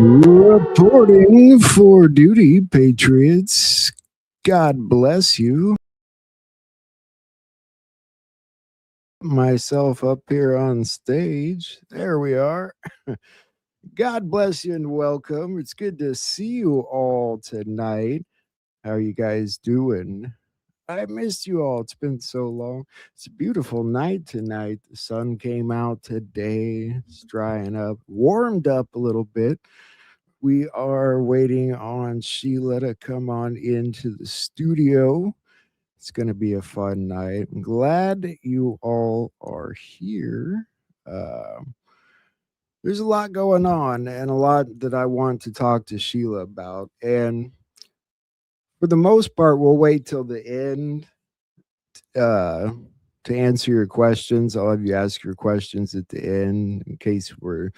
Reporting for duty, Patriots. God bless you. Myself up here on stage. There we are. God bless you and welcome. It's good to see you all tonight. How are you guys doing? I missed you all. It's been so long. It's a beautiful night tonight. The sun came out today. It's drying up, warmed up a little bit. We are waiting on Sheila to come on into the studio. It's going to be a fun night. I'm glad you all are here. There's a lot going on and a lot that I want to talk to Sheila about. And for the most part, we'll wait till the end to answer your questions. I'll have you ask your questions at the end in case we're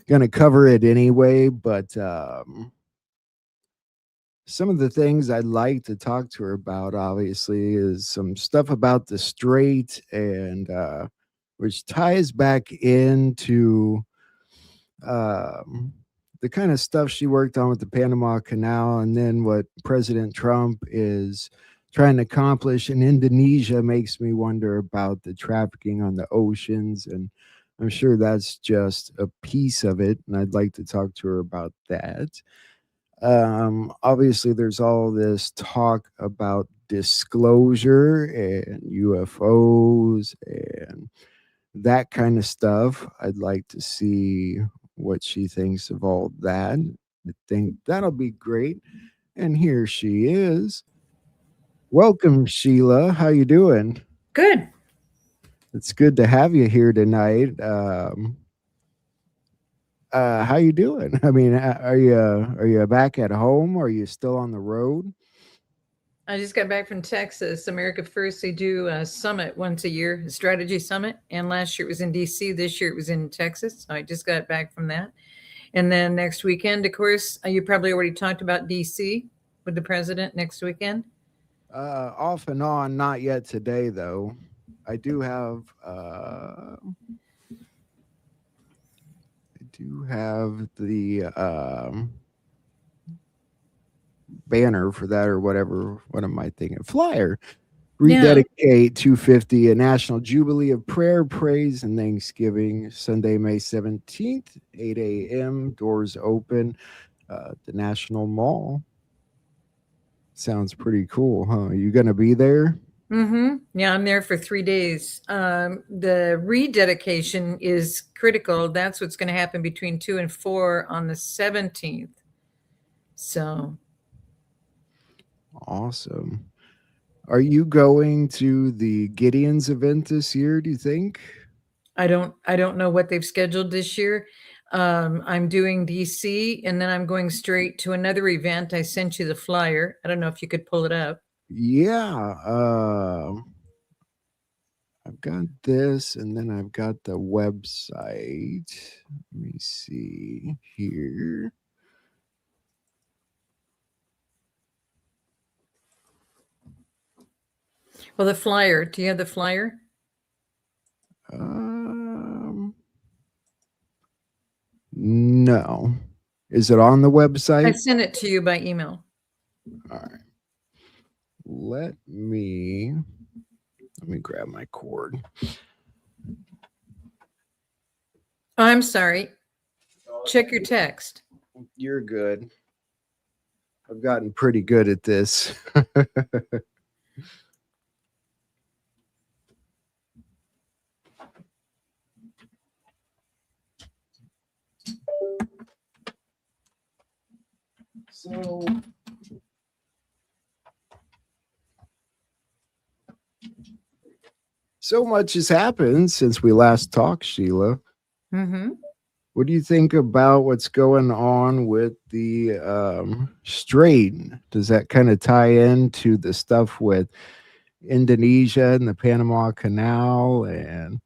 going to cover it anyway. But some of the things I'd like to talk to her about, obviously, is some stuff about the Strait, and which ties back into the kind of stuff she worked on with the Panama Canal, and then what President Trump is trying to accomplish in Indonesia makes me wonder about the trafficking on the oceans, and I'm sure that's just a piece of it, and I'd like to talk to her about that. Obviously, there's all this talk about disclosure and UFOs and that kind of stuff. I'd like to see what she thinks of all that. I think that'll be great. And here she is. Welcome, Sheila. How you doing? Good. It's good to have you here tonight. How you doing? I mean, are you back at home? Or are you still on the road? I just got back from Texas. America First, they do a summit once a year, a strategy summit. And last year it was in DC. This year it was in Texas. So I just got back from that. And then next weekend, of course, you probably already talked about DC with the president next weekend. Off and on, not yet today though. I do have the banner for that, or whatever. What am I thinking? Flyer. Rededicate 250, a national jubilee of prayer, praise, and thanksgiving. Sunday, May 17th, 8 a.m. Doors open. The National Mall. Sounds pretty cool, huh? You gonna be there? Yeah, I'm there for 3 days. The rededication is critical. That's what's going to happen between 2 and 4 on the 17th. So awesome. Are you going to the Gideon's event this year, do you think? I don't know what they've scheduled this year. I'm doing DC, and then I'm going straight to another event. I sent you the flyer. I don't know if you could pull it up. Yeah. I've got this, and then I've got the website. Let me see here. Well, the flyer. Do you have the flyer? No. Is it on the website? I sent it to you by email. All right. Let me grab my cord. I'm sorry. Check your text. You're good. I've gotten pretty good at this. So much has happened since we last talked, Sheila. What do you think about what's going on with the Strait? Does that kind of tie into the stuff with Indonesia and the Panama Canal and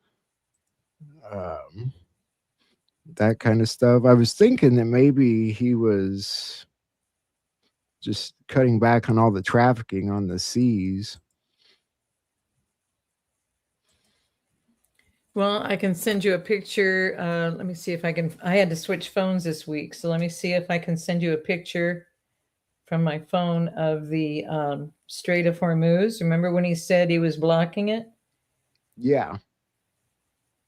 that kind of stuff? I was thinking that maybe he was just cutting back on all the trafficking on the seas. Well, I can send you a picture. Let me see if I can. I had to switch phones this week, so let me see if I can send you a picture from my phone of the Strait of Hormuz. Remember when he said he was blocking it? Yeah.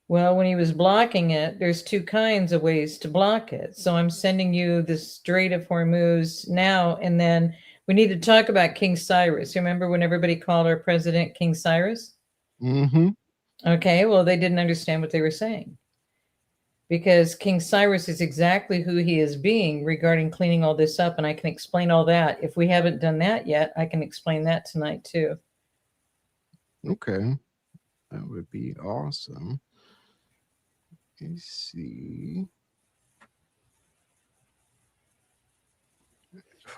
Well, when he was blocking it, there's two kinds of ways to block it. So I'm sending you the Strait of Hormuz now, and then we need to talk about King Cyrus. Remember when everybody called our president King Cyrus? Mm-hmm. Okay, well, they didn't understand what they were saying, because King Cyrus is exactly who he is being regarding cleaning all this up. And I can explain all that. If we haven't done that yet, I can explain that tonight too. Okay. That would be awesome. Let's see.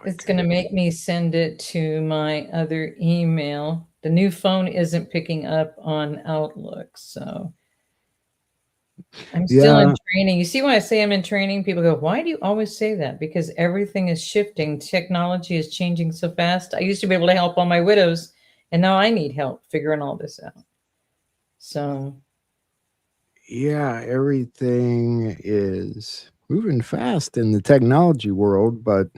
It's going to make me send it to my other email. The new phone isn't picking up on Outlook. So I'm still in training. You see, when I say I'm in training, people go, why do you always say that? Because everything is shifting. Technology is changing so fast. I used to be able to help all my widows, and now I need help figuring all this out. So, yeah, everything is moving fast in the technology world, but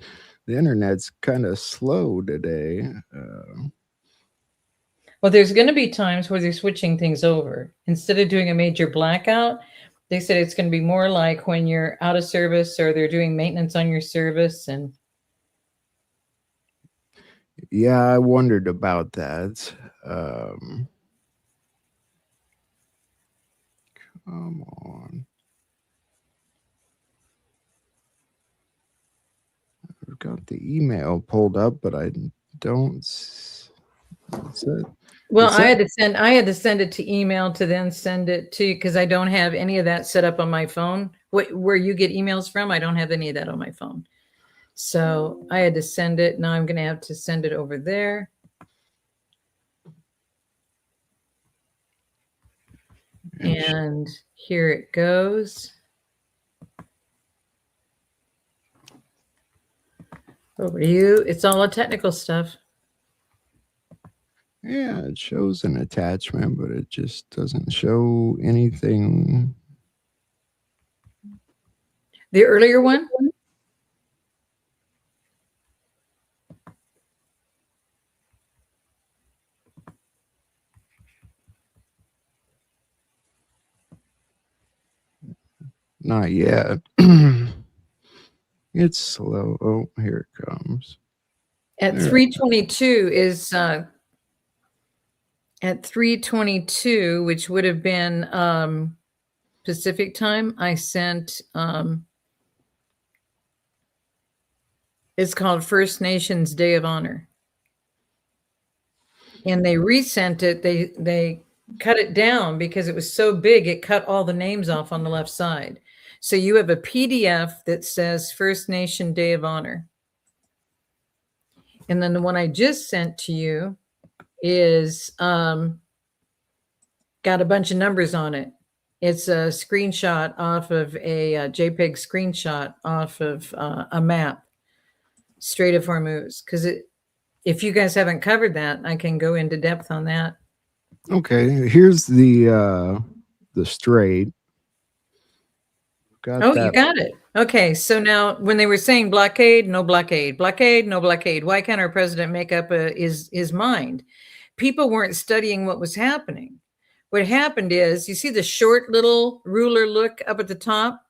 the internet's kind of slow today. well, there's going to be times where they're switching things over. Instead of doing a major blackout, they said it's going to be more like when you're out of service or they're doing maintenance on your service. And yeah, I wondered about that. Come on. I've got the email pulled up, but I don't. Well, I had to send it to email to then send it to, because I don't have any of that set up on my phone. Where you get emails from, I don't have any of that on my phone. So I had to send it. Now I'm going to have to send it over there. And here it goes. Over to you. It's all the technical stuff. Yeah, it shows an attachment, but it just doesn't show anything. The earlier one? Not yet. It's slow. Oh, here it comes. At 3:22 is at 3:22, which would have been Pacific time, I sent it's called First Nations Day of Honor. And they resent it. They cut it down because it was so big, it cut all the names off on the left side. So you have a PDF that says First Nation Day of Honor. And then the one I just sent to you is got a bunch of numbers on it. It's a screenshot off of a JPEG screenshot off of a map, Strait of Hormuz. Because if you guys haven't covered that, I can go into depth on that. Okay, here's the strait. Got that. You got it. Okay, so now when they were saying blockade, no blockade, blockade, no blockade, why can't our president make up his mind? People weren't studying what was happening. What happened is, you see the short little ruler look up at the top?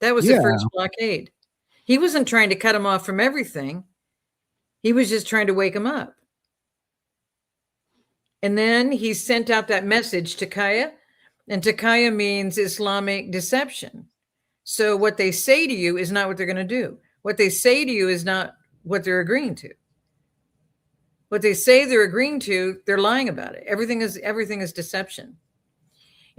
That was the first blockade. He wasn't trying to cut him off from everything. He was just trying to wake him up. And then he sent out that message to Kaya, and Takaya means Islamic deception. So what they say to you is not what they're going to do. What they say to you is not what they're agreeing to. What they say they're agreeing to, they're lying about it. Everything is deception.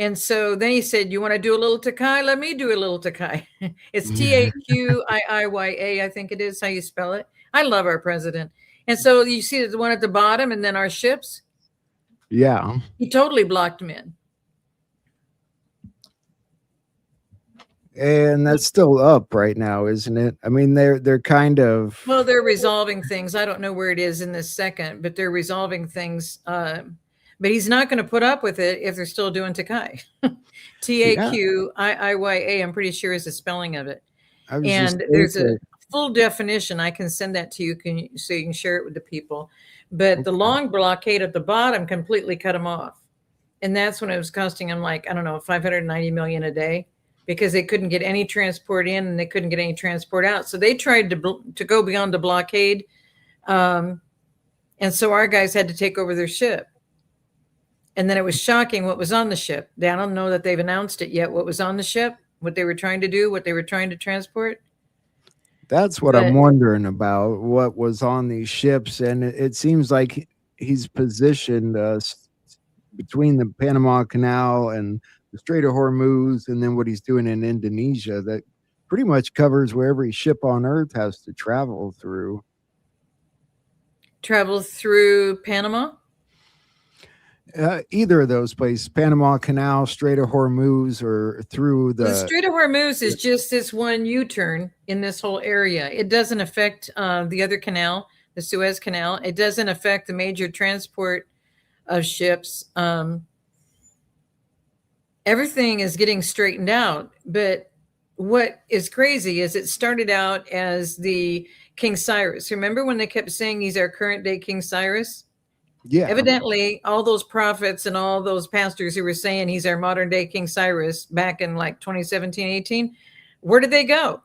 And so then he said, you want to do a little Takai? Let me do a little Takai. It's Taqiiya, I think it is how you spell it. I love our president. And so you see the one at the bottom and then our ships? Yeah. He totally blocked them in. And that's still up right now, isn't it? I mean, they're kind of, well, they're resolving things. I don't know where it is in this second, but they're resolving things. but he's not going to put up with it if they're still doing Takai. Yeah, Taqiiya, I'm pretty sure is the spelling of it. I was just And there's a thinking. full definition. I can send that to you, so you can share it with the people. But the Okay. long blockade at the bottom completely cut them off. And that's when it was costing them, like, I don't know, 590 million a day, because they couldn't get any transport in and they couldn't get any transport out. So they tried to go beyond the blockade. And so our guys had to take over their ship. And then it was shocking what was on the ship. I don't know that they've announced it yet, what was on the ship, what they were trying to do, what they were trying to transport. That's what I'm But wondering about. What was on these ships, and it seems like he's positioned between the Panama Canal and the Strait of Hormuz, and then what he's doing in Indonesia. That pretty much covers where every ship on Earth has to travel through. travel through Panama. Either of those places, Panama Canal, Strait of Hormuz, or through The the. Strait of Hormuz is just this one U-turn in this whole area. It doesn't affect the other canal, the Suez Canal. It doesn't affect the major transport of ships. Everything is getting straightened out. But what is crazy is it started out as the King Cyrus. Remember when they kept saying he's our current day King Cyrus? Yeah, Evidently, all those prophets and all those pastors who were saying he's our modern day King Cyrus back in like 2017, 18, where did they go?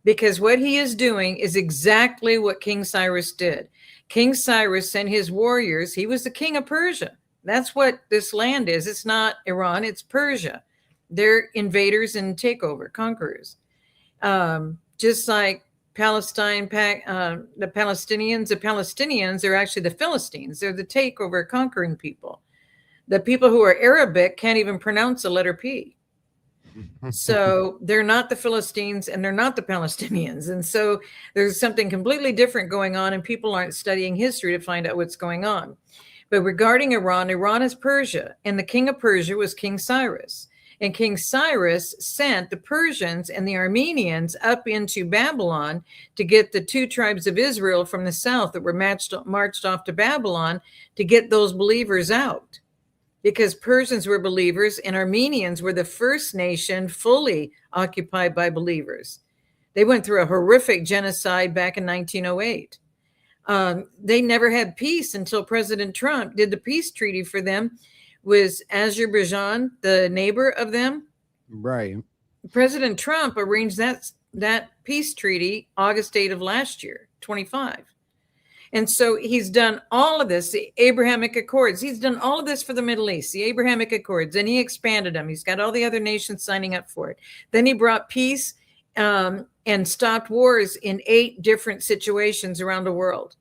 Because what he is doing is exactly what King Cyrus did. King Cyrus sent his warriors. He was the king of Persia. That's what this land is. It's not Iran, it's Persia. They're invaders and takeover, conquerors. Just like Palestine, the Palestinians are actually the Philistines. They're the takeover, conquering people. The people who are Arabic can't even pronounce the letter P. So they're not the Philistines and they're not the Palestinians. And so there's something completely different going on, and people aren't studying history to find out what's going on. But regarding Iran, Iran is Persia, and the king of Persia was King Cyrus. And King Cyrus sent the Persians and the Armenians up into Babylon to get the two tribes of Israel from the south that were marched off to Babylon, to get those believers out. Because Persians were believers and Armenians were the first nation fully occupied by believers. They went through a horrific genocide back in 1908. They never had peace until President Trump did the peace treaty for them. Was Azerbaijan the neighbor of them? right. President Trump arranged that peace treaty August 8 of last year, 25. And so he's done all of this, the Abrahamic Accords. He's done all of this for the Middle East, the Abrahamic Accords, and he expanded them. He's got all the other nations signing up for it. Then he brought peace and stopped wars in 8 different situations around the world.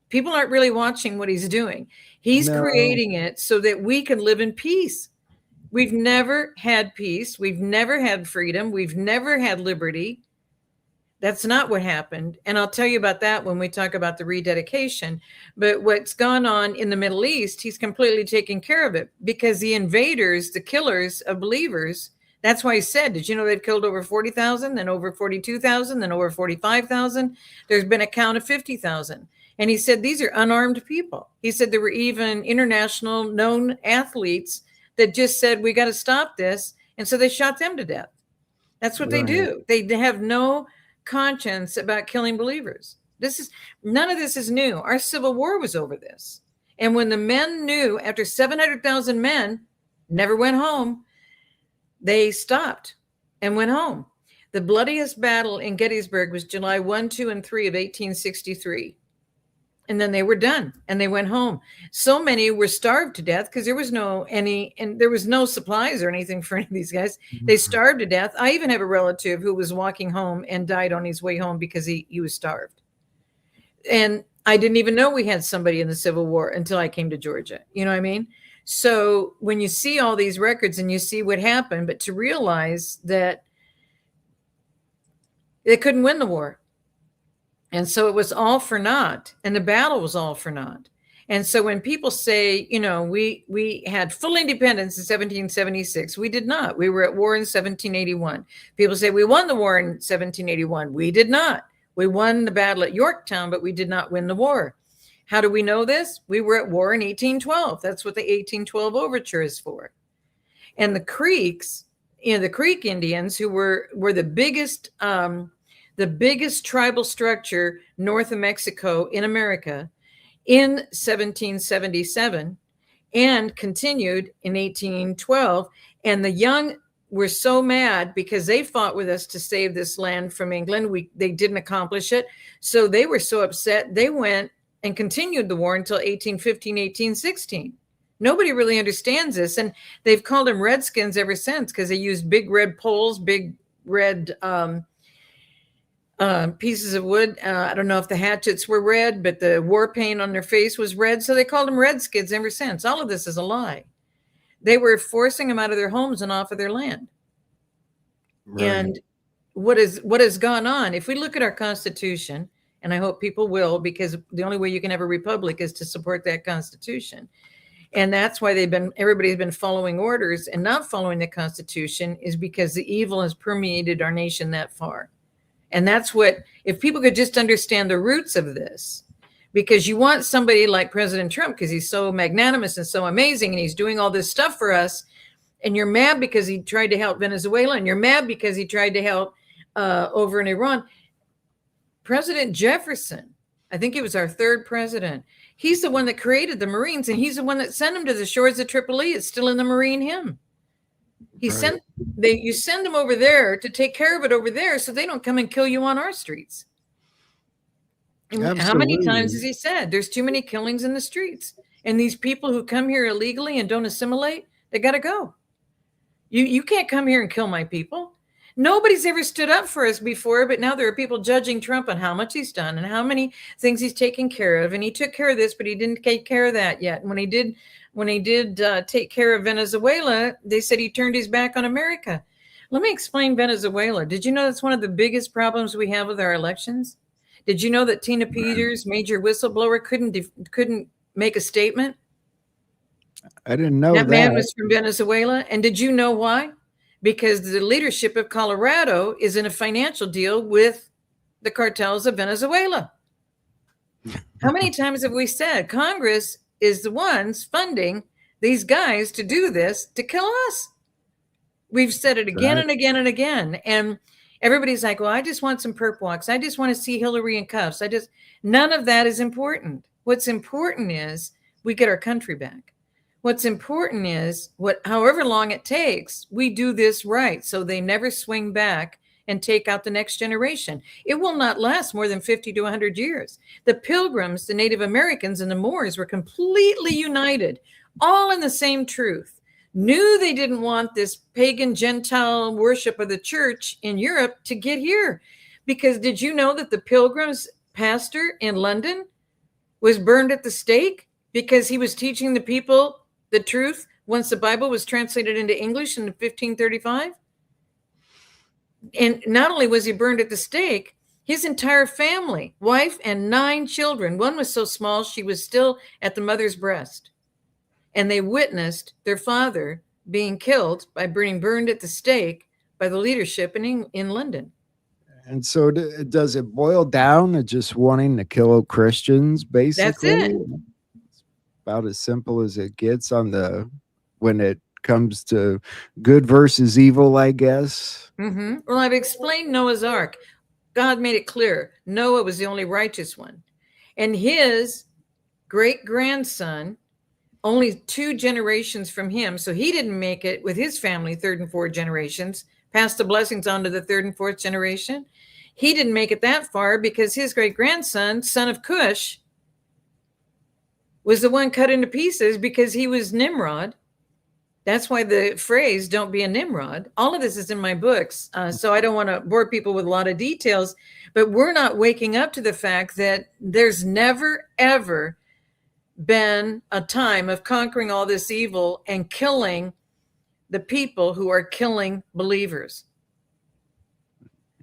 People aren't really watching what he's doing. He's creating it so that we can live in peace. We've never had peace. We've never had freedom. We've never had liberty. That's not what happened. And I'll tell you about that when we talk about the rededication. But what's gone on in the Middle East, he's completely taken care of it, because the invaders, the killers of believers, that's why he said, did you know they've killed over 40,000, then over 42,000, then over 45,000? There's been a count of 50,000. And he said, these are unarmed people. He said there were even international known athletes that just said, we got to stop this. And so they shot them to death. That's what they do. They have no conscience about killing believers. None of this is new. Our Civil War was over this. And when the men knew, after 700,000 men never went home, they stopped and went home. The bloodiest battle in Gettysburg was July 1, 2, and 3 of 1863. And then they were done and they went home. So many were starved to death because there was no supplies or anything for any of these guys. They starved to death. I even have a relative who was walking home and died on his way home because he was starved. And I didn't even know we had somebody in the Civil War until I came to Georgia. You know what I mean? So when you see all these records and you see what happened, but to realize that they couldn't win the war. And so it was all for naught, and the battle was all for naught. And so when people say, we had full independence in 1776, we did not. We were at war in 1781. People say we won the war in 1781. We did not. We won the battle at Yorktown, but we did not win the war. How do we know this? We were at war in 1812. That's what the 1812 overture is for. And the Creeks, the Creek Indians, who were the biggest tribal structure north of Mexico in America in 1777 and continued in 1812. And the young were so mad because they fought with us to save this land from England. They didn't accomplish it. So they were so upset, they went and continued the war until 1815, 1816. Nobody really understands this. And they've called them Redskins ever since because they used big red poles, big red pieces of wood. I don't know if the hatchets were red, but the war paint on their face was red. So they called them Redskins ever since. All of this is a lie. They were forcing them out of their homes and off of their land. Right. And what has gone on, if we look at our Constitution, and I hope people will, because the only way you can have a republic is to support that Constitution. And that's why everybody's been following orders and not following the Constitution, is because the evil has permeated our nation that far. And that's what, if people could just understand the roots of this, because you want somebody like President Trump, because he's so magnanimous and so amazing, and he's doing all this stuff for us, and you're mad because he tried to help Venezuela, and you're mad because he tried to help over in Iran. President Jefferson, I think he was our third president. He's the one that created the Marines, and he's the one that sent them to the shores of Tripoli. It's still in the Marine hymn. You send them over there to take care of it over there so they don't come and kill you on our streets. Absolutely. How many times has he said there's too many killings in the streets? And these people who come here illegally and don't assimilate, they got to go. You can't come here and kill my people. Nobody's ever stood up for us before, but now there are people judging Trump on how much he's done and how many things he's taken care of. And he took care of this, but he didn't take care of that yet. And when he did take care of Venezuela, they said he turned his back on America. Let me explain Venezuela. Did you know that's one of the biggest problems we have with our elections? Did you know that Tina Peters, major whistleblower, couldn't make a statement? I didn't know that. That man was from Venezuela. And did you know why? Because the leadership of Colorado is in a financial deal with the cartels of Venezuela. How many times have we said Congress is the ones funding these guys to do this, to kill us? We've said it again and again and again. And everybody's like, well, I just want some perp walks. I just want to see Hillary in cuffs. None of that is important. What's important is we get our country back. What's important is however long it takes, we do this right so they never swing back and take out the next generation. It will not last more than 50 to 100 years. The Pilgrims, the Native Americans, and the Moors were completely united, all in the same truth. Knew they didn't want this pagan Gentile worship of the church in Europe to get here. Because did you know that the Pilgrims pastor in London was burned at the stake because he was teaching the people the truth once the Bible was translated into English in 1535? And not only was he burned at the stake, his entire family, wife and 9 children, one was so small she was still at the mother's breast. And they witnessed their father being killed by being burned at the stake by the leadership in London. And so does it boil down to just wanting to kill Christians, basically? That's it. About as simple as it gets when it comes to good versus evil, I guess. Mm-hmm. Well, I've explained Noah's Ark. God made it clear Noah was the only righteous one. And his great-grandson, only 2 generations from him, so he didn't make it with his family, 3rd and 4th generations, pass the blessings on to the 3rd and 4th generation. He didn't make it that far because his great-grandson, son of Cush, was the one cut into pieces because he was Nimrod. That's why the phrase, don't be a Nimrod. All of this is in my books. So I don't want to bore people with a lot of details, but we're not waking up to the fact that there's never, ever been a time of conquering all this evil and killing the people who are killing believers.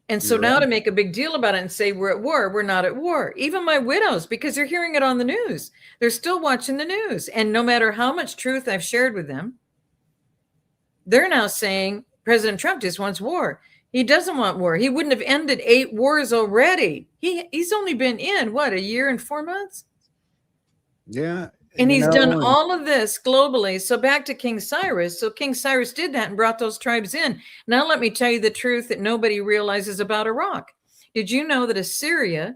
And so now to make a big deal about it and say we're at war, we're not at war. Even my widows, because they're hearing it on the news, they're still watching the news. And no matter how much truth I've shared with them, they're now saying President Trump just wants war. He doesn't want war. He wouldn't have ended 8 wars already. He's only been in, 1 year and 4 months? Yeah, And you he's done know, and all of this globally. So back to King Cyrus. So King Cyrus did that and brought those tribes in. Now let me tell you the truth that nobody realizes about Iraq. Did you know that Assyria,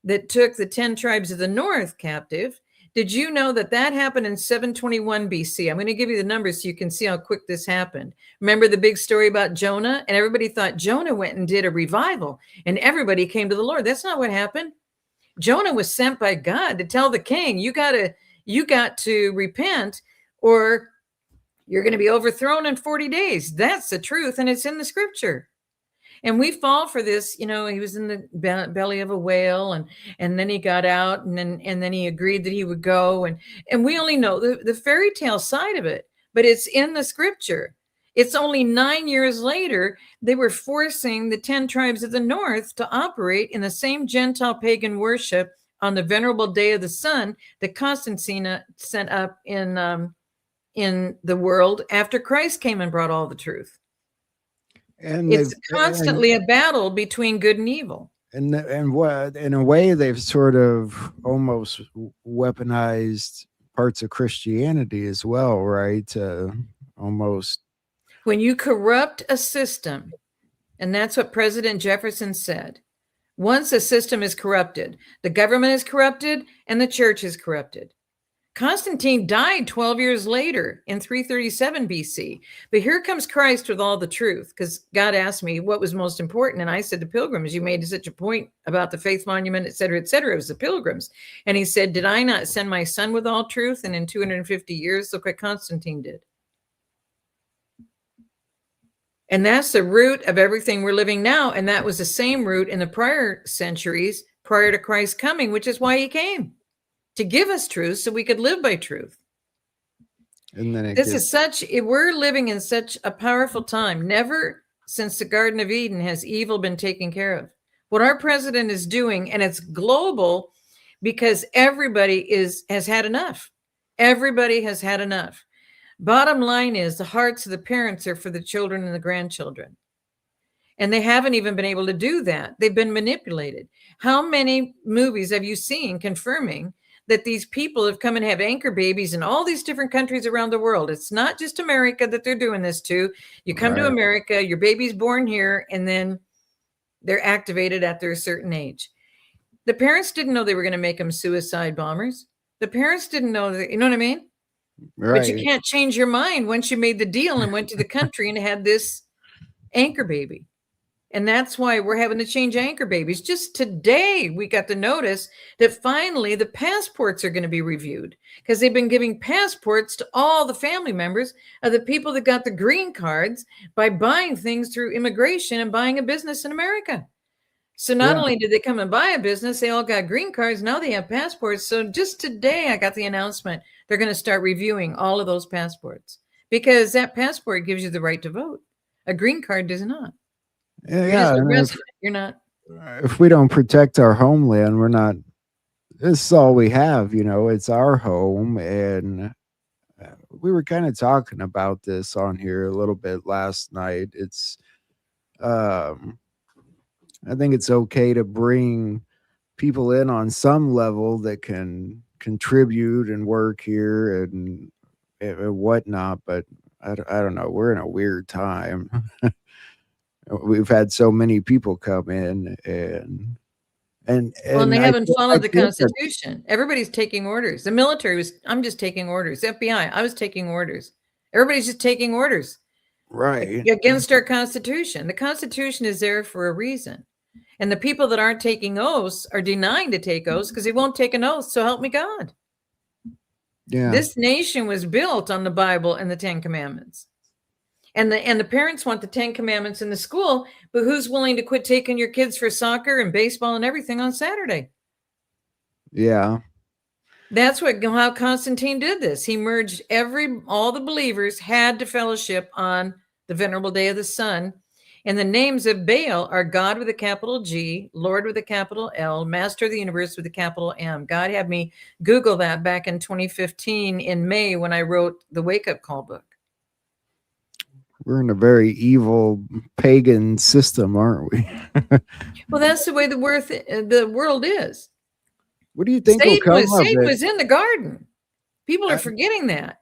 that took the 10 tribes of the north captive, did you know that that happened in 721 BC? I'm going to give you the numbers so you can see how quick this happened. Remember the big story about Jonah? And everybody thought Jonah went and did a revival and everybody came to the Lord. That's not what happened. Jonah was sent by God to tell the king, you got to repent or you're going to be overthrown in 40 days. That's the truth and it's in the scripture. And we fall for this, he was in the belly of a whale and then he got out and then he agreed that he would go and we only know the fairy tale side of it, but it's in the scripture. It's only 9 years later they were forcing the 10 tribes of the north to operate in the same Gentile pagan worship on the venerable day of the sun that Constantine sent up in the world after Christ came and brought all the truth. and It's they've constantly a battle between good and evil. and what in a way they've sort of almost weaponized parts of Christianity as well, right? Almost. When you corrupt a system, and that's what President Jefferson said, once a system is corrupted, the government is corrupted and the church is corrupted. Constantine died 12 years later in 337 BC. But here comes Christ with all the truth, because God asked me what was most important. And I said, the pilgrims. You made such a point about the faith monument, et cetera, et cetera. It was the pilgrims. And he said, did I not send my son with all truth? And in 250 years, look what Constantine did. And that's the root of everything we're living now. And that was the same root in the prior centuries prior to Christ's coming, which is why he came, to give us truth so we could live by truth. And then we're living in such a powerful time. Never since the Garden of Eden has evil been taken care of. What our president is doing, and it's global because everybody has had enough. Everybody has had enough. Bottom line is the hearts of the parents are for the children and the grandchildren. And they haven't even been able to do that. They've been manipulated. How many movies have you seen confirming that these people have come and have anchor babies in all these different countries around the world? It's not just America that they're doing this to. You come to America, your baby's born here, and then they're activated after a certain age. The parents didn't know they were going to make them suicide bombers. The parents didn't know that, you know what I mean? Right. But you can't change your mind once you made the deal and went to the country and had this anchor baby. And that's why we're having to change anchor babies. Just today, we got the notice that finally the passports are going to be reviewed, because they've been giving passports to all the family members of the people that got the green cards by buying things through immigration and buying a business in America. So not only did they come and buy a business, they all got green cards. Now they have passports. So just today, I got the announcement they're going to start reviewing all of those passports, because that passport gives you the right to vote. A green card does not. Yeah, you're not. If we don't protect our homeland, we're not. This is all we have, It's our home, and we were kind of talking about this on here a little bit last night. It's, I think it's okay to bring people in on some level that can contribute and work here and whatnot, but I don't know. We're in a weird time. We've had so many people come in and they haven't followed the Constitution. Everybody's taking orders. The military I'm just taking orders. FBI, I was taking orders. Everybody's just taking orders. Right. Against our Constitution. The Constitution is there for a reason. And the people that aren't taking oaths are denying to take oaths because they won't take an oath. So help me God. Yeah. This nation was built on the Bible and the 10 Commandments. And the parents want the 10 Commandments in the school, but who's willing to quit taking your kids for soccer and baseball and everything on Saturday? Yeah. That's how Constantine did this. He merged all the believers had to fellowship on the venerable day of the sun. And the names of Baal are God with a capital G, Lord with a capital L, Master of the Universe with a capital M. God had me Google that back in 2015 in May when I wrote the Wake Up Call book. We're in a very evil pagan system, aren't we? Well, that's the way the world is. What do you think will come of Satan it? was in the garden. People are I, forgetting that.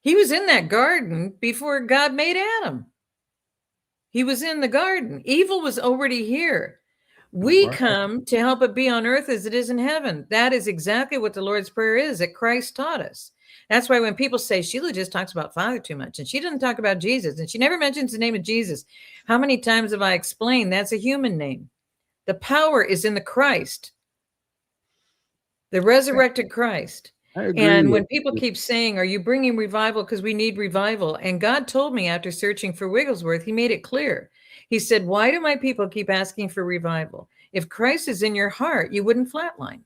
He was in that garden before God made Adam. He was in the garden. Evil was already here. We right, come to help it be on earth as it is in heaven. That is exactly what the Lord's Prayer is, that Christ taught us. That's why when people say Sheila just talks about Father too much and she doesn't talk about Jesus and she never mentions the name of Jesus, how many times have I explained that's a human name? The power is in the Christ, the resurrected Christ. I agree And with when people you. keep saying, are you bringing revival? Because we need revival. And God told me after searching for Wigglesworth, he made it clear. He said, why do my people keep asking for revival? If Christ is in your heart, you wouldn't flatline.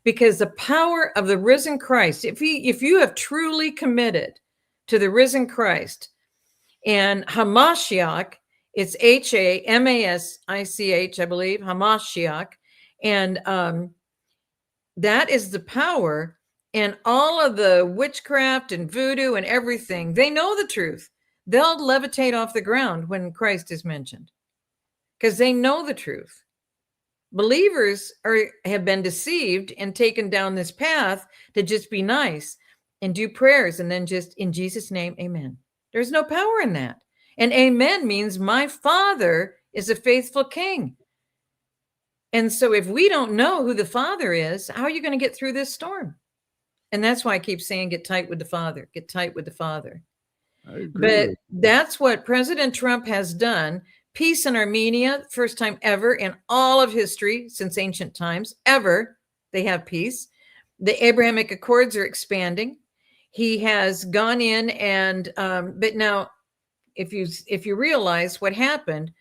Because the power of the risen Christ, if you have truly committed to the risen Christ, and Hamashiach, it's Hamasich, I believe, Hamashiach, and that is the power. And all of the witchcraft and voodoo and everything, they know the truth. They'll levitate off the ground when Christ is mentioned because they know the truth. Believers have been deceived and taken down this path to just be nice and do prayers and then just in Jesus' name, amen. There's no power in that. And amen means my Father is a faithful king. And so if we don't know who the Father is, how are you going to get through this storm? And that's why I keep saying get tight with the Father, get tight with the Father. I agree But with you. that's what President Trump has done. Peace in Armenia, first time ever in all of history since ancient times, ever, they have peace. The Abrahamic Accords are expanding. He has gone in and, but now, if you realize what happened,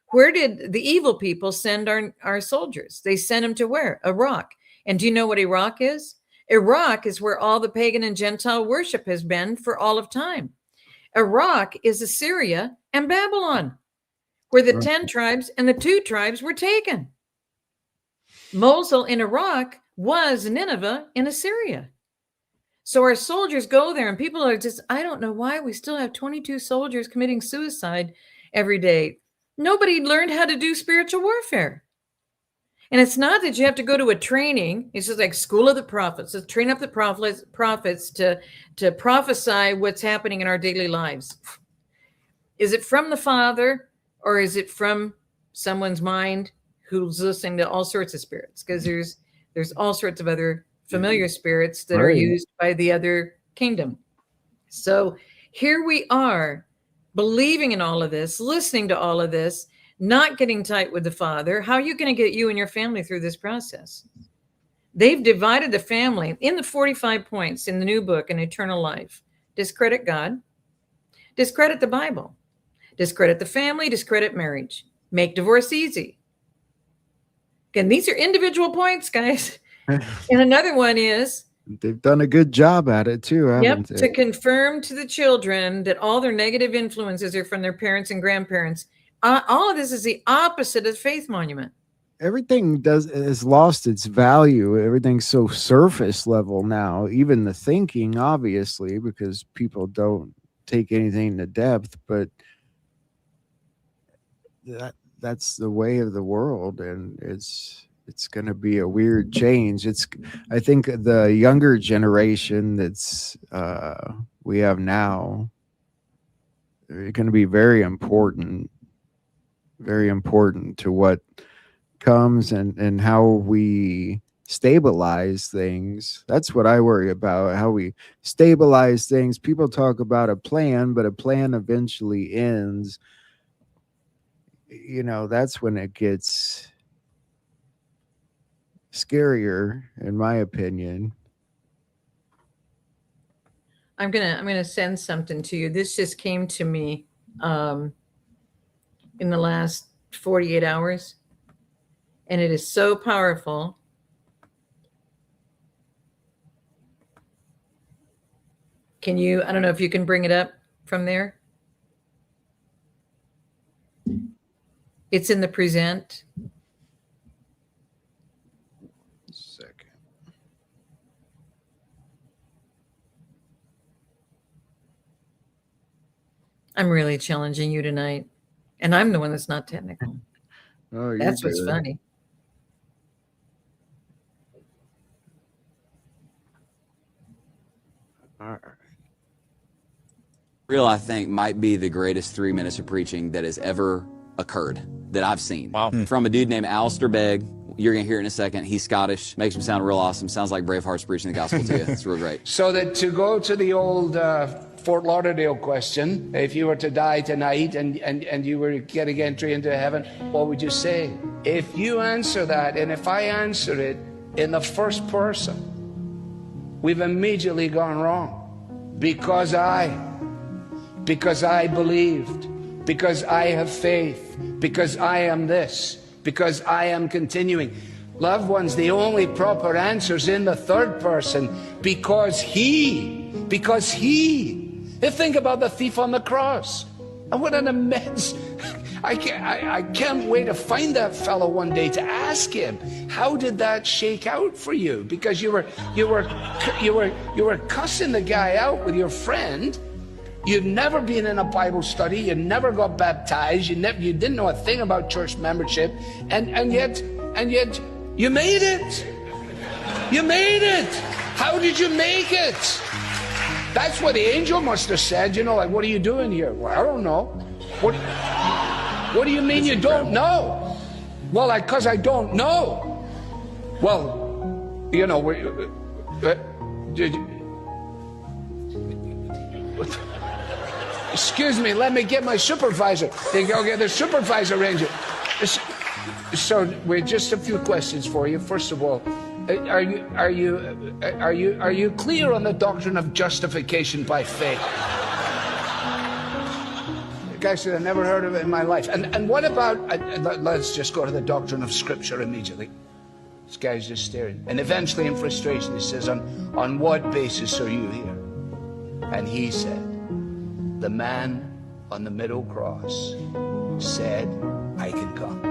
where did the evil people send our soldiers? They sent them to where? Iraq. And do you know what Iraq is? Iraq is where all the pagan and Gentile worship has been for all of time. Iraq is Assyria and Babylon, where the Right. 10 tribes and the 2 tribes were taken. Mosul in Iraq was Nineveh in Assyria. So our soldiers go there and people are just, I don't know why we still have 22 soldiers committing suicide every day. Nobody learned how to do spiritual warfare. And it's not that you have to go to a training. It's just like School of the Prophets. Let's train up the prophets to prophesy what's happening in our daily lives. Is it from the Father or is it from someone's mind who's listening to all sorts of spirits? Because there's all sorts of other familiar spirits that are Right. used by the other kingdom. So here we are believing in all of this, listening to all of this, not getting tight with the Father. How are you going to get you and your family through this process? They've divided the family in the 45 points in the new book, in Eternal Life. Discredit God, discredit the Bible, discredit the family, discredit marriage, make divorce easy. Again, these are individual points, guys. And another one is, They've done a good job at it too, yep, haven't they? to confirm to the children that all their negative influences are from their parents and grandparents. All of this is the opposite of faith monument. Everything does has lost its value. Everything's so surface level now. Even the thinking, obviously, because people don't take anything to depth. But that's the way of the world, and it's going to be a weird change. I think the younger generation that's we have now are going to be very important to what comes and how we stabilize things. That's what I worry about, how we stabilize things. People talk about a plan, but a plan eventually ends. That's when it gets scarier, in my opinion. I'm gonna send something to you. This just came to me in the last 48 hours, and it is so powerful. Can you? I don't know if you can bring it up from there. It's in the present. Second. I'm really challenging you tonight, and I'm the one that's not technical. Oh, you're That's what's good. funny. All right. Real, I think, might be the greatest 3 minutes of preaching that has ever occurred that I've seen. Wow. From a dude named Alistair Begg. You're going to hear it in a second. He's Scottish. Makes him sound real awesome. Sounds like Braveheart's preaching the gospel to you. It's real great. So that to go to the old Fort Lauderdale question, if you were to die tonight and you were getting entry into heaven, what would you say? If you answer that, and if I answer it in the first person, we've immediately gone wrong. Because I believed, because I have faith, because I am this, because I am continuing. Loved ones, the only proper answer's in the third person, because he. Think about the thief on the cross. And what an immense, I can't wait to find that fellow one day to ask him, how did that shake out for you? Because you were cussing the guy out with your friend. You'd never been in a Bible study. You never got baptized. You didn't know a thing about church membership, and yet you made it. You made it. How did you make it? That's what the angel must have said. You know, like, what are you doing here? Well, I don't know. What do you mean you don't know? Well, because I don't know. Well, you know, excuse me, let me get my supervisor. They go get the supervisor ranger. So, wait, just a few questions for you. First of all, are you clear on the doctrine of justification by faith? Guys, I've never heard of it in my life. And what about? Let's just go to the doctrine of Scripture immediately. This guy's just staring, and eventually, in frustration, he says, "On what basis are you here?" And he said, "The man on the middle cross said, I can come."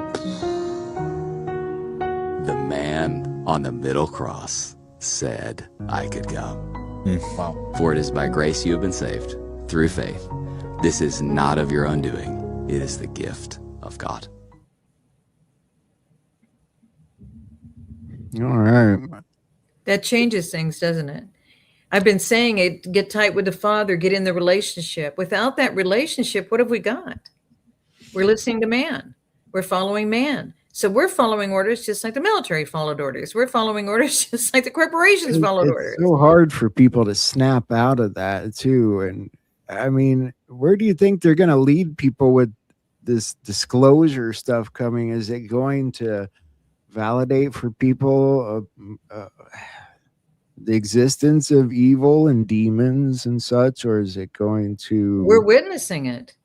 The man on the middle cross said, I could come. Wow. For it is by grace you have been saved, through faith. This is not of your own doing. It is the gift of God. All right. That changes things, doesn't it? I've been saying it, get tight with the Father, get in the relationship. Without that relationship, what have we got? We're listening to man. We're following man. So we're following orders just like the military followed orders. We're following orders just like the corporations followed orders. It's so hard for people to snap out of that too. And I mean, where do you think they're going to lead people with this disclosure stuff coming? Is it going to validate for people the existence of evil and demons and such, or is it going to? We're witnessing it.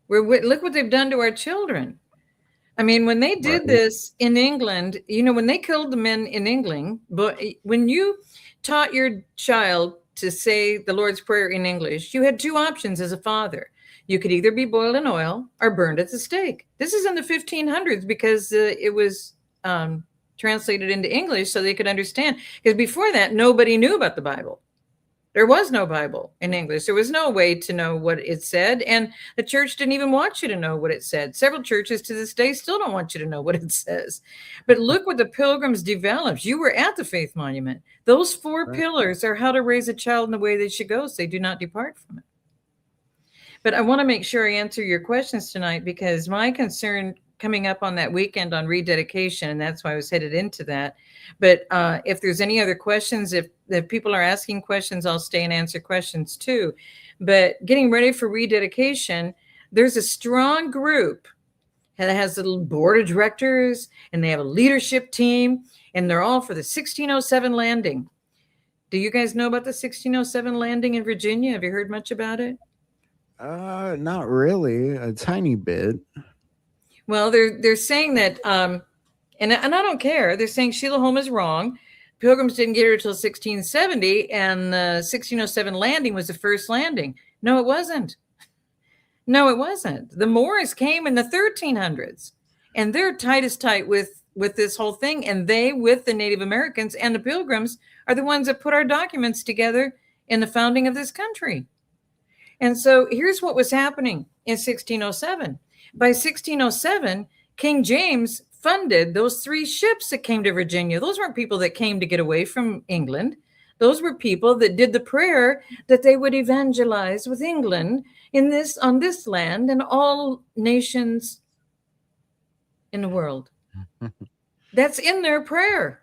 Look what they've done to our children. I mean, when they did this in England, you know, when they killed the men in England, but when you taught your child to say the Lord's Prayer in English, you had two options as a father. You could either be boiled in oil or burned at the stake. This is in the 1500s because it was translated into English so they could understand. Because before that, nobody knew about the Bible. There was no Bible in English. There was no way to know what it said. And the church didn't even want you to know what it said. Several churches to this day still don't want you to know what it says. But look what the Pilgrims developed. You were at the Faith Monument. Those four pillars are how to raise a child in the way they should go so they do not depart from it. But I want to make sure I answer your questions tonight, because my concern coming up on that weekend on rededication, and that's why I was headed into that. But if there's any other questions, if people are asking questions, I'll stay and answer questions too. But getting ready for rededication, there's a strong group that has a little board of directors, and they have a leadership team, and they're all for the 1607 landing. Do you guys know about the 1607 landing in Virginia? Have you heard much about it? Not really, a tiny bit. Well, they're saying that, and I don't care. They're saying Sheila Holm is wrong. Pilgrims didn't get here until 1670, and the 1607 landing was the first landing. No, it wasn't. No, it wasn't. The Moors came in the 1300s, and they're tight as tight with this whole thing. And they, with the Native Americans and the Pilgrims, are the ones that put our documents together in the founding of this country. And so here's what was happening in 1607. By 1607, King James funded those 3 ships that came to Virginia. Those weren't people that came to get away from England. Those were people that did the prayer that they would evangelize with England on this land and all nations in the world. That's in their prayer.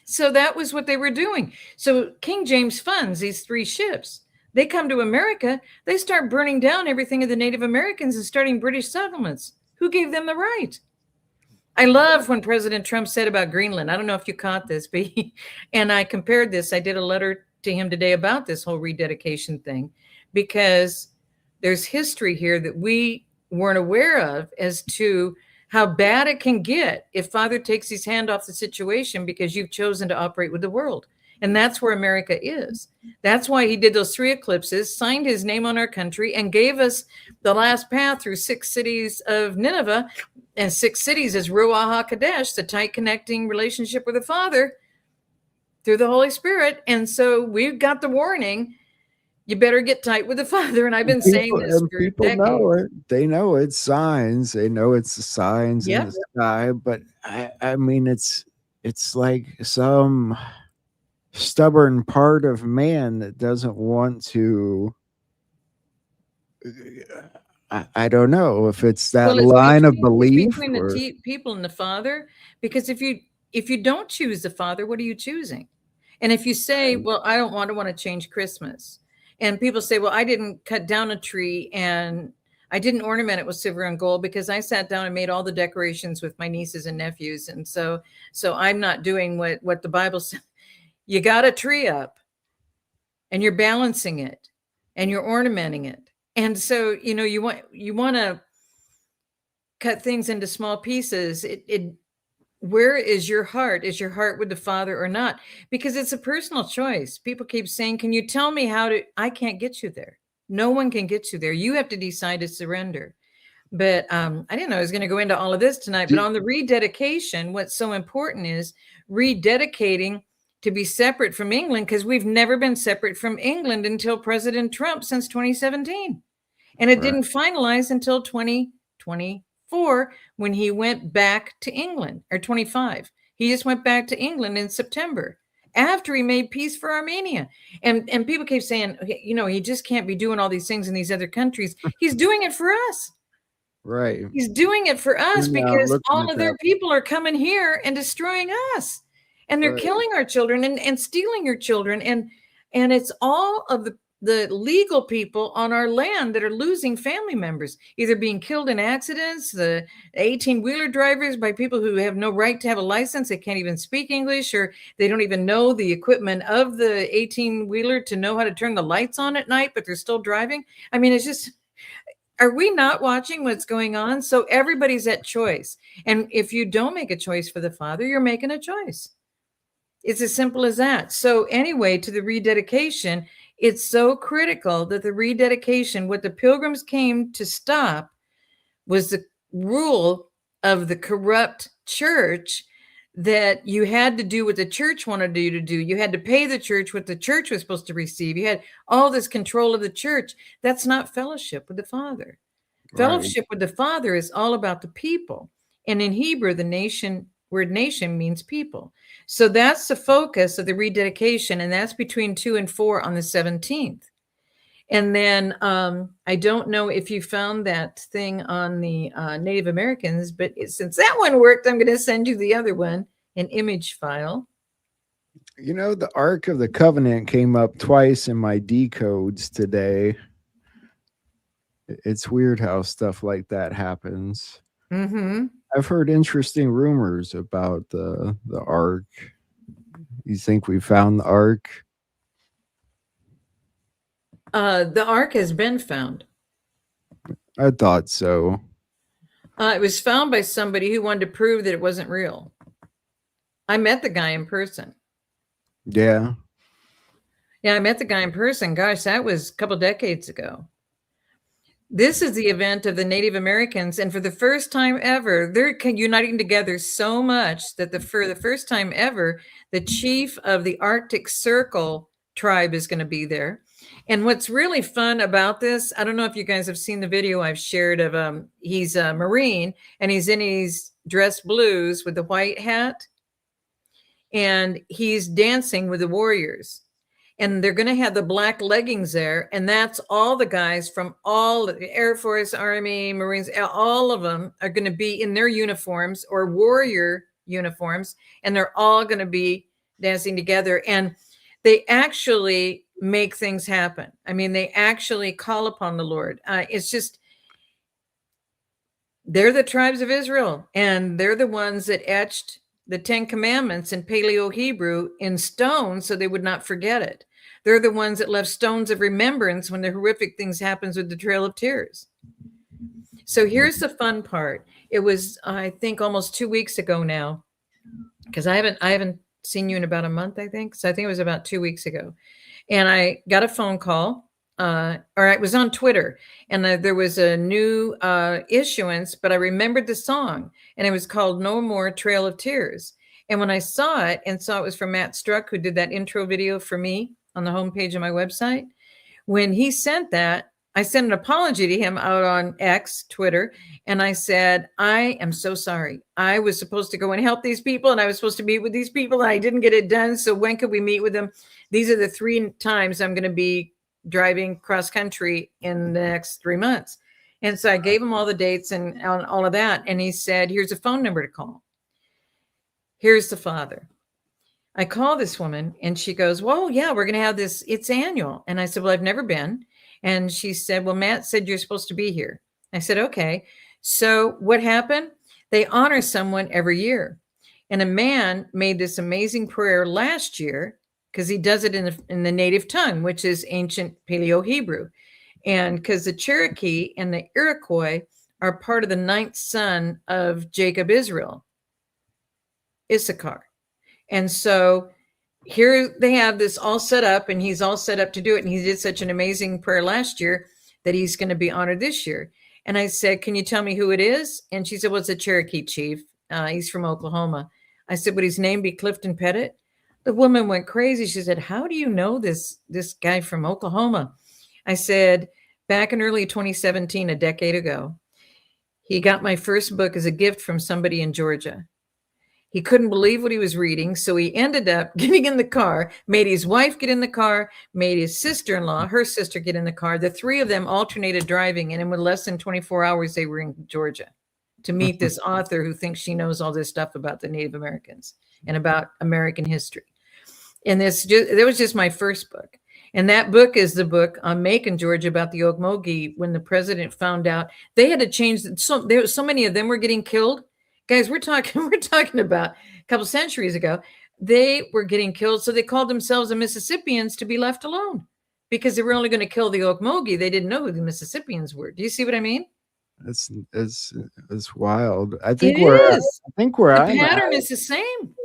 So that was what they were doing. So King James funds these 3 ships. They come to America, they start burning down everything of the Native Americans and starting British settlements. Who gave them the right? I love when President Trump said about Greenland. I don't know if you caught this, but and I compared this. I did a letter to him today about this whole rededication thing, because there's history here that we weren't aware of as to how bad it can get if Father takes his hand off the situation because you've chosen to operate with the world. And that's where America is. That's why he did those 3 eclipses, signed his name on our country, and gave us the last path through 6 cities of Nineveh. And 6 cities is Ruach HaKodesh, the tight connecting relationship with the Father through the Holy Spirit. And so we've got the warning, you better get tight with the Father. And I've been saying this for people decades. know it. They know it's signs. They know it's the signs in the sky. But I mean, it's like some stubborn part of man that doesn't want to. I don't know if it's that line of belief between the people and the Father. Because if you don't choose the Father, what are you choosing? And if you say, well, I don't want to change Christmas, and people say, well, I didn't cut down a tree and I didn't ornament it with silver and gold because I sat down and made all the decorations with my nieces and nephews, and so I'm not doing what the Bible says. You got a tree up and you're balancing it and you're ornamenting it. And so, you want to cut things into small pieces. Where is your heart? Is your heart with the Father or not? Because it's a personal choice. People keep saying, can you tell me how to? I can't get you there. No one can get you there. You have to decide to surrender. But I didn't know I was going to go into all of this tonight. But on the rededication, what's so important is rededicating to be separate from England, because we've never been separate from England until President Trump since 2017. And it didn't finalize until 2024 when he went back to England, or 25. He just went back to England in September after he made peace for Armenia. And people keep saying, he just can't be doing all these things in these other countries. He's doing it for us. Right. He's doing it for us because all of their people are coming here and destroying us. And they're killing our children and stealing your children. And it's all of the legal people on our land that are losing family members, either being killed in accidents, the 18-wheeler drivers by people who have no right to have a license. They can't even speak English, or they don't even know the equipment of the 18-wheeler to know how to turn the lights on at night, but they're still driving. I mean, it's just, are we not watching what's going on? So everybody's at choice. And if you don't make a choice for the Father, you're making a choice. It's as simple as that. So anyway, to the rededication, it's so critical that the rededication, what the Pilgrims came to stop, was the rule of the corrupt church, that you had to do what the church wanted you to do. You had to pay the church what the church was supposed to receive. You had all this control of the church. That's not fellowship with the Father. Fellowship with the Father is all about the people. And in Hebrew, the word nation means people. So that's the focus of the rededication, and that's between 2 and 4 on the 17th. And then I don't know if you found that thing on the Native Americans, but since that one worked, I'm going to send you the other one, an image file. The Ark of the Covenant came up twice in my decodes today. It's weird how stuff like that happens. Mm-hmm. I've heard interesting rumors about the Ark. You think we found the Ark? The Ark has been found. I thought so. It was found by somebody who wanted to prove that it wasn't real. I met the guy in person. Yeah. Yeah, I met the guy in person. Gosh, that was a couple decades ago. This is the event of the Native Americans, and for the first time ever, they're uniting together so much that for the first time ever, the chief of the Arctic Circle tribe is going to be there. And what's really fun about this, I don't know if you guys have seen the video I've shared of he's a Marine, and he's in his dress blues with the white hat, and he's dancing with the warriors. and they're going to have the black leggings there. And that's all the guys from all the Air Force, Army, Marines, all of them are going to be in their uniforms or warrior uniforms. And they're all going to be dancing together. And they actually make things happen. I mean, they actually call upon the Lord. It's just, they're the tribes of Israel, and they're the ones that etched the 10 Commandments in Paleo Hebrew in stone so they would not forget it. They're the ones that left stones of remembrance when the horrific things happens with the Trail of Tears. So here's the fun part. It was, I think, almost 2 weeks ago now, because I haven't seen you in about a month, I think. So I think it was about 2 weeks ago. And I got a phone call, or it was on Twitter, and there was a new issuance, but I remembered the song, and it was called No More Trail of Tears. And when I saw it was from Matt Struck, who did that intro video for me on the homepage of my website. When he sent that, I sent an apology to him out on X, Twitter, and I said, I am so sorry. I was supposed to go and help these people, and I was supposed to meet with these people, and I didn't get it done. So when could we meet with them? These are the 3 times I'm going to be driving cross country in the next 3 months. And so I gave him all the dates and all of that. And he said, here's a phone number to call. Here's the father. I call this woman and she goes, well, yeah, we're going to have this. It's annual. And I said, well, I've never been. And she said, well, Matt said you're supposed to be here. I said, okay. So what happened? They honor someone every year. And a man made this amazing prayer last year, because he does it in the native tongue, which is ancient Paleo Hebrew. And because the Cherokee and the Iroquois are part of the 9th son of Jacob Israel, Issachar. And so here they have this all set up, and he's all set up to do it. And he did such an amazing prayer last year that he's going to be honored this year. And I said, can you tell me who it is? And she said, well, it's a Cherokee chief. He's from Oklahoma. I said, would his name be Clifton Pettit? The woman went crazy. She said, how do you know this guy from Oklahoma? I said, back in early 2017, a decade ago, he got my first book as a gift from somebody in Georgia. He couldn't believe what he was reading. So he ended up getting in the car, made his wife get in the car, made his sister-in-law, her sister, get in the car. The 3 of them alternated driving. And in less than 24 hours, they were in Georgia to meet this author who thinks she knows all this stuff about the Native Americans and about American history. And there was just my first book. And that book is the book on Macon, Georgia, about the Okmulgee. When the president found out, they had to change. So many of them were getting killed. Guys, we're talking about a couple centuries ago. They were getting killed. So they called themselves the Mississippians to be left alone because they were only going to kill the Okmulgee. They didn't know who the Mississippians were. Do you see what I mean? It's wild. I think the I'm pattern is the same.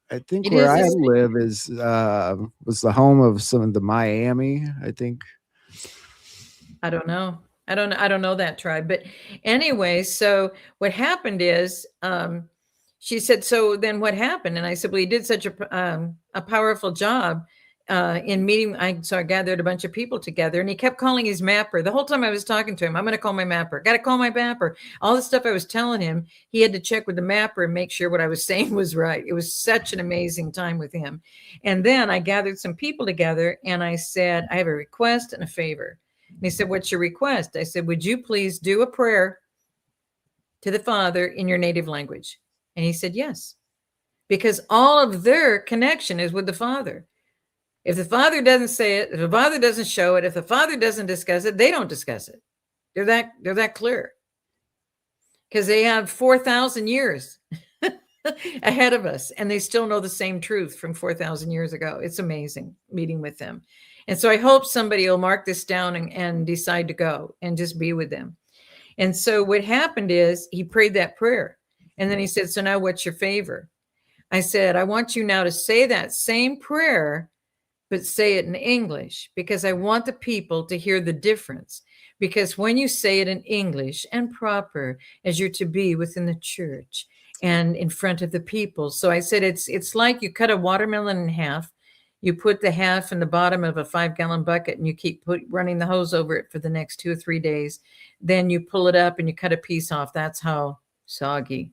I think where I live is was the home of some of the Miami, I think. I don't know. I don't know that tribe. But anyway, so what happened is she said, so then what happened? And I said, well, he did such a powerful job in meeting. So I gathered a bunch of people together, and he kept calling his mapper. The whole time I was talking to him, I'm going to call my mapper. Got to call my mapper. All the stuff I was telling him, he had to check with the mapper and make sure what I was saying was right. It was such an amazing time with him. And then I gathered some people together, and I said, I have a request and a favor. And he said, what's your request? I said, would you please do a prayer to the Father in your native language? And he said, yes, because all of their connection is with the Father. If the Father doesn't say it, if the Father doesn't show it, if the Father doesn't discuss it, they don't discuss it. They're that clear, because they have 4,000 years ahead of us, and they still know the same truth from 4,000 years ago. It's amazing meeting with them. And so I hope somebody will mark this down and decide to go and just be with them. And so what happened is he prayed that prayer. And then he said, so now what's your favor? I said, I want you now to say that same prayer, but say it in English, because I want the people to hear the difference. Because when you say it in English and proper, as you're to be within the church and in front of the people. So I said, it's like you cut a watermelon in half. You put the half in the bottom of a 5-gallon bucket, and you keep running the hose over it for the next 2 or 3 days. Then you pull it up and you cut a piece off. That's how soggy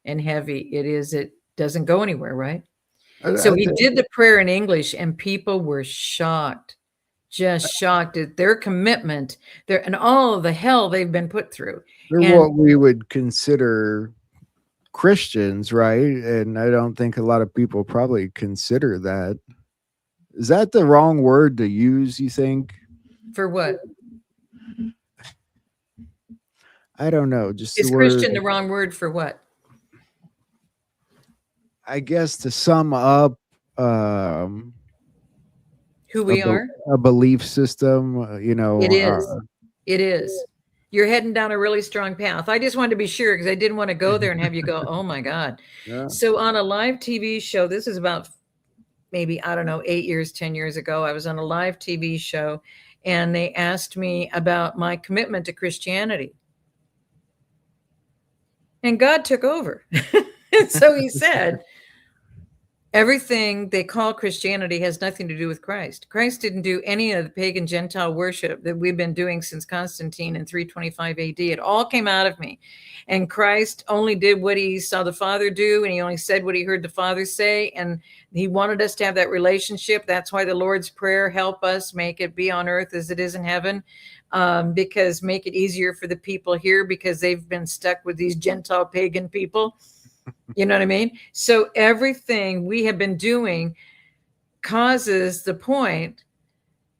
and heavy it is. It doesn't go anywhere, right? So he did the prayer in English, and people were shocked, just shocked at their commitment, and all of the hell they've been put through. They're And what we would consider Christians, right? And I don't think a lot of people probably consider that. Is that the wrong word to use, you think? for what? I don't know. Just Is the word, Christian the wrong word for what? I guess, to sum up Who we are? a belief system, you know. It is. It is. You're heading down a really strong path. I just wanted to be sure because I didn't want to go there and have you go, oh my God. Yeah. So on a live TV show, this is about maybe, I don't know, 8 years, 10 years ago, I was on a live TV show and they asked me about my commitment to Christianity. And God took over. So he said, everything they call Christianity has nothing to do with Christ. Christ didn't do any of the pagan Gentile worship that we've been doing since Constantine in 325 AD. It all came out of me. And Christ only did what he saw the Father do, and he only said what he heard the Father say. And he wanted us to have that relationship. That's why the Lord's Prayer, help us make it be on earth as it is in heaven, because make it easier for the people here because they've been stuck with these Gentile pagan people. You know what I mean? So everything we have been doing causes the point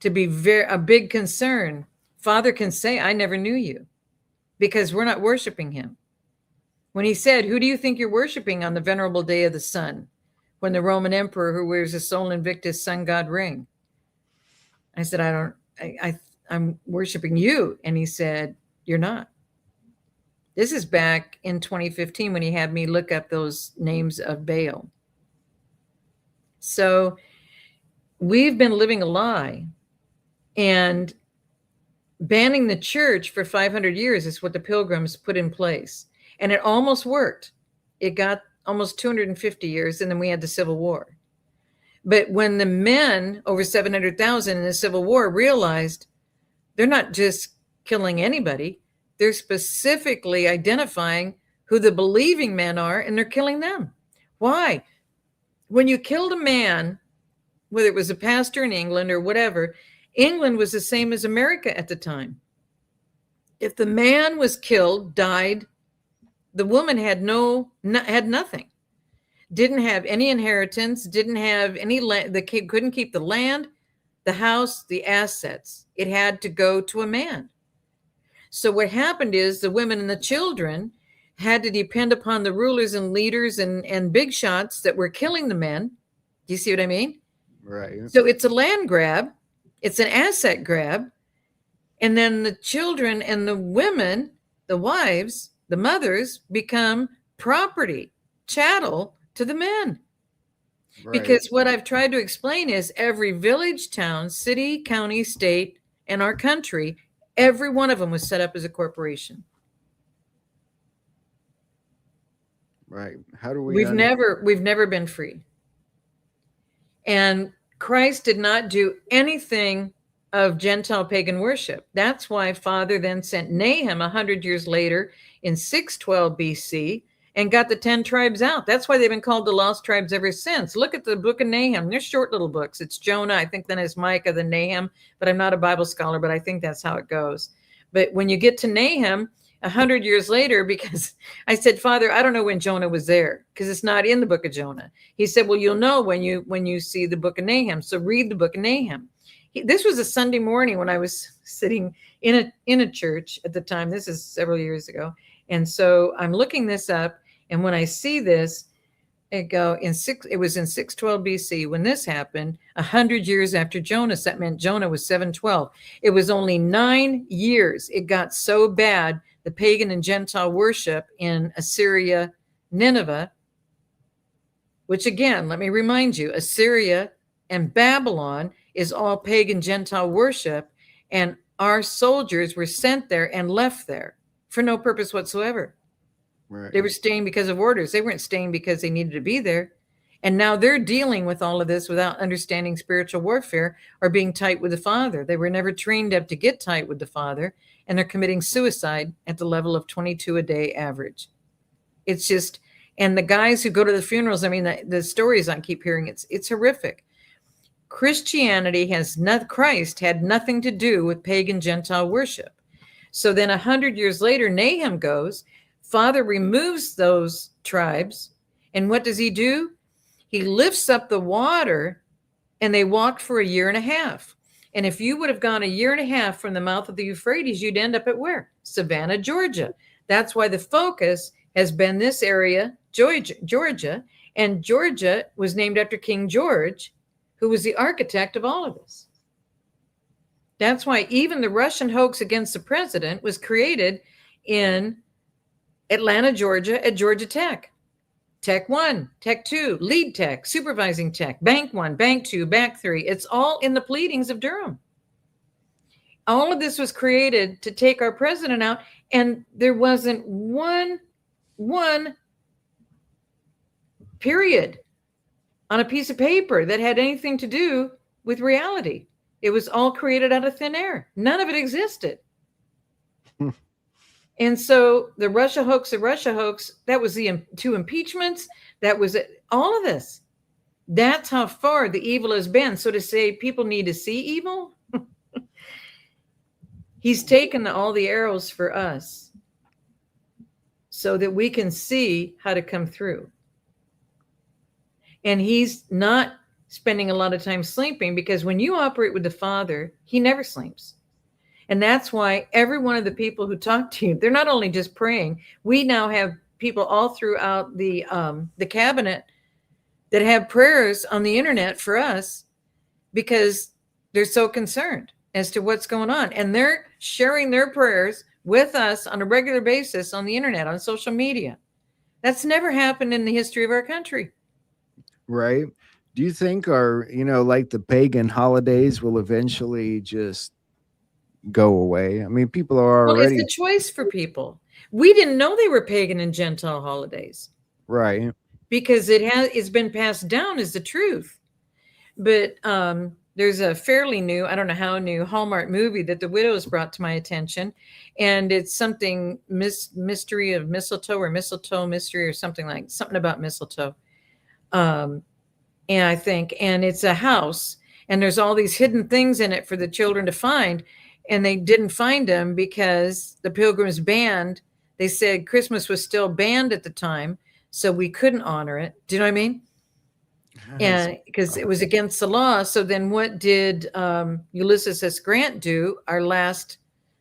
to be a big concern. Father can say, I never knew you, because we're not worshiping him. When he said, who do you think you're worshiping on the venerable day of the sun, when the Roman emperor who wears a Sol Invictus sun god ring? I said, I'm worshiping you. And he said, you're not. This is back in 2015 when he had me look up those names of Baal. So we've been living a lie, and banning the church for 500 years is what the Pilgrims put in place. And it almost worked. It got almost 250 years, and then we had the Civil War. But when the men, over 700,000 in the Civil War, realized they're not just killing anybody, they're specifically identifying who the believing men are, and they're killing them. Why? When you killed a man, whether it was a pastor in England or whatever, England was the same as America at the time. If the man was killed, died, the woman had nothing. Didn't have any inheritance, didn't have any land, the kid couldn't keep the land, the house, the assets. It had to go to a man. So what happened is the women and the children had to depend upon the rulers and leaders and big shots that were killing the men. Do you see what I mean? Right. So it's a land grab. It's an asset grab. And then the children and the women, the wives, the mothers become property, chattel to the men. Right. Because what I've tried to explain is every village, town, city, county, state, and our country, every one of them was set up as a corporation. Right. How do we? We've never been free. And Christ did not do anything of Gentile pagan worship. That's why Father then sent Nahum 100 years later in 612 BC and got the 10 tribes out. That's why they've been called the lost tribes ever since. Look at the book of Nahum. They're short little books. It's Jonah, I think, then it's Micah, then Nahum, but I'm not a Bible scholar, but I think that's how it goes. But when you get to Nahum 100 years later, because I said, Father, I don't know when Jonah was there because it's not in the book of Jonah. He said, well, you'll know when you see the book of Nahum. So read the book of Nahum. This was a Sunday morning when I was sitting in a church at the time. This is several years ago. And so I'm looking this up. And when I see this, it was in 612 BC when this happened, 100 years after Jonah. That meant Jonah was 712. It was only 9 years. It got so bad, the pagan and Gentile worship in Assyria, Nineveh, which again, let me remind you, Assyria and Babylon is all pagan Gentile worship. And our soldiers were sent there and left there for no purpose whatsoever. Right. They were staying because of orders. They weren't staying because they needed to be there. And now they're dealing with all of this without understanding spiritual warfare or being tight with the Father. They were never trained up to get tight with the Father, and they're committing suicide at the level of 22 a day average. It's just, And the guys who go to the funerals, I mean, the stories I keep hearing, it's horrific. Christianity Christ had nothing to do with pagan Gentile worship. So then 100 years later, Nahum goes, Father removes those tribes. And what does he do? He lifts up the water, and they walked for a year and a half. And if you would have gone a year and a half from the mouth of the Euphrates, you'd end up at where? Savannah, Georgia. That's why the focus has been this area, Georgia. And Georgia was named after King George, who was the architect of all of this. That's why even the Russian hoax against the president was created in Atlanta, Georgia, at Georgia Tech. Tech 1, Tech 2, Lead Tech, Supervising Tech, Bank 1, Bank 2, Bank 3. It's all in the pleadings of Durham. All of this was created to take our president out, and there wasn't one period on a piece of paper that had anything to do with reality. It was all created out of thin air. None of it existed. And so the Russia hoax, that was the 2 impeachments. That was it, all of this. That's how far the evil has been. So to say people need to see evil, he's taken all the arrows for us so that we can see how to come through. And he's not spending a lot of time sleeping, because when you operate with the Father, he never sleeps. And that's why every one of the people who talk to you, they're not only just praying. We now have people all throughout the cabinet that have prayers on the internet for us, because they're so concerned as to what's going on. And they're sharing their prayers with us on a regular basis on the internet, on social media. That's never happened in the history of our country. Right. Do you think like the pagan holidays will eventually just go away? I mean, people are already. Well, it's a choice for people. We didn't know they were pagan and Gentile holidays. Right. Because it's been passed down as the truth. But there's a fairly new, I don't know how new, Hallmark movie that the Widows brought to my attention. And it's something mystery of mistletoe, or mistletoe mystery, or something about mistletoe. And I think, and it's a house, and there's all these hidden things in it for the children to find. And they didn't find them because the Pilgrims banned. They said Christmas was still banned at the time, so we couldn't honor it. Do you know what I mean? And because it was against the law. So then what did Ulysses S. Grant do, our last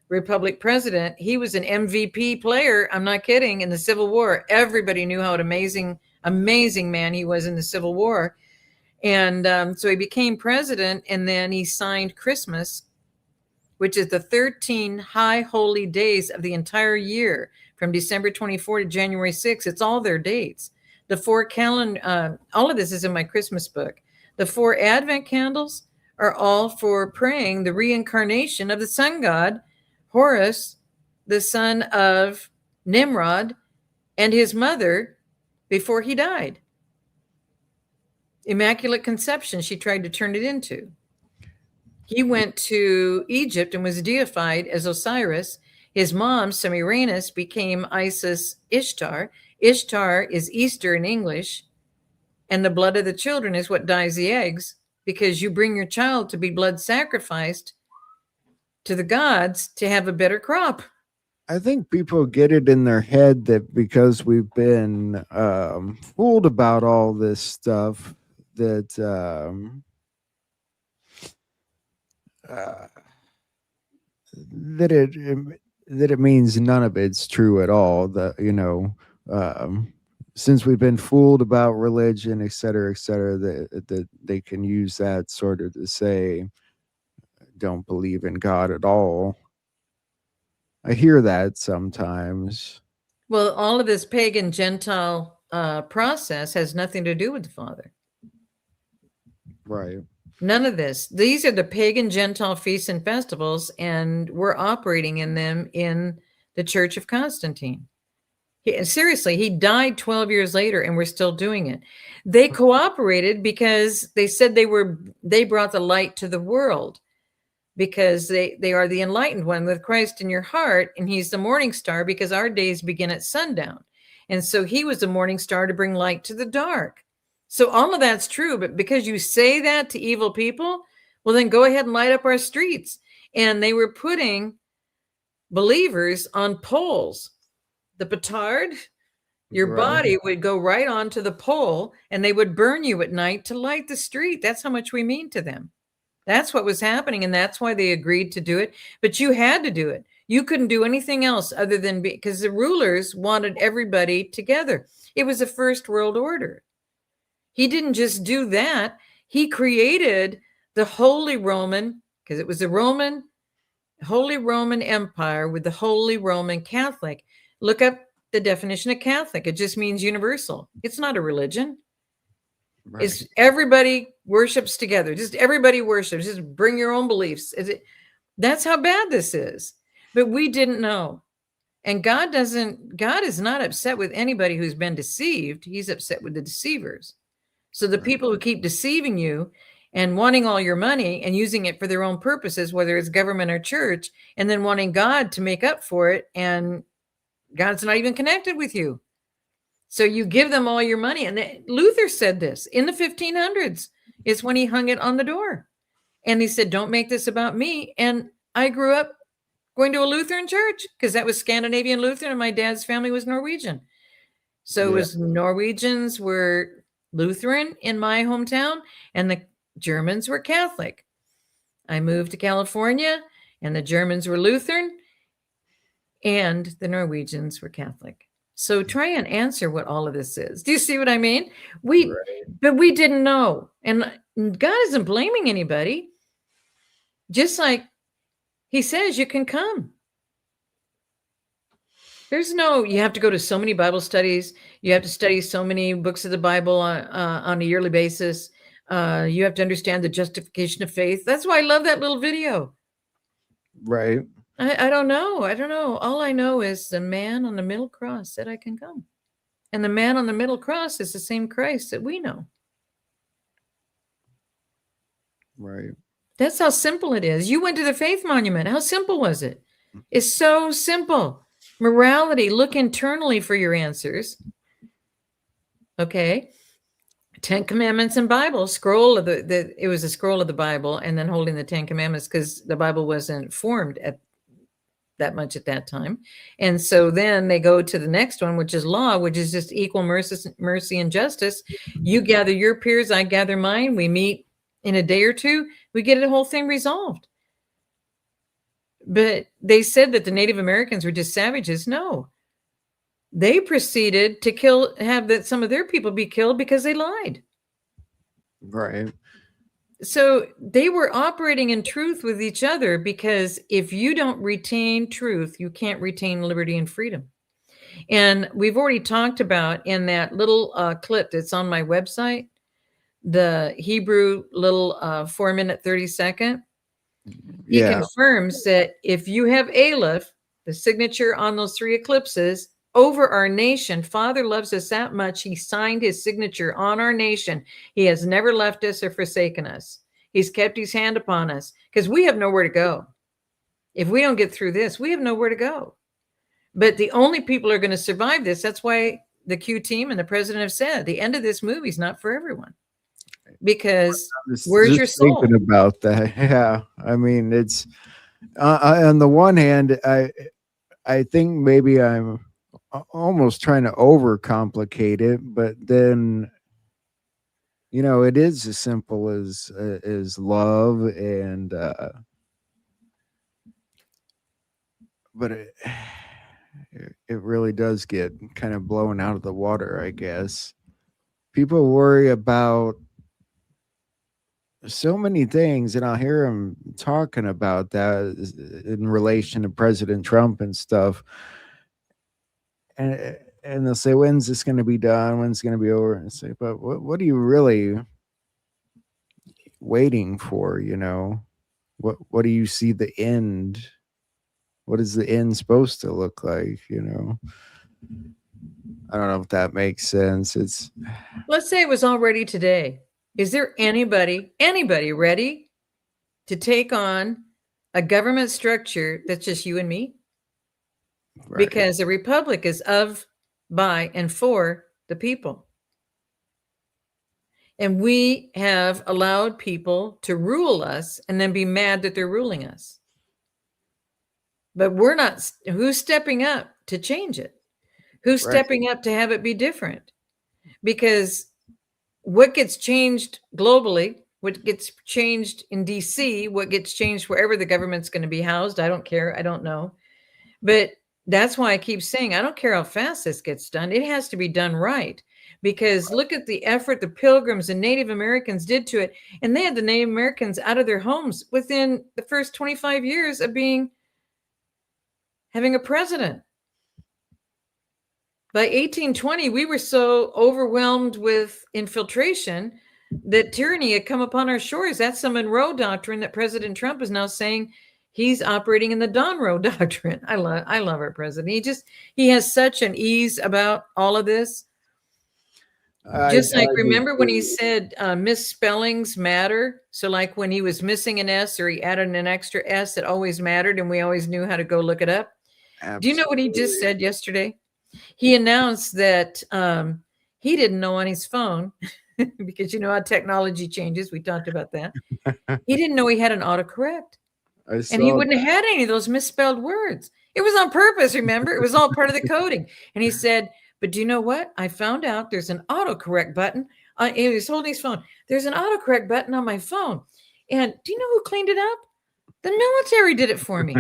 Republic president? He was an MVP player, I'm not kidding, in the Civil War. Everybody knew how an amazing man he was in the Civil War. And so he became president, and then he signed Christmas, which is the 13 high holy days of the entire year, from December 24 to January 6. It's all their dates. The 4 all of this is in my Christmas book. The 4 Advent candles are all for praying the reincarnation of the sun god, Horus, the son of Nimrod, and his mother before he died. Immaculate Conception, she tried to turn it into. He went to Egypt and was deified as Osiris. His mom, Semiramis, became Isis Ishtar. Ishtar is Easter in English, and the blood of the children is what dyes the eggs, because you bring your child to be blood sacrificed to the gods to have a better crop. I think people get it in their head that because we've been fooled about all this stuff, that that it means none of it's true at all. That since we've been fooled about religion, et cetera, that they can use that sort of to say, don't believe in God at all. I hear that sometimes. Well, all of this pagan Gentile process has nothing to do with the Father. Right. None of this. These are the pagan Gentile feasts and festivals, and we're operating in them in the Church of Constantine. Seriously, he died 12 years later, and we're still doing it. They cooperated because they said they brought the light to the world, because they are the enlightened one with Christ in your heart, and he's the morning star, because our days begin at sundown. And so he was a morning star to bring light to the dark. So all of that's true, but because you say that to evil people, well, then go ahead and light up our streets. And they were putting believers on poles. The petard, your Right. body would go right onto the pole, and they would burn you at night to light the street. That's how much we mean to them. That's what was happening, and that's why they agreed to do it. But you had to do it. You couldn't do anything else other than because the rulers wanted everybody together. It was a first world order. He didn't just do that. He created the Holy Roman, because it was the Holy Roman Empire with the Holy Roman Catholic. Look up the definition of Catholic. It just means universal. It's not a religion. Right. It's everybody worships together. Just everybody worships. Just bring your own beliefs. That's how bad this is. But we didn't know. And God is not upset with anybody who's been deceived. He's upset with the deceivers. So the people who keep deceiving you and wanting all your money and using it for their own purposes, whether it's government or church, and then wanting God to make up for it, and God's not even connected with you. So you give them all your money. And Luther said this in the 1500s is when he hung it on the door. And he said, don't make this about me. And I grew up going to a Lutheran church because that was Scandinavian Lutheran and my dad's family was Norwegian. So it was Norwegians were Lutheran in my hometown and the Germans were Catholic. I moved to California and the Germans were Lutheran and the Norwegians were Catholic. So try and answer what all of this is. Do you see what I mean? But we didn't know. And God isn't blaming anybody. Just like he says, you can come. There's no, you have to go to so many Bible studies. You have to study so many books of the Bible on a yearly basis. You have to understand the justification of faith. That's why I love that little video. Right. I don't know. I don't know. All I know is the man on the middle cross said I can come. And the man on the middle cross is the same Christ that we know. Right. That's how simple it is. You went to the Faith Monument. How simple was it? It's so simple. Morality, look internally for your answers. Okay. 10 Commandments and Bible, scroll of it was a scroll of the Bible, and then holding the 10 Commandments because the Bible wasn't formed at that much at that time. And so then they go to the next one, which is law, which is just equal mercy and justice. You gather your peers, I gather mine. We meet in a day or two, we get the whole thing resolved. But they said that the Native Americans were just savages. No, they proceeded to have some of their people be killed because they lied. Right. So they were operating in truth with each other, because if you don't retain truth, you can't retain liberty and freedom. And we've already talked about in that little clip that's on my website, the Hebrew little 4-minute 30-second. He confirms that if you have Aleph, the signature on those 3 eclipses, over our nation, Father loves us that much. He signed his signature on our nation. He has never left us or forsaken us. He's kept his hand upon us because we have nowhere to go. If we don't get through this, we have nowhere to go. But the only people who are going to survive this, that's why the Q team and the president have said the end of this movie is not for everyone. Because where's your soul? Thinking about that. Yeah. I mean, it's on the one hand, I think maybe I'm almost trying to overcomplicate it, but then it is as simple as love, and but it really does get kind of blown out of the water, I guess. People worry about so many things, and I'll hear them talking about that in relation to President Trump and stuff. And they'll say, when's this going to be done? When's it going to be over? And I say, but what are you really waiting for? What do you see the end? What is the end supposed to look like? I don't know if that makes sense. Let's say it was already today. Is there anybody ready to take on a government structure that's just you and me? Right. Because the republic is of by, and for the people. And we have allowed people to rule us and then be mad that they're ruling us. But we're not. Who's stepping up to change it? Who's Right. stepping up to have it be different? Because what gets changed globally, what gets changed in DC, what gets changed wherever the government's going to be housed, I don't care. I don't know. But that's why I keep saying, I don't care how fast this gets done. It has to be done right. Because look at the effort the Pilgrims and Native Americans did to it. And they had the Native Americans out of their homes within the first 25 years of having a president. By 1820, we were so overwhelmed with infiltration that tyranny had come upon our shores. That's the Monroe Doctrine that President Trump is now saying he's operating in the Monroe Doctrine. I love our president. He has such an ease about all of this. Just like, remember when he said misspellings matter? So like when he was missing an S or he added an extra S, it always mattered and we always knew how to go look it up. Absolutely. Do you know what he just said yesterday? He announced that he didn't know on his phone, because you know how technology changes. We talked about that. He didn't know he had an autocorrect. And he wouldn't have had any of those misspelled words. It was on purpose, remember? It was all part of the coding. And he said, but do you know what? I found out there's an autocorrect button. He was holding his phone. There's an autocorrect button on my phone. And do you know who cleaned it up? The military did it for me.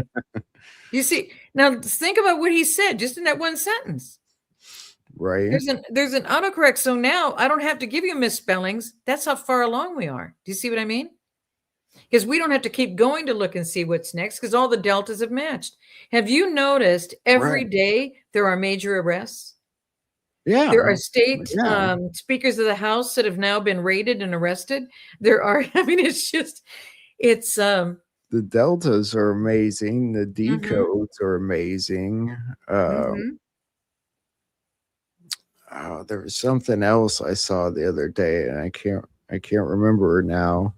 You see, now think about what he said just in that one sentence. Right. There's an autocorrect. So now I don't have to give you misspellings. That's how far along we are. Do you see what I mean? Because we don't have to keep going to look and see what's next because all the deltas have matched. Have you noticed every day there are major arrests? Yeah. There are state speakers of the House that have now been raided and arrested. There are, I mean, it's the deltas are amazing. The decodes are amazing. Oh, there was something else I saw the other day, and I can't remember now.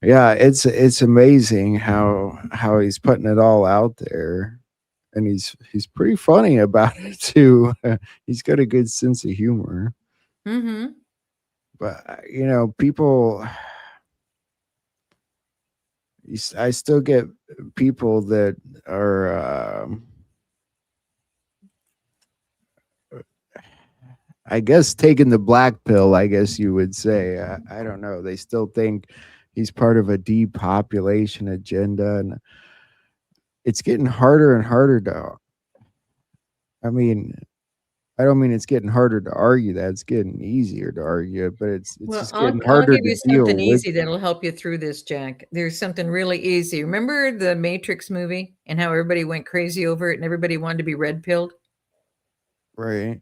Yeah, it's amazing how he's putting it all out there, and he's pretty funny about it too. He's got a good sense of humor. But you know, people. I still get people that are, I guess, taking the black pill, I guess you would say. I don't know. They still think he's part of a depopulation agenda. And it's getting harder and harder to, I mean, I don't mean it's getting harder to argue that. It's getting easier to argue it, but it's just getting harder to deal with. I'll give you something easy that'll help you through this, Jack. There's something really easy. Remember the Matrix movie and how everybody went crazy over it and everybody wanted to be red-pilled? Right.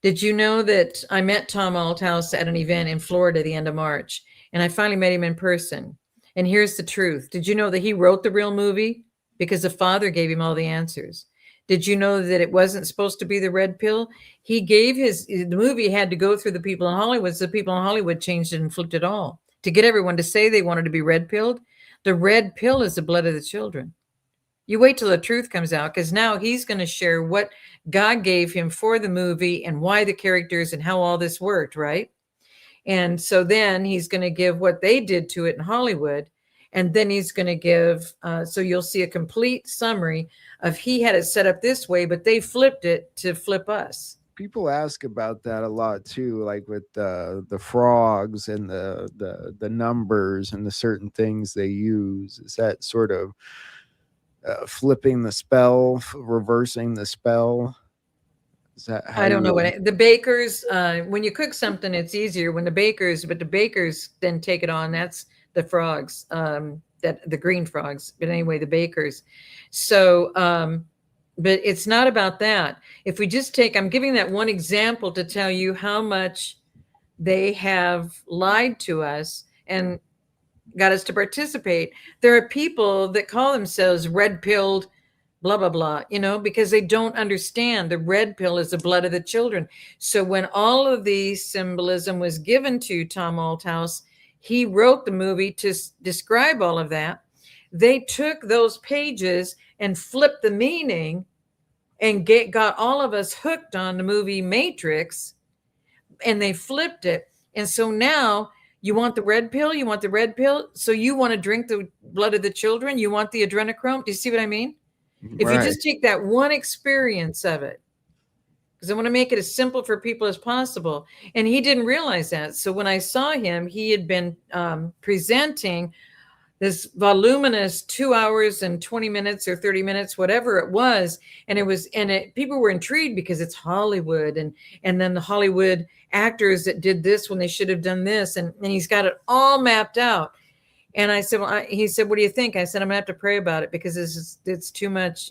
Did you know that I met Tom Althouse at an event in Florida at the end of March, and I finally met him in person? And here's the truth. Did you know that he wrote the real movie because the father gave him all the answers? Did you know that it wasn't supposed to be the red pill? He gave the movie had to go through the people in Hollywood. So the people in Hollywood changed it and flipped it all to get everyone to say they wanted to be red pilled. The red pill is the blood of the children. You wait till the truth comes out, because now he's going to share what God gave him for the movie and why the characters and how all this worked, right? And so then he's going to give what they did to it in Hollywood. And then he's going to give, so you'll see a complete summary of he had it set up this way, but they flipped it to flip us. People ask about that a lot too, like with the frogs and the numbers and the certain things they use. Is that sort of flipping the spell, reversing the spell? Is that how I don't know what the bakers, when you cook something, it's easier when the bakers then take it on. That's the frogs, that the green frogs, but anyway, the bakers. So, but it's not about that. If we just I'm giving that one example to tell you how much they have lied to us and got us to participate. There are people that call themselves red-pilled, blah, blah, blah, because they don't understand the red pill is the blood of the children. So when all of the symbolism was given to Tom Althouse, he wrote the movie to describe all of that. They took those pages and flipped the meaning and got all of us hooked on the movie Matrix, and they flipped it. And so now you want the red pill, you want the red pill. So you want to drink the blood of the children. You want the adrenochrome. Do you see what I mean? If you just take that one experience of it, because I want to make it as simple for people as possible. And he didn't realize that. So when I saw him, he had been presenting this voluminous 2 hours and 20 minutes or 30 minutes, whatever it was. And people were intrigued because it's Hollywood, and then the Hollywood actors that did this when they should have done this. And he's got it all mapped out. And I said, he said, what do you think? I said, I'm gonna have to pray about it because it's too much.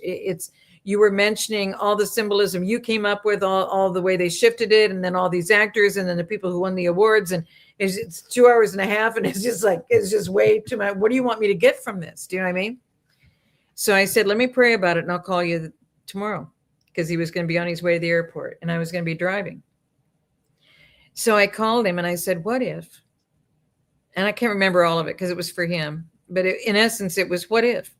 You were mentioning all the symbolism you came up with, all the way they shifted it, and then all these actors, and then the people who won the awards, and it's 2 hours and a half, and it's just way too much. What do you want me to get from this? Do you know what I mean? So I said, let me pray about it, and I'll call you tomorrow, because he was going to be on his way to the airport, and I was going to be driving. So I called him, and I said, what if? And I can't remember all of it because it was for him, but in essence, it was what if?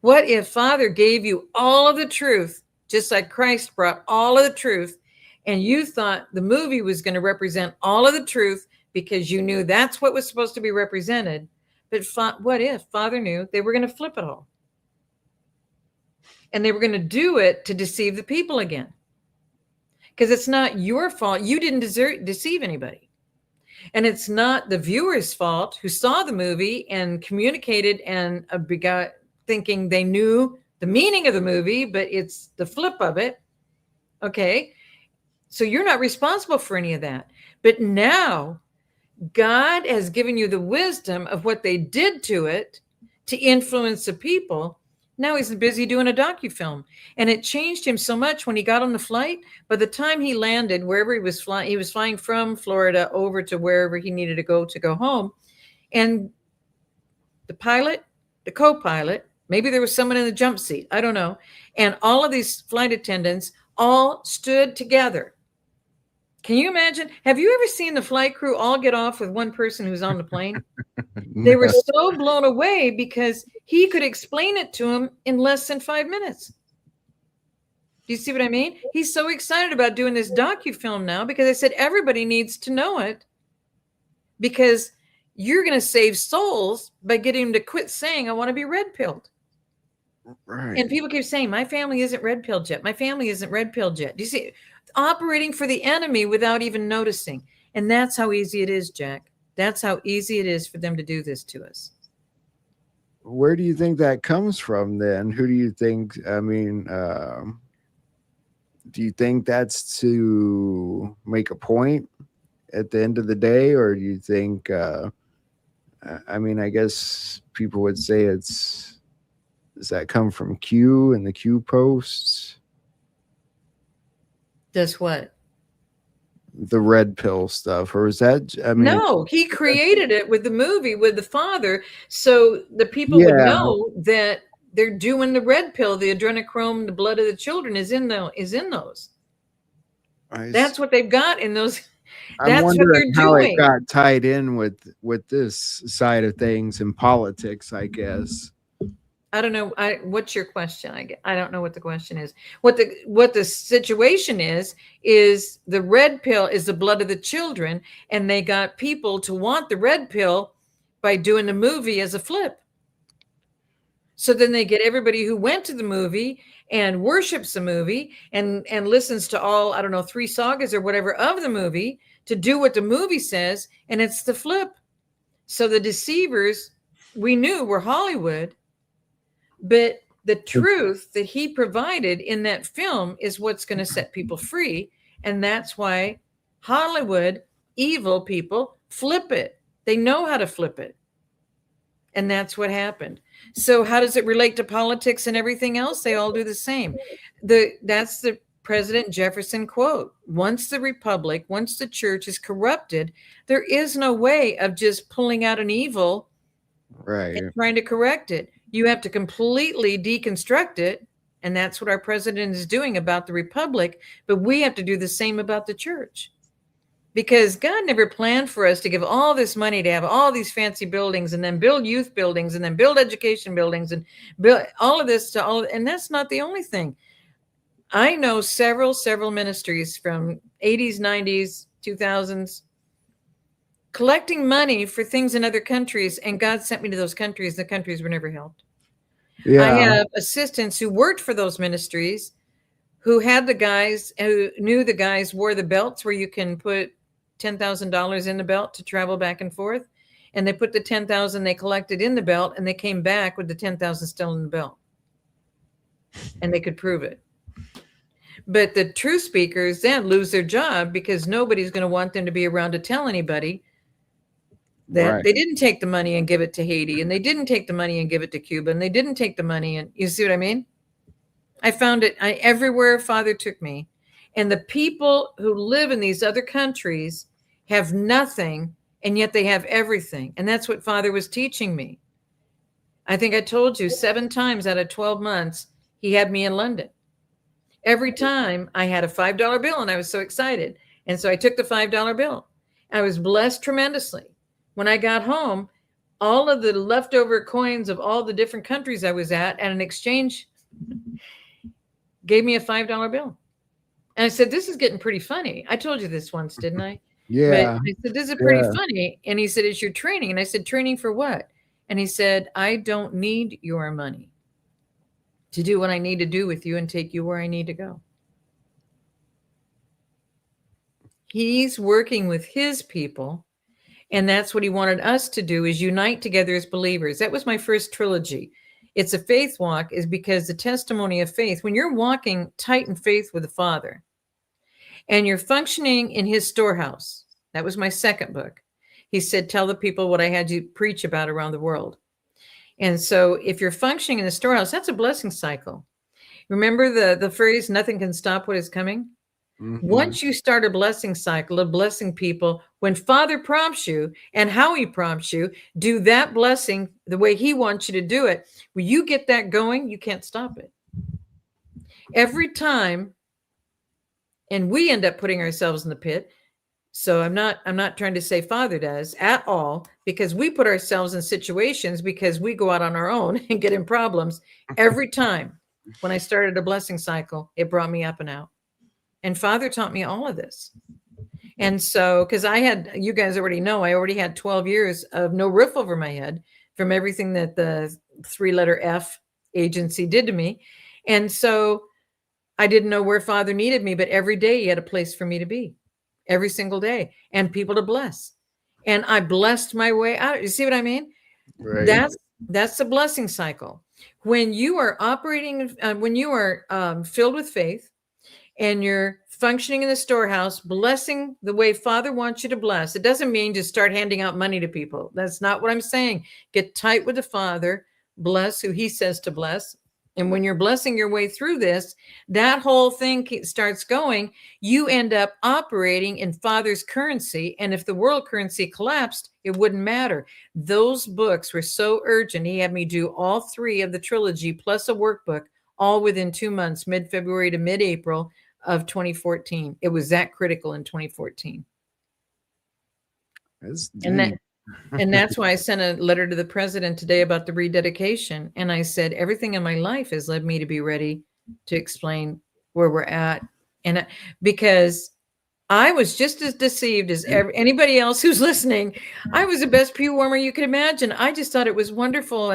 What if Father gave you all of the truth, just like Christ brought all of the truth, and you thought the movie was going to represent all of the truth because you knew that's what was supposed to be represented. But what if Father knew they were going to flip it all? And they were going to do it to deceive the people again. Because it's not your fault. You didn't deceive anybody. And it's not the viewer's fault who saw the movie and communicated and got thinking they knew the meaning of the movie, but it's the flip of it. Okay. So you're not responsible for any of that. But now God has given you the wisdom of what they did to it to influence the people. Now he's busy doing a docufilm, and it changed him so much when he got on the flight. By the time he landed wherever he was flying from Florida over to wherever he needed to go home. And the pilot, the co-pilot, maybe there was someone in the jump seat, I don't know. And all of these flight attendants all stood together. Can you imagine? Have you ever seen the flight crew all get off with one person who's on the plane? They were so blown away because he could explain it to them in less than 5 minutes. Do you see what I mean? He's so excited about doing this docufilm now because I said everybody needs to know it, because you're going to save souls by getting them to quit saying, I want to be red-pilled. Right. And people keep saying, my family isn't red-pilled yet. My family isn't red-pilled yet. Do you see? Operating for the enemy without even noticing. And that's how easy it is, Jack. That's how easy it is for them to do this to us. Where do you think that comes from then? Who do you think, do you think that's to make a point at the end of the day? Or do you think, I guess people would say does that come from Q and the Q posts? Does what? The red pill stuff, or is that? No, he created it with the movie with the Father, so the people would know that they're doing the red pill, the adrenochrome, the blood of the children is in those. That's what they've got in those. That's what they're how doing. It got tied in with this side of things in politics, I guess. I don't know. What's your question? I don't know what the question is. What the situation is the red pill is the blood of the children, and they got people to want the red pill by doing the movie as a flip. So then they get everybody who went to the movie and worships the movie and listens to all, 3 sagas or whatever of the movie to do what the movie says, and it's the flip. So the deceivers we knew were Hollywood. But the truth that he provided in that film is what's going to set people free. And that's why Hollywood, evil people, flip it. They know how to flip it. And that's what happened. So how does it relate to politics and everything else? They all do the same. That's the President Jefferson quote. Once the republic, once the church is corrupted, there is no way of just pulling out an evil and trying to correct it. You have to completely deconstruct it. And that's what our president is doing about the republic. But we have to do the same about the church. Because God never planned for us to give all this money to have all these fancy buildings and then build youth buildings and then build education buildings and build all of this and that's not the only thing. I know several ministries from 80s, 90s, 2000s collecting money for things in other countries, and God sent me to those countries. The countries were never helped. I have assistants who worked for those ministries who had the guys who knew the guys wore the belts where you can put $10,000 in the belt to travel back and forth. And they put the 10,000 they collected in the belt, and they came back with the 10,000 still in the belt. And they could prove it. But the true speakers then lose their job because nobody's going to want them to be around to tell anybody that they didn't take the money and give it to Haiti, and they didn't take the money and give it to Cuba, and they didn't take the money. And you see what I mean? I found it everywhere Father took me. And the people who live in these other countries have nothing, and yet they have everything. And that's what Father was teaching me. I think I told you 7 times out of 12 months, he had me in London. Every time I had a $5 bill, and I was so excited. And so I took the $5 bill. I was blessed tremendously. When I got home, all of the leftover coins of all the different countries I was at an exchange gave me a $5 bill. And I said, this is getting pretty funny. I told you this once, didn't I? Yeah. But I said, this is pretty funny. And he said, it's your training. And I said, training for what? And he said, I don't need your money to do what I need to do with you and take you where I need to go. He's working with his people. And that's what he wanted us to do, is unite together as believers. That was my first trilogy. It's a faith walk, is because the testimony of faith, when you're walking tight in faith with the Father and you're functioning in his storehouse, that was my second book. He said, tell the people what I had you preach about around the world. And so if you're functioning in the storehouse, that's a blessing cycle. Remember the phrase, nothing can stop what is coming? Mm-hmm. Once you start a blessing cycle of blessing people, when Father prompts you and how he prompts you, do that blessing the way he wants you to do it. When you get that going, you can't stop it. Every time, and we end up putting ourselves in the pit. So I'm not trying to say Father does at all, because we put ourselves in situations because we go out on our own and get in problems. Every time when I started a blessing cycle, it brought me up and out. And Father taught me all of this. And so, because you guys already know, I already had 12 years of no roof over my head from everything that the 3-letter F agency did to me. And so I didn't know where Father needed me, but every day he had a place for me to be, every single day, and people to bless. And I blessed my way out. You see what I mean? Right. That's the blessing cycle. When you are operating, when you are filled with faith, and you're functioning in the storehouse, blessing the way Father wants you to bless. It doesn't mean just start handing out money to people. That's not what I'm saying. Get tight with the Father, bless who he says to bless. And when you're blessing your way through this, that whole thing starts going. You end up operating in Father's currency. And if the world currency collapsed, it wouldn't matter. Those books were so urgent. He had me do all 3 of the trilogy plus a workbook, all within 2 months, mid-February to mid-April of 2014. It was that critical in 2014. And that's why I sent a letter to the president today about the rededication. And I said, everything in my life has led me to be ready to explain where we're at. And because I was just as deceived as anybody else who's listening. I was the best pew warmer you could imagine. I just thought it was wonderful.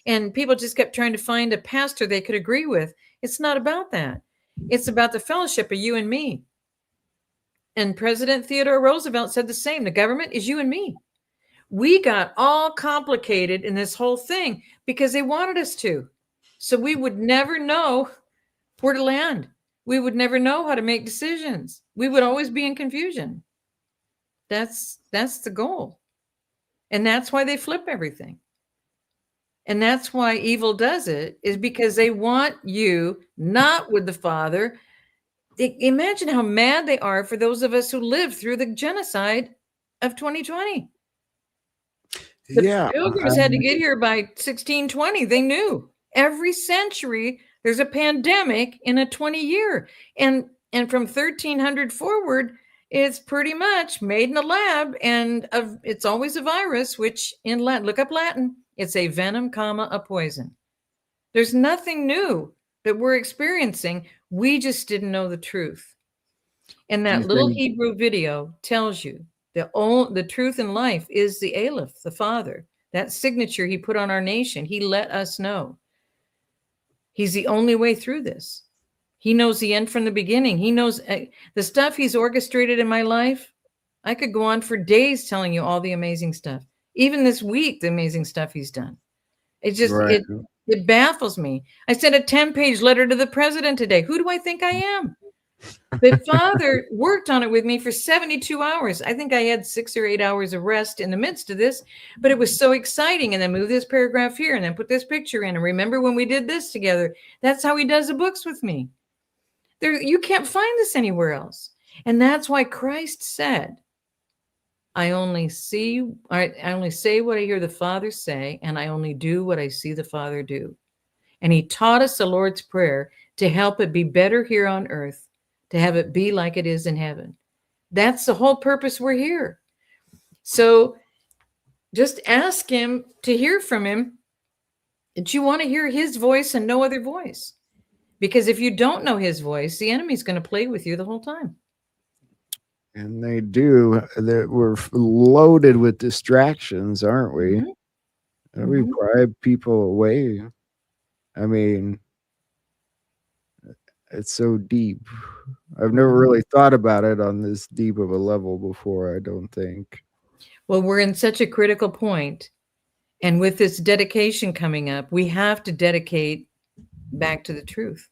And people just kept trying to find a pastor they could agree with. It's not about that. It's about the fellowship of you and me. And President Theodore Roosevelt said the same. The government is you and me. We got all complicated in this whole thing because they wanted us to. So we would never know where to land. We would never know how to make decisions. We would always be in confusion. That's the goal. And that's why they flip everything. And that's why evil does it, is because they want you not with the Father. Imagine how mad they are for those of us who lived through the genocide of 2020. The Pilgrims had to get here by 1620. They knew every century there's a pandemic in a 20-year. And from 1300 forward, it's pretty much made in a lab. And it's always a virus, which in Latin, look up Latin. It's a venom, a poison. There's nothing new that we're experiencing. We just didn't know the truth. And Do you that little think Hebrew video tells you the truth in life is the Aleph, the Father. That signature he put on our nation, he let us know. He's the only way through this. He knows the end from the beginning. He knows the stuff he's orchestrated in my life. I could go on for days telling you all the amazing stuff. Even this week, the amazing stuff he's done. It just, right? it baffles me. I sent a 10-page letter to the president today. Who do I think I am? The Father worked on it with me for 72 hours. I think I had 6 or 8 hours of rest in the midst of this, but it was so exciting. And then move this paragraph here and then put this picture in. And remember when we did this together? That's how he does the books with me. You can't find this anywhere else. And that's why Christ said, I only say what I hear the Father say, and I only do what I see the Father do. And he taught us the Lord's Prayer to help it be better here on earth, to have it be like it is in heaven. That's the whole purpose we're here. So just ask him to hear from him that you want to hear his voice and no other voice. Because if you don't know his voice, the enemy's going to play with you the whole time. And they do. We're loaded with distractions, aren't we? Mm-hmm. We bribe people away. I mean, it's so deep. I've never really thought about it on this deep of a level before, I don't think. Well, we're in such a critical point. And with this dedication coming up, we have to dedicate back to the truth.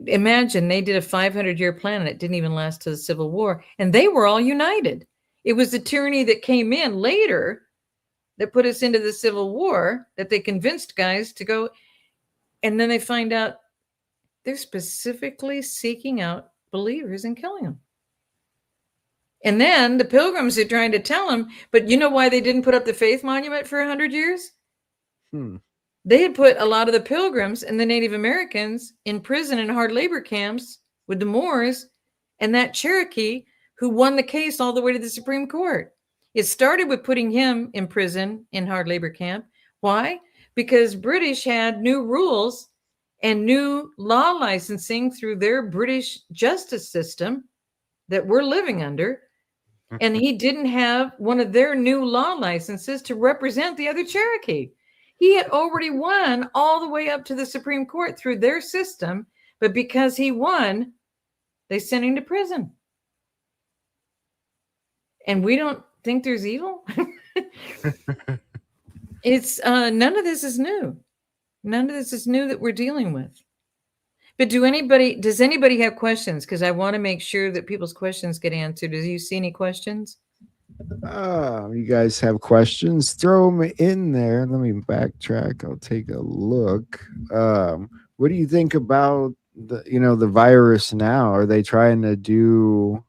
Imagine they did a 500-year plan and it didn't even last to the Civil War. And they were all united. It was the tyranny that came in later that put us into the Civil War, that they convinced guys to go. And then they find out they're specifically seeking out believers and killing them. And then the Pilgrims are trying to tell them, but you know why they didn't put up the Faith Monument for 100 years? They had put a lot of the Pilgrims and the Native Americans in prison and hard labor camps with the Moors and that Cherokee who won the case all the way to the Supreme Court. It started with putting him in prison in hard labor camp. Why? Because British had new rules and new law licensing through their British justice system that we're living under. And he didn't have one of their new law licenses to represent the other Cherokee. He had already won all the way up to the Supreme Court through their system, but because he won, they sent him to prison. And we don't think there's evil. It's none of this is new. None of this is new that we're dealing with. But does anybody have questions? Because I want to make sure that people's questions get answered. Do you see any questions? You guys have questions? Throw them in there. Let me backtrack. I'll take a look. What do you think about the virus now? Are they trying to do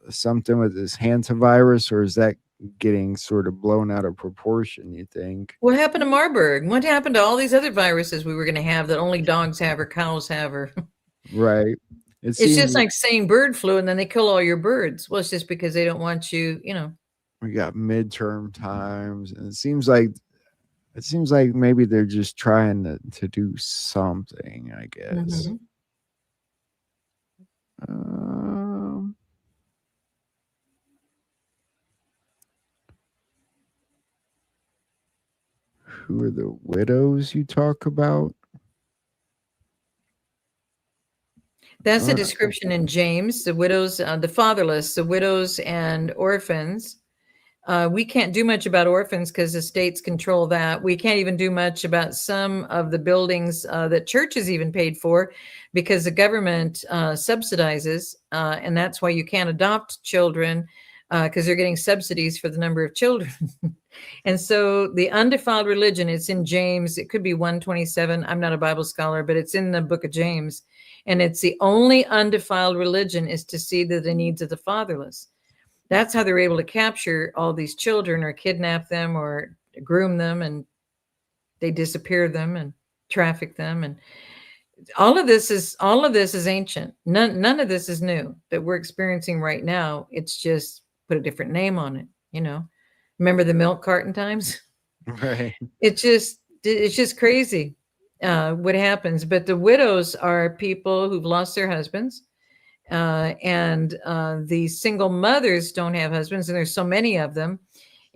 something with this hantavirus, or is that getting sort of blown out of proportion, you think? What happened to Marburg? What happened to all these other viruses we were going to have that only dogs have or cows have? Right. It's just like saying bird flu and then they kill all your birds. Well, it's just because they don't want you, We got midterm times, and it seems like maybe they're just trying to do something, I guess. Who are the widows you talk about? That's a description in James, the widows, the fatherless, the widows and orphans. We can't do much about orphans because the states control that. We can't even do much about some of the buildings that churches even paid for because the government subsidizes. And that's why you can't adopt children because they're getting subsidies for the number of children. And so the undefiled religion, it's in James. It could be 127. I'm not a Bible scholar, but it's in the book of James. And it's the only undefiled religion is to see to the needs of the fatherless. That's how they're able to capture all these children or kidnap them or groom them, and they disappear them and traffic them. And all of this is ancient. None of this is new that we're experiencing right now. It's just put a different name on it. Remember the milk carton times? Right. It's just crazy. what happens. But the widows are people who've lost their husbands. And the single mothers don't have husbands, and there's so many of them.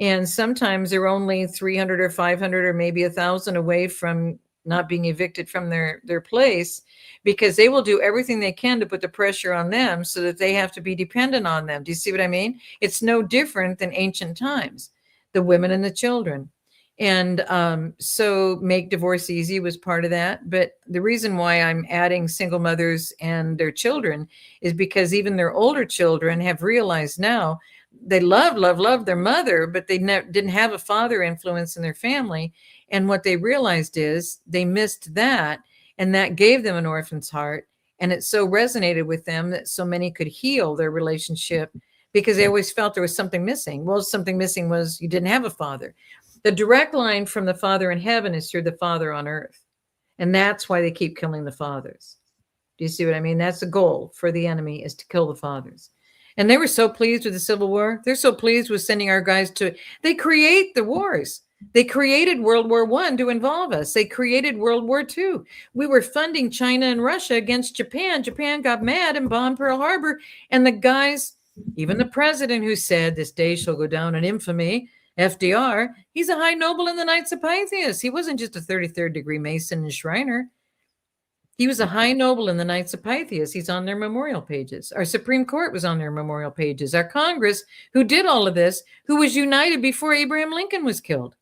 And sometimes they're only 300 or 500 or maybe 1,000 away from not being evicted from their place, because they will do everything they can to put the pressure on them so that they have to be dependent on them. Do you see what I mean? It's no different than ancient times, the women and the children. And so Make Divorce Easy was part of that. But the reason why I'm adding single mothers and their children is because even their older children have realized now they love their mother, but they didn't have a father influence in their family. And what they realized is they missed that, and that gave them an orphan's heart. And it so resonated with them that so many could heal their relationship, because they always felt there was something missing. Well, something missing was you didn't have a father. The direct line from the Father in heaven is through the Father on earth. And that's why they keep killing the fathers. Do you see what I mean? That's the goal for the enemy, is to kill the fathers. And they were so pleased with the Civil War. They're so pleased with sending our guys to, they create the wars. They created World War I to involve us. They created World War II. We were funding China and Russia against Japan. Japan got mad and bombed Pearl Harbor. And the guys, even the president who said, "This day shall go down in infamy," FDR, he's a high noble in the Knights of Pythias. He wasn't just a 33rd degree Mason and Shriner. He was a high noble in the Knights of Pythias. He's on their memorial pages. Our Supreme Court was on their memorial pages. Our Congress, who did all of this, who was united before Abraham Lincoln was killed.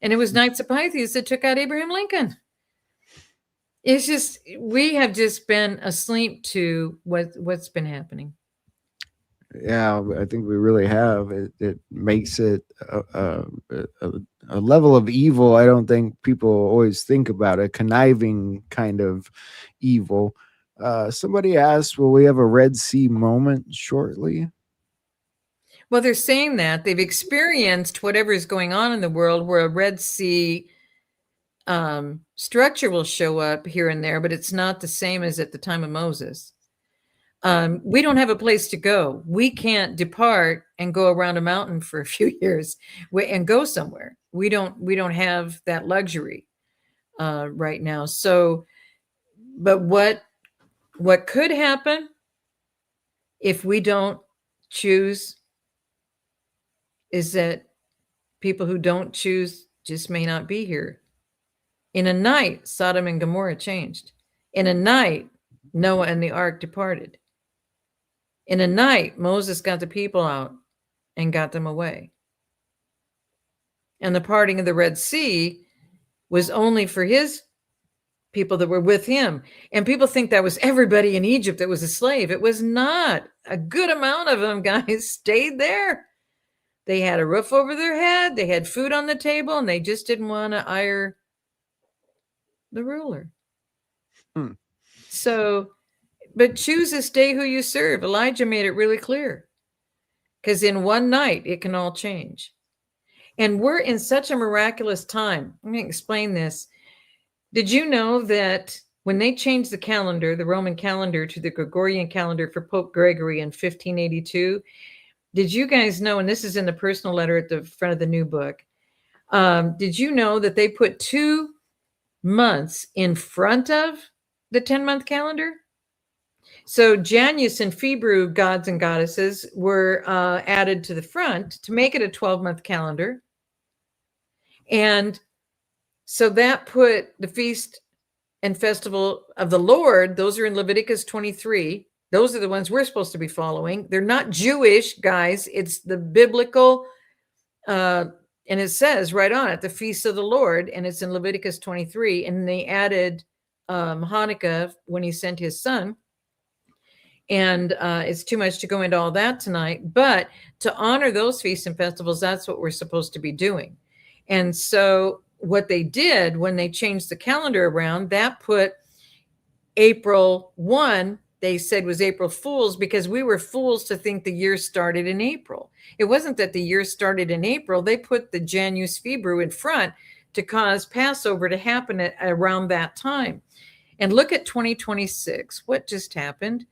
And it was Knights of Pythias that took out Abraham Lincoln. It's just, we have just been asleep to what's been happening. Yeah, I think we really have. It makes it a level of evil I don't think people always think about, a conniving kind of evil. Somebody asked, will we have a Red Sea moment shortly? Well, they're saying that they've experienced whatever is going on in the world, where a Red Sea structure will show up here and there, but it's not the same as at the time of Moses. We don't have a place to go. We can't depart and go around a mountain for a few years and go somewhere. We don't have that luxury right now. So, but what could happen if we don't choose is that people who don't choose just may not be here. In a night, Sodom and Gomorrah changed. In a night, Noah and the ark departed. In a night, Moses got the people out and got them away. And the parting of the Red Sea was only for his people that were with him. And people think that was everybody in Egypt that was a slave. It was not. A good amount of them, guys, stayed there. They had a roof over their head. They had food on the table, and they just didn't want to ire the ruler. So, but choose this day who you serve. Elijah made it really clear, because in one night, it can all change. And we're in such a miraculous time. Let me explain this. Did you know that when they changed the calendar, the Roman calendar, to the Gregorian calendar for Pope Gregory in 1582, did you guys know, and this is in the personal letter at the front of the new book, did you know that they put 2 months in front of the 10-month calendar? So Janus and February gods and goddesses were added to the front to make it a 12-month calendar. And so that put the feast and festival of the Lord, those are in Leviticus 23. Those are the ones we're supposed to be following. They're not Jewish, guys. It's the biblical, and it says right on it, the feast of the Lord, and it's in Leviticus 23. And they added Hanukkah when he sent his son. And it's too much to go into all that tonight. But to honor those feasts and festivals, that's what we're supposed to be doing. And so what they did when they changed the calendar around, that put April 1, they said was April Fool's, because we were fools to think the year started in April. It wasn't that the year started in April. They put the Janus February in front to cause Passover to happen at around that time. And look at 2026. What just happened?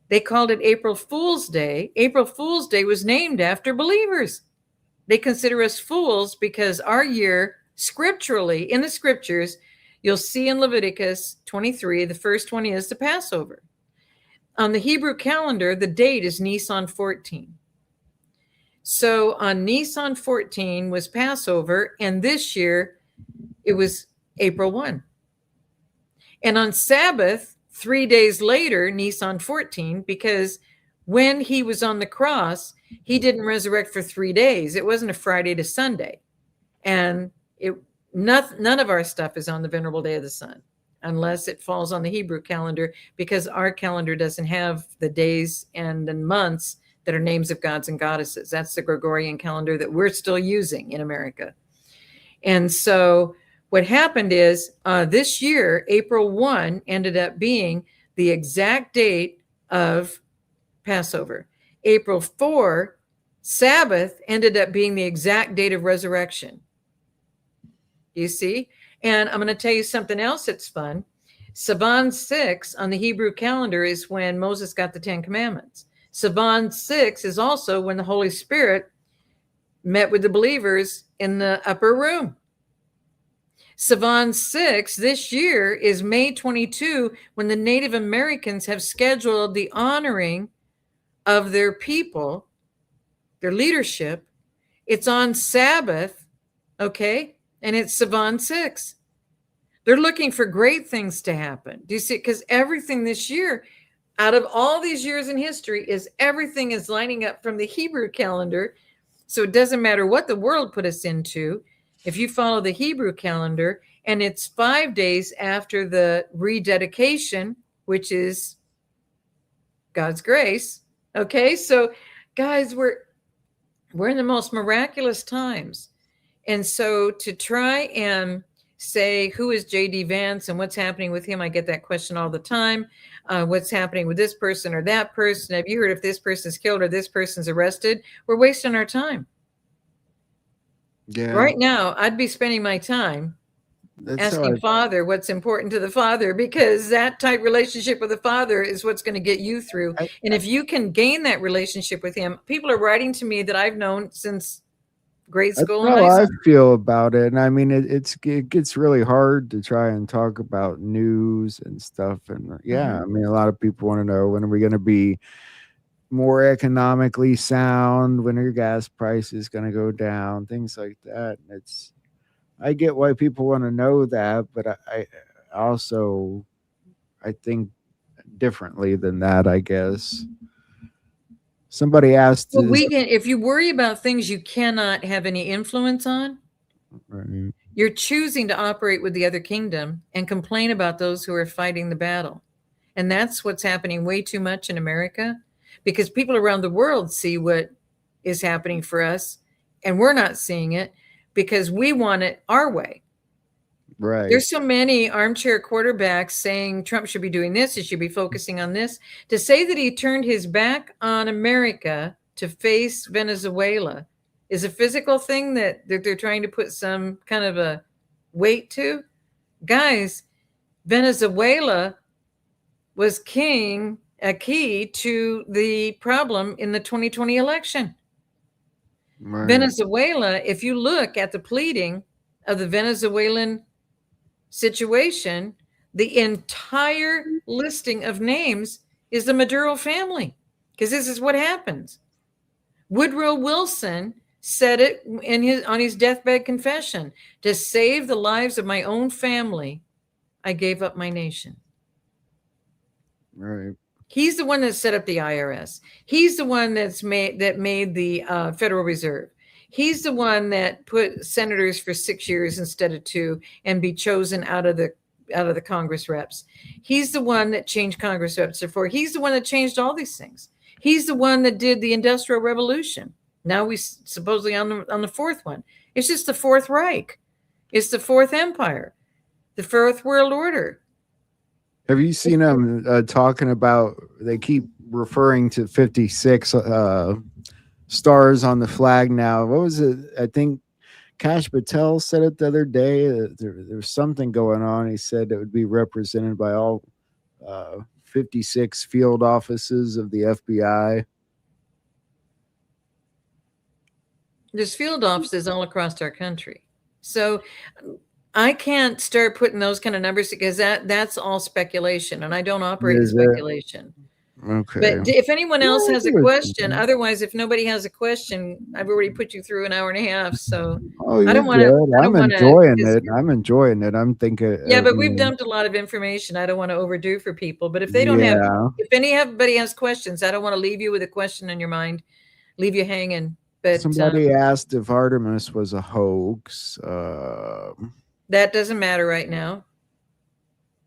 They called it April Fool's Day. April Fool's Day was named after believers. They consider us fools because our year, scripturally, in the scriptures, you'll see in Leviticus 23, the first one is the Passover. On the Hebrew calendar, the date is Nisan 14. So on Nisan 14 was Passover, and this year it was April 1. And on Sabbath, 3 days later, Nisan 14, because when he was on the cross, he didn't resurrect for 3 days. It wasn't a Friday to Sunday. And none of our stuff is on the Venerable Day of the Sun, unless it falls on the Hebrew calendar, because our calendar doesn't have the days and the months that are names of gods and goddesses. That's the Gregorian calendar that we're still using in America. And so what happened is this year, April 1 ended up being the exact date of Passover. April 4, Sabbath, ended up being the exact date of resurrection. You see? And I'm going to tell you something else that's fun. Sivan 6 on the Hebrew calendar is when Moses got the 10 Commandments. Sivan 6 is also when the Holy Spirit met with the believers in the upper room. Sivan 6 this year is May 22, when the Native Americans have scheduled the honoring of their people, their leadership. It's on Sabbath, okay? And it's Sivan 6. They're looking for great things to happen. Do you see? Because everything this year, out of all these years in history, everything is lining up from the Hebrew calendar. So it doesn't matter what the world put us into. If you follow the Hebrew calendar, and it's 5 days after the rededication, which is God's grace. Okay, so guys, we're in the most miraculous times. And so to try and say, who is J.D. Vance and what's happening with him? I get that question all the time. What's happening with this person or that person? Have you heard if this person's killed or this person's arrested? We're wasting our time. Yeah. Right now, I'd be spending my time asking Father what's important to the Father, because that tight relationship with the Father is what's going to get you through. And if you can gain that relationship with him, people are writing to me that I've known since grade school. That's how I feel about it. And I mean, it gets really hard to try and talk about news and stuff. And yeah, I mean, a lot of people want to know, when are we going to be more economically sound? When are your gas prices going to go down? Things like that. And I get why people want to know that, but I also, I think differently than that, I guess. Somebody asked, well, if you worry about things you cannot have any influence on, right, you're choosing to operate with the other kingdom and complain about those who are fighting the battle. And that's what's happening way too much in America, because people around the world see what is happening for us, and we're not seeing it because we want it our way. Right. There's so many armchair quarterbacks saying Trump should be doing this, he should be focusing on this. To say that he turned his back on America to face Venezuela is a physical thing that they're trying to put some kind of a weight to. Guys, Venezuela was a key to the problem in the 2020 election. Right. Venezuela, if you look at the pleading of the Venezuelan situation, the entire listing of names is the Maduro family, because this is what happens. Woodrow Wilson said it on his deathbed confession: to save the lives of my own family, I gave up my nation. Right. He's the one that set up the IRS. He's the one that made the Federal Reserve. He's the one that put senators for 6 years instead of 2 and be chosen out of the Congress reps. He's the one that changed Congress reps to 4. He's the one that changed all these things. He's the one that did the Industrial Revolution. Now we supposedly on the fourth one. It's just the Fourth Reich. It's the Fourth Empire, the Fourth World Order. Have you seen them talking about? They keep referring to 56 stars on the flag now. What was it? I think Kash Patel said it the other day. There's something going on. He said it would be represented by all 56 field offices of the FBI. There's field offices all across our country. So I can't start putting those kind of numbers because that's all speculation, and I don't operate in Is it? speculation. Okay. But if anyone else Yeah, has I a was question, thinking. otherwise, if nobody has a question, I've already put you through an hour and a half. So Oh, I you're don't want to. good. I I'm don't want to. enjoying it. I'm enjoying it. I'm thinking, Yeah, but we've dumped a lot of information. I don't want to overdo for people. But if they don't have, yeah. if anybody has questions, I don't want to leave you with a question in your mind, leave you hanging. But Somebody asked if Artemis was a hoax. that doesn't matter right now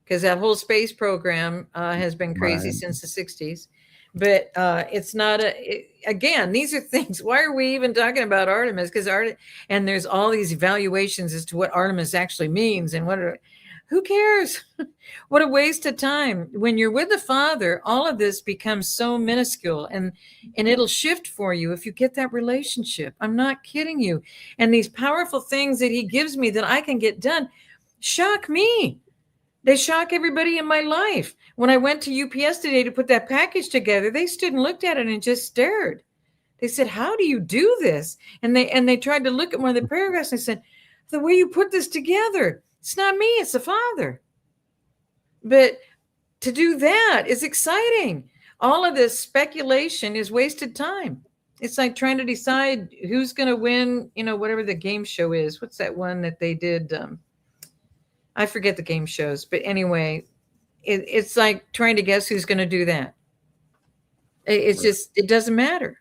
because that whole space program has been crazy Right. since the 60s. But it's not again, these are things. Why are we even talking about Artemis? Because and there's all these evaluations as to what Artemis actually means and who cares? What a waste of time. When you're with the Father, all of this becomes so minuscule and it'll shift for you if you get that relationship. I'm not kidding you. And these powerful things that he gives me that I can get done shock me. They shock everybody in my life. When I went to UPS today to put that package together, they stood and looked at it and just stared. They said, "How do you do this?" And they tried to look at one of the paragraphs and they said, "The way you put this together, it's not me, it's the Father." But to do that is exciting. All of this speculation is wasted time. It's like trying to decide who's going to win, whatever the game show is. What's that one that they did? I forget the game shows, but anyway, it's like trying to guess who's going to do that. It's just, it doesn't matter.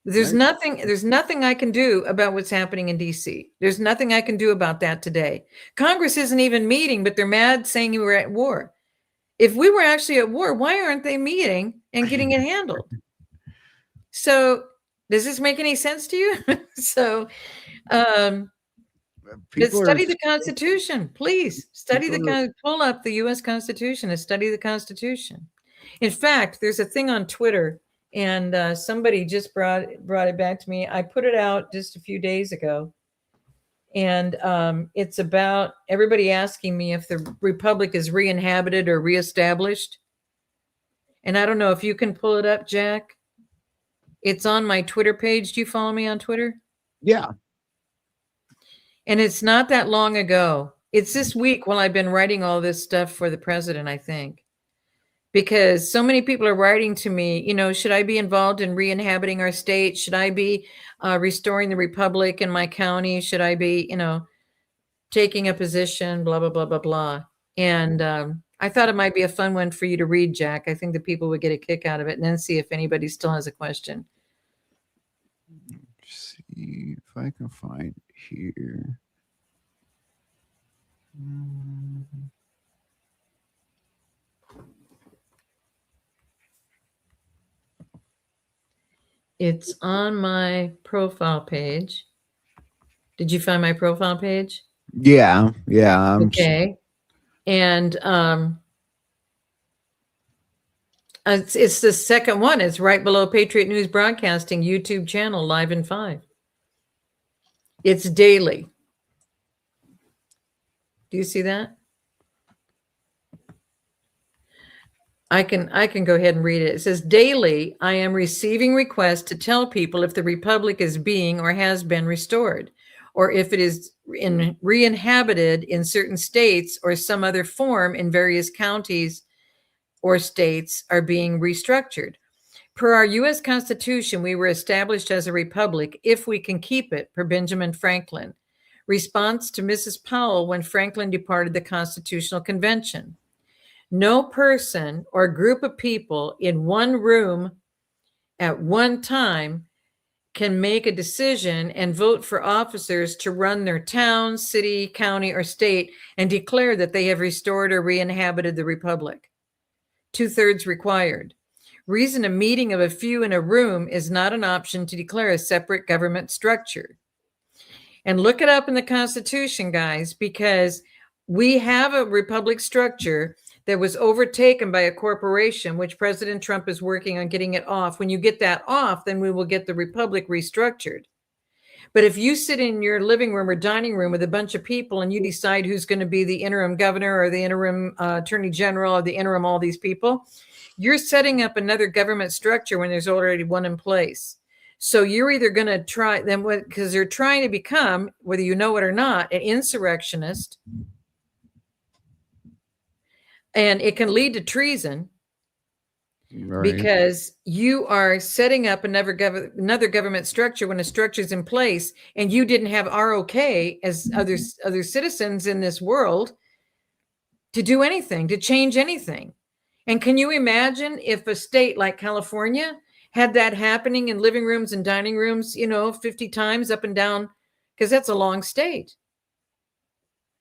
There's nothing I can do about what's happening in DC. There's nothing I can do about that today. Congress isn't even meeting, but they're mad saying we're at war. If we were actually at war, why aren't they meeting and getting it handled? So does this make any sense to you? So let's study the Constitution, please. Pull up the U.S. Constitution and study the Constitution. In fact, there's a thing on Twitter, and somebody just brought it back to me. I put it out just a few days ago, and it's about everybody asking me if the Republic is re-inhabited or reestablished. And I don't know if you can pull it up, Jack. It's on my Twitter page. Do you follow me on Twitter? Yeah. And it's not that long ago. It's this week while I've been writing all this stuff for the president, I think. Because so many people are writing to me, should I be involved in re-inhabiting our state? Should I be restoring the Republic in my county? Should I be, taking a position, blah, blah, blah, blah, blah. And I thought it might be a fun one for you to read, Jack. I think that people would get a kick out of it and then see if anybody still has a question. See if I can find it here. It's on my profile page. Did you find my profile page? Yeah. Okay. And it's the second one. It's right below Patriot News Broadcasting YouTube channel, live in 5. It's daily. Do you see that? I can go ahead and read it. It says, daily, I am receiving requests to tell people if the Republic is being or has been restored, or if it is re-inhabited in certain states or some other form in various counties or states are being restructured. Per our U.S. Constitution, we were established as a republic if we can keep it, per Benjamin Franklin. Response to Mrs. Powell when Franklin departed the Constitutional Convention. No person or group of people in one room at one time can make a decision and vote for officers to run their town, city, county, or state and declare that they have restored or re-inhabited the republic. 2/3 required. Reason a meeting of a few in a room is not an option to declare a separate government structure. And look it up in the Constitution, guys, because we have a republic structure that was overtaken by a corporation, which President Trump is working on getting it off. When you get that off, then we will get the republic restructured. But if you sit in your living room or dining room with a bunch of people and you decide who's going to be the interim governor or the interim attorney general or the interim all these people, you're setting up another government structure when there's already one in place. So you're either going to try them because they're trying to become, whether you know it or not, an insurrectionist, and it can lead to treason. Right. Because you are setting up another government structure when a structure is in place, and you didn't have ROK as other citizens in this world to do anything, to change anything. And can you imagine if a state like California had that happening in living rooms and dining rooms, 50 times up and down, because that's a long state.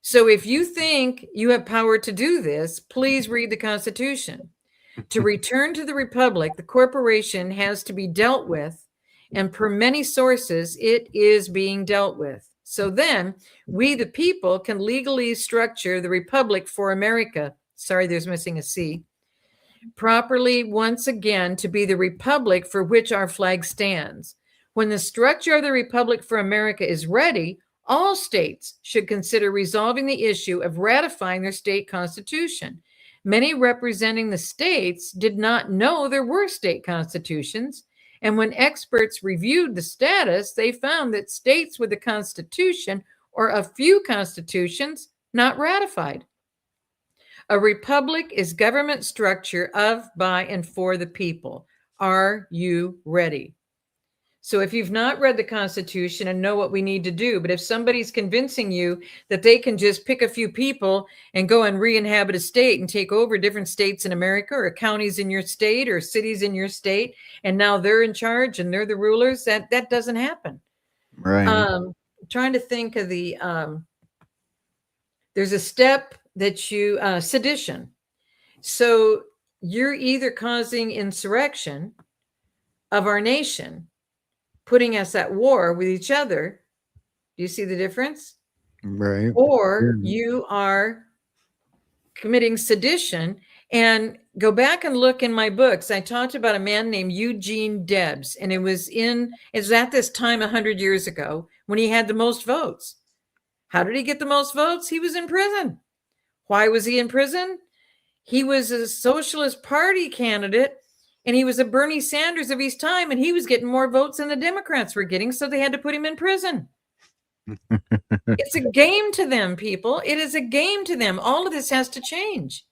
So if you think you have power to do this, please read the Constitution. To return to the republic, the corporation has to be dealt with, and per many sources, it is being dealt with. So then we, the people, can legally structure the republic for America. Sorry, there's missing a C. Properly, once again, to be the republic for which our flag stands. When the structure of the Republic for America is ready, all states should consider resolving the issue of ratifying their state constitution. Many representing the states did not know there were state constitutions, and when experts reviewed the status, they found that states with a constitution or a few constitutions not ratified. A republic is government structure of, by, and for the people. Are you ready? So if you've not read the Constitution and know what we need to do, but if somebody's convincing you that they can just pick a few people and go and re-inhabit a state and take over different states in America, or counties in your state, or cities in your state, and now they're in charge and they're the rulers, that doesn't happen. Right. Trying to think of there's a step that you, sedition. So you're either causing insurrection of our nation, putting us at war with each other. Do you see the difference? Right. Or you are committing sedition. And go back and look in my books. I talked about a man named Eugene Debs, and it was at this time 100 years ago when he had the most votes. How did he get the most votes? He was in prison. Why was he in prison? He was a Socialist Party candidate, and he was a Bernie Sanders of his time, and he was getting more votes than the Democrats were getting, so they had to put him in prison. It's a game to them, people. It is a game to them. All of this has to change.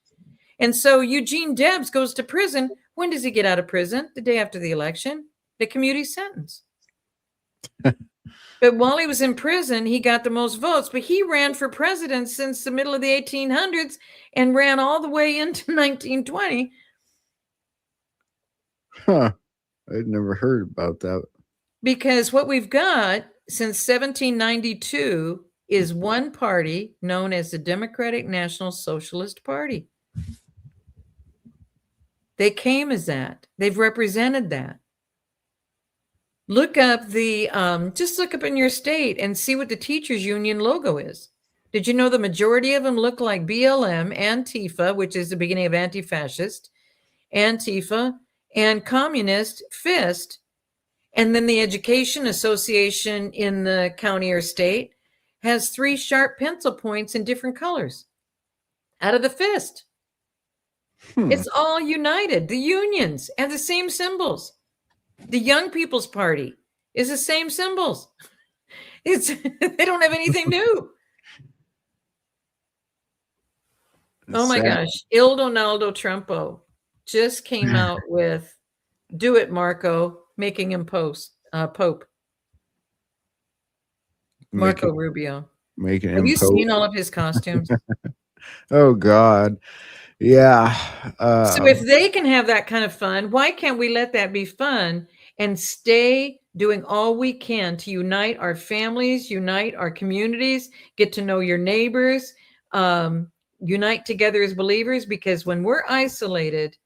And so Eugene Debs goes to prison. When does he get out of prison? The day after the election. They commute his sentence. But while he was in prison, he got the most votes. But he ran for president since the middle of the 1800s and ran all the way into 1920. Huh. I'd never heard about that. Because what we've got since 1792 is one party known as the Democratic National Socialist Party. They came as that. They've represented that. Look up just look up in your state and see what the teachers union logo is. Did you know the majority of them look like BLM, Antifa, which is the beginning of anti-fascist, Antifa, and communist fist. And then the Education Association in the county or state has 3 sharp pencil points in different colors out of the fist. It's all united. The unions have the same symbols. The Young People's Party is the same symbols. They don't have anything new. Oh my gosh. Il Donaldo Trumpo just came out with "Do It, Marco," making him Pope. Marco Rubio. Have you seen all of his costumes? Oh God. Yeah. So if they can have that kind of fun, why can't we let that be fun and stay doing all we can to unite our families, unite our communities, get to know your neighbors, unite together as believers? Because when we're isolated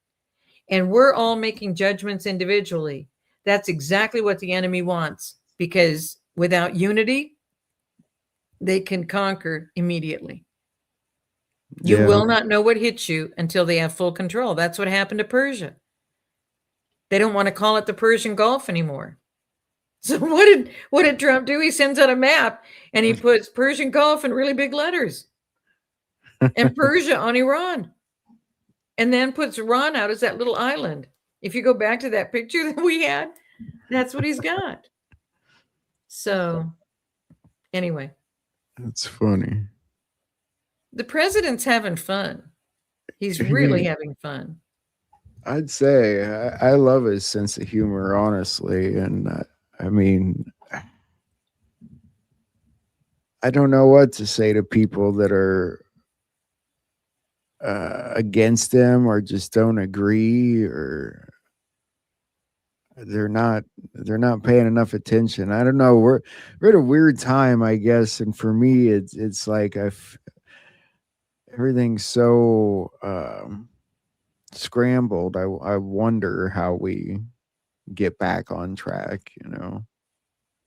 and we're all making judgments individually, that's exactly what the enemy wants. Because without unity, they can conquer immediately. You will not know what hits you until they have full control. That's what happened to Persia. They don't want to call it the Persian Gulf anymore. So what did Trump do? He sends out a map and he puts Persian Gulf in really big letters and Persia on Iran, and then puts Iran out as that little island. If you go back to that picture that we had, That's what he's got. So anyway, That's funny. the president's having fun. He's really having fun. I'd say I love his sense of humor, honestly. And I mean, I don't know what to say to people that are against him or just don't agree, or they're not paying enough attention. I don't know. We're at a weird time, I guess. And for me, it's like everything's so scrambled. I wonder how we get back on track, you know.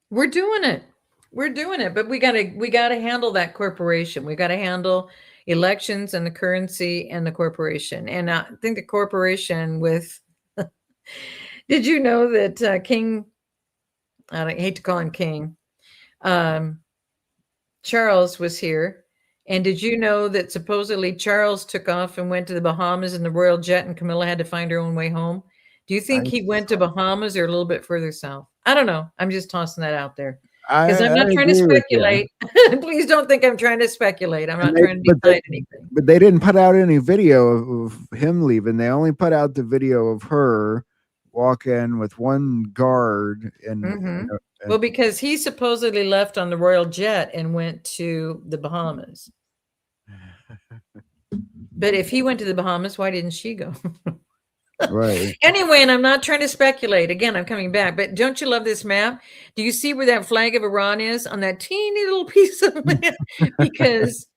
We're doing it. We're doing it, but we gotta handle that corporation. We gotta handle elections and the currency and the corporation. And I think the corporation with did you know that King, I hate to call him King, Charles was here. And did you know that supposedly Charles took off and went to the Bahamas in the royal jet and Camilla had to find her own way home? Do you think I he went to Bahamas or a little bit further south? I don't know. I'm just tossing that out there I, because I'm not I trying to agree with you. speculate. Please don't think I'm trying to speculate. I'm not And they- trying to but decide anything. But they didn't put out any video of him leaving. They only put out the video of her walking with one guard and, Mhm. Well, because he supposedly left on the royal jet and went to the Bahamas. But if he went to the Bahamas, why didn't she go? right. Anyway, and I'm not trying to speculate. Again, I'm coming back. But don't you love this map? Do you see where that flag of Iran is on that teeny little piece of land? Because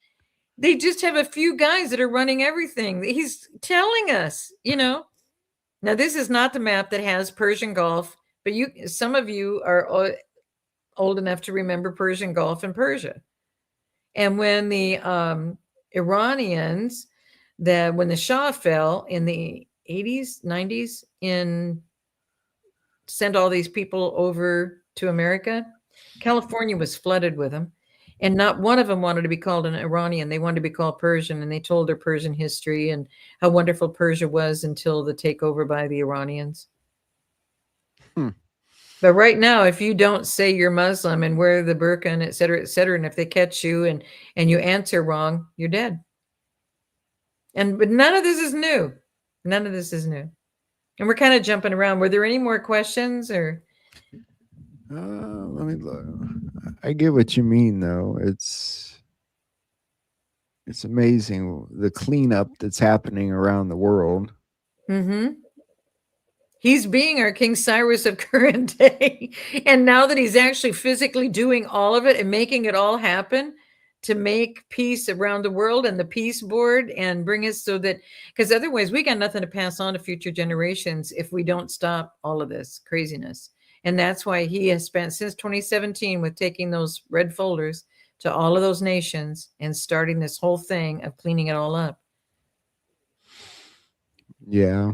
they just have a few guys that are running everything. He's telling us, you know. Now, this is not the map that has Persian Gulf, but some of you are old enough to remember Persian Gulf and Persia. And when the Iranians, when the Shah fell in the 80s, 90s, sent all these people over to America, California was flooded with them. And not one of them wanted to be called an Iranian. They wanted to be called Persian, and they told their Persian history and how wonderful Persia was until the takeover by the Iranians. But right now, if you don't say you're Muslim and wear the burqa and et cetera, and if they catch you and you answer wrong, you're dead. But none of this is new. None of this is new. And we're kind of jumping around. Were there any more questions or? Let me look. I get what you mean, though. It's amazing the cleanup that's happening around the world. Mm-hmm. He's being our King Cyrus of current day. And now that he's actually physically doing all of it and making it all happen to make peace around the world and the peace board and bring us so that, because otherwise we got nothing to pass on to future generations if we don't stop all of this craziness. And that's why he has spent since 2017 with taking those red folders to all of those nations and starting this whole thing of cleaning it all up. Yeah.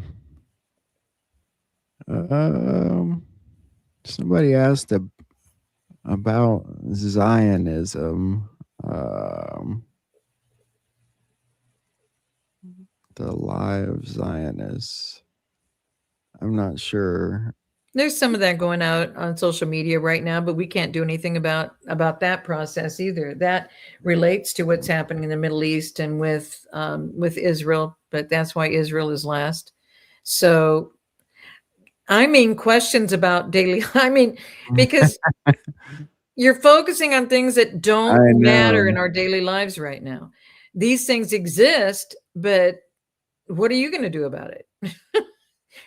Somebody asked about Zionism. The live Zionists. I'm not sure. There's some of that going out on social media right now, but we can't do anything about that process either. That relates to what's happening in the Middle East and with Israel, but that's why Israel is last. So, I mean, questions about daily. I mean, because you're focusing on things that don't matter in our daily lives right now. These things exist, but what are you going to do about it?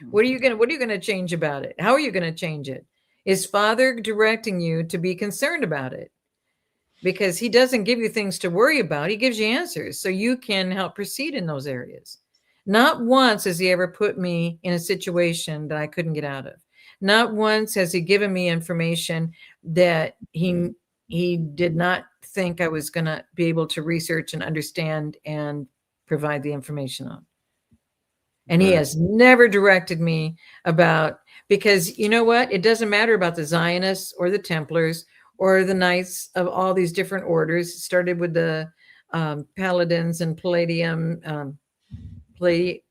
What are you going to change about it? How are you going to change it? Is Father directing you to be concerned about it? Because he doesn't give you things to worry about. He gives you answers so you can help proceed in those areas. Not once has he ever put me in a situation that I couldn't get out of. Not once has he given me information that he did not think I was going to be able to research and understand and provide the information on. And he has never directed me about, because you know what? It doesn't matter about the Zionists or the Templars or the Knights of all these different orders. It started with the Paladins and Palladiums, the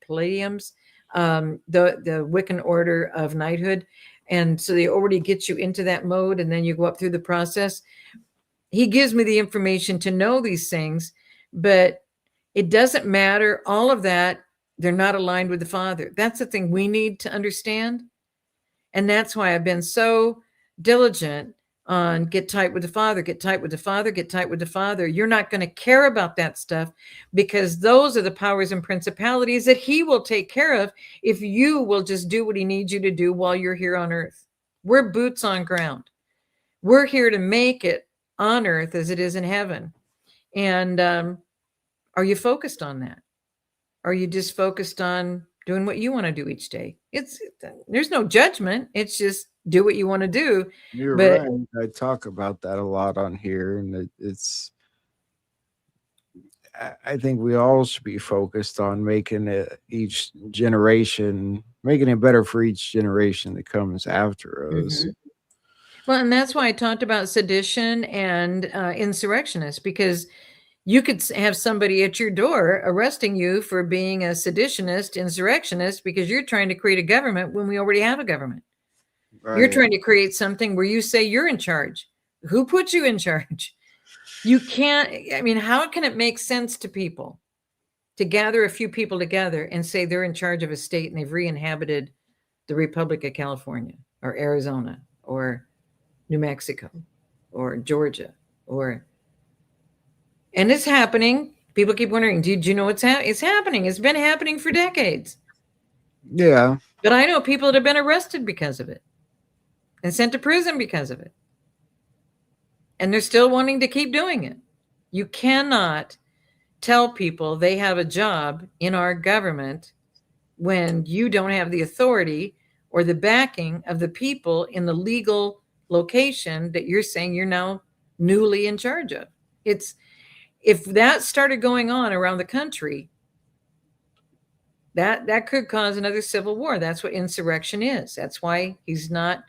Wiccan order of knighthood. And so they already get you into that mode, and then you go up through the process. He gives me the information to know these things, but it doesn't matter. All of that, they're not aligned with the Father. That's the thing we need to understand. And that's why I've been so diligent on get tight with the Father, get tight with the Father, get tight with the Father. You're not going to care about that stuff, because those are the powers and principalities that he will take care of if you will just do what he needs you to do while you're here on earth. We're boots on ground. We're here to make it on earth as it is in heaven. And are you focused on that? Are you just focused on doing what you want to do each day? There's no judgment. It's just do what you want to do. You're But right. I talk about that a lot on here, and it's. I think we all should be focused on making it each generation, making it better for each generation that comes after us. Well, and that's why I talked about sedition and insurrectionists, because you could have somebody at your door arresting you for being a seditionist, insurrectionist, because you're trying to create a government when we already have a government. You're Right. trying to create something where you say you're in charge. Who put you in charge? You can't, I mean, how can it make sense to people to gather a few people together and say they're in charge of a state and they've re-inhabited the Republic of California or Arizona or New Mexico or Georgia and it's happening. People keep wondering, did you know it's happening? It's been happening for decades. Yeah. But I know people that have been arrested because of it and sent to prison because of it. And they're still wanting to keep doing it. You cannot tell people they have a job in our government when you don't have the authority or the backing of the people in the legal location that you're saying you're now newly in charge of. If that started going on around the country, that could cause another civil war. That's what insurrection is. That's why he's not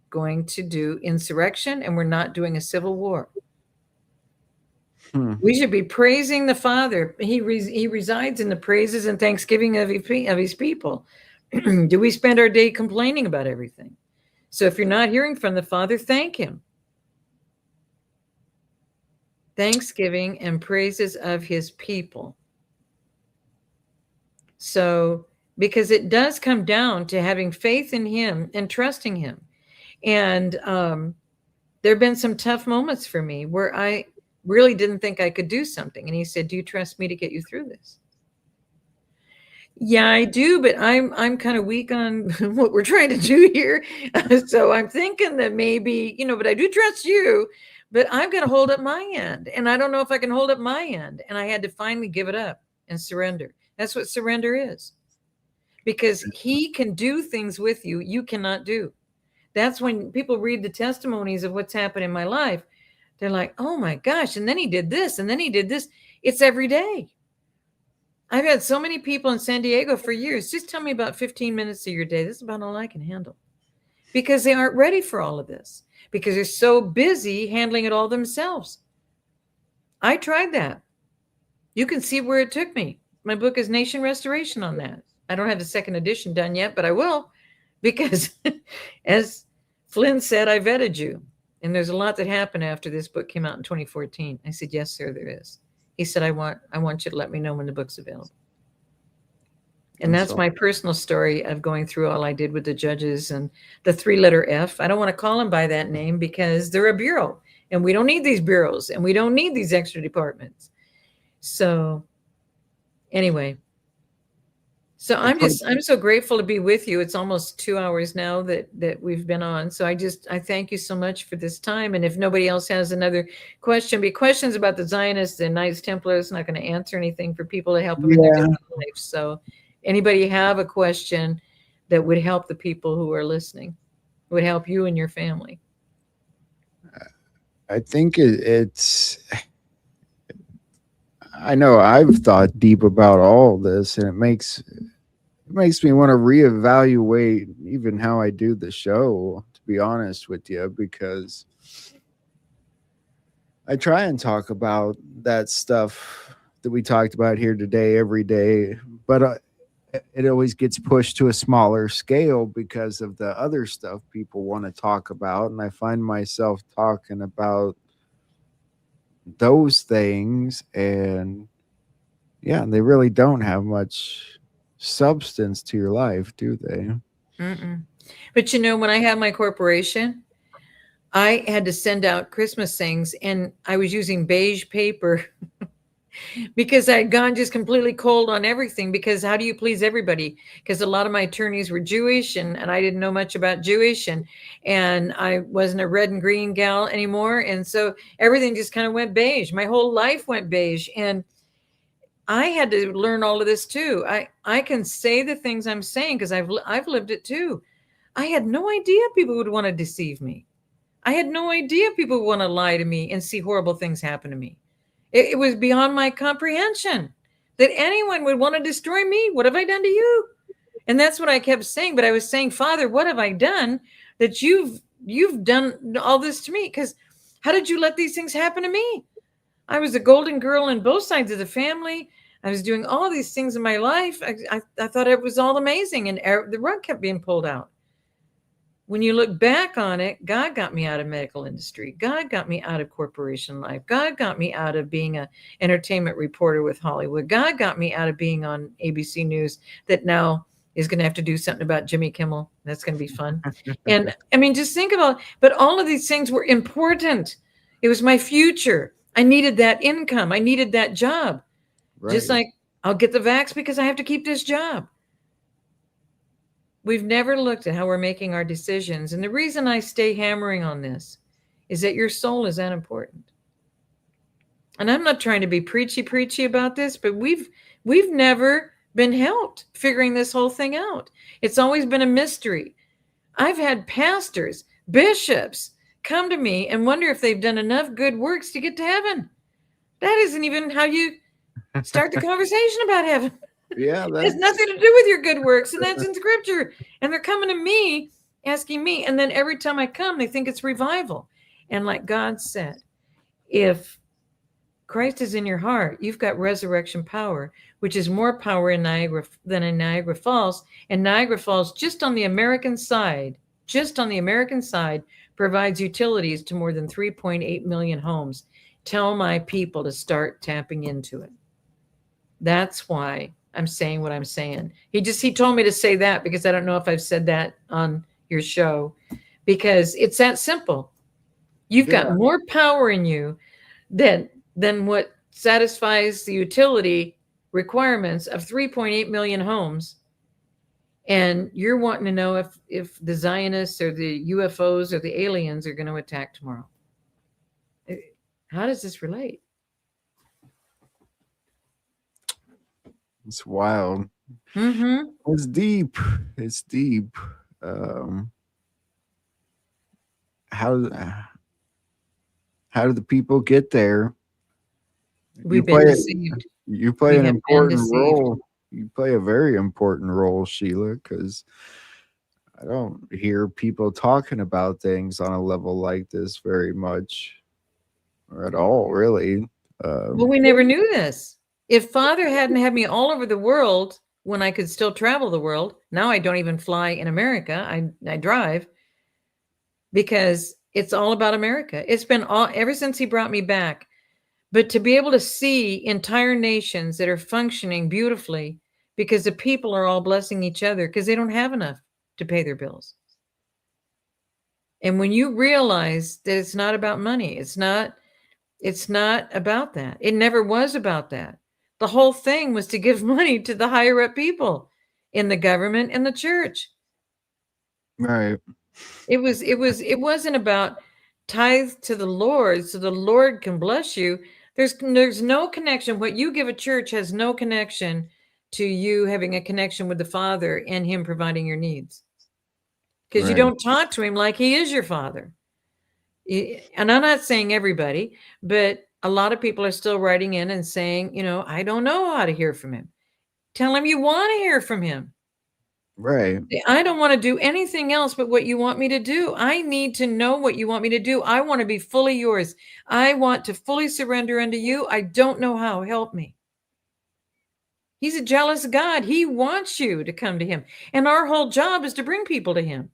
going to do insurrection, and we're not doing a civil war. We should be praising the Father. He resides in the praises and thanksgiving of his people. Do we spend our day complaining about everything? So if you're not hearing from the Father, thank him. Thanksgiving and praises of his people. So, because it does come down to having faith in him and trusting him. And there have been some tough moments for me where I really didn't think I could do something. And he said, do you trust me to get you through this? Yeah, I do, but I'm kind of weak on what we're trying to do here. So I'm thinking that maybe, but I do trust you, but I've got to hold up my end. And I don't know if I can hold up my end. And I had to finally give it up and surrender. That's what surrender is. Because he can do things with you you cannot do. That's when people read the testimonies of what's happened in my life. They're like, oh my gosh, and then he did this, and then he did this. It's every day. I've had so many people in San Diego for years. Just tell me about 15 minutes of your day. This is about all I can handle. Because they aren't ready for all of this. Because they're so busy handling it all themselves. I tried that. You can see where it took me. My book is Nation Restoration on that. I don't have the second edition done yet, but I will. Because as Flynn said, I vetted you. And there's a lot that happened after this book came out in 2014. I said, yes, sir, there is. He said, I want you to let me know when the book's available. And that's my personal story of going through all I did with the judges and the 3-letter F. I don't want to call them by that name because they're a bureau. And we don't need these bureaus. And we don't need these extra departments. So anyway. So I'm so grateful to be with you. It's almost 2 hours now that we've been on. So I thank you so much for this time. And if nobody else has another question, questions about the Zionists and Knights Templars, I'm not going to answer anything for people to help them in their daily life. So anybody have a question that would help the people who are listening, would help you and your family? I think I know I've thought deep about all this, and it makes me want to reevaluate even how I do the show, to be honest with you, because I try and talk about that stuff that we talked about here today every day, but it always gets pushed to a smaller scale because of the other stuff people want to talk about. And I find myself talking about those things, and yeah, they really don't have much substance to your life, do they? Mm-mm. But when I had my corporation, I had to send out Christmas things, and I was using beige paper because I had gone just completely cold on everything. Because how do you please everybody? Because a lot of my attorneys were Jewish, and I didn't know much about Jewish, and I wasn't a red and green gal anymore. And so everything just kind of went beige. My whole life went beige. And I had to learn all of this too. I can say the things I'm saying because I've lived it too. I had no idea people would want to deceive me. I had no idea people would want to lie to me and see horrible things happen to me. It was beyond my comprehension that anyone would want to destroy me. What have I done to you? And that's what I kept saying. But I was saying, Father, what have I done that you've done all this to me? Because how did you let these things happen to me? I was a golden girl in both sides of the family. I was doing all these things in my life. I thought it was all amazing, and the rug kept being pulled out. When you look back on it, God got me out of medical industry. God got me out of corporation life. God got me out of being an entertainment reporter with Hollywood. God got me out of being on ABC News that now is going to have to do something about Jimmy Kimmel. That's going to be fun. And I mean, just think about, but all of these things were important. It was my future. I needed that income. I needed that job. Just Right. like I'll get the vax because I have to keep this job. We've never looked at how we're making our decisions. And the reason I stay hammering on this is that your soul is that important. And I'm not trying to be preachy about this, but we've never been helped figuring this whole thing out. It's always been a mystery. I've had pastors, bishops come to me and wonder if they've done enough good works to get to heaven. That isn't even how you start the conversation about heaven. Yeah, It has that's nothing to do with your good works, and that's in scripture. And they're coming to me, asking me. And then every time I come, they think it's revival. And like God said, if Christ is in your heart, you've got resurrection power, which is more power in Niagara than in Niagara Falls. And Niagara Falls, just on the American side, provides utilities to more than 3.8 million homes. Tell my people to start tapping into it. That's why I'm saying what I'm saying. He told me to say that because I don't know if I've said that on your show, because it's that simple. You've got yeah, more power in you than what satisfies the utility requirements of 3.8 million homes. And you're wanting to know if the Zionists or the UFOs or the aliens are going to attack tomorrow. How does this relate? it's wild. Mm-hmm. It's deep. It's deep. Um, how how do the people get there? You We've been play deceived. you play We an have been important deceived. role. You play a very important role, Sheila, because I don't hear people talking about things on a level like this very much, or at all, really. Well, we never knew this. If Father hadn't had me all over the world when I could still travel the world, now I don't even fly in America. I drive because it's all about America. It's been all ever since he brought me back. But to be able to see entire nations that are functioning beautifully because the people are all blessing each other because they don't have enough to pay their bills. And when you realize that it's not about money, it's not about that. It never was about that. The whole thing was to give money to the higher up people in the government and the church. Right. It wasn't about tithe to the Lord so the Lord can bless you. There's no connection. What you give a church has no connection to you having a connection with the Father and him providing your needs. Because you Right. don't talk to him like he is your father. And I'm not saying everybody, but a lot of people are still writing in and saying, I don't know how to hear from him. Tell him you want to hear from him. Right. I don't want to do anything else but what you want me to do. I need to know what you want me to do. I want to be fully yours. I want to fully surrender unto you. I don't know how. Help me. He's a jealous God. He wants you to come to him. And our whole job is to bring people to him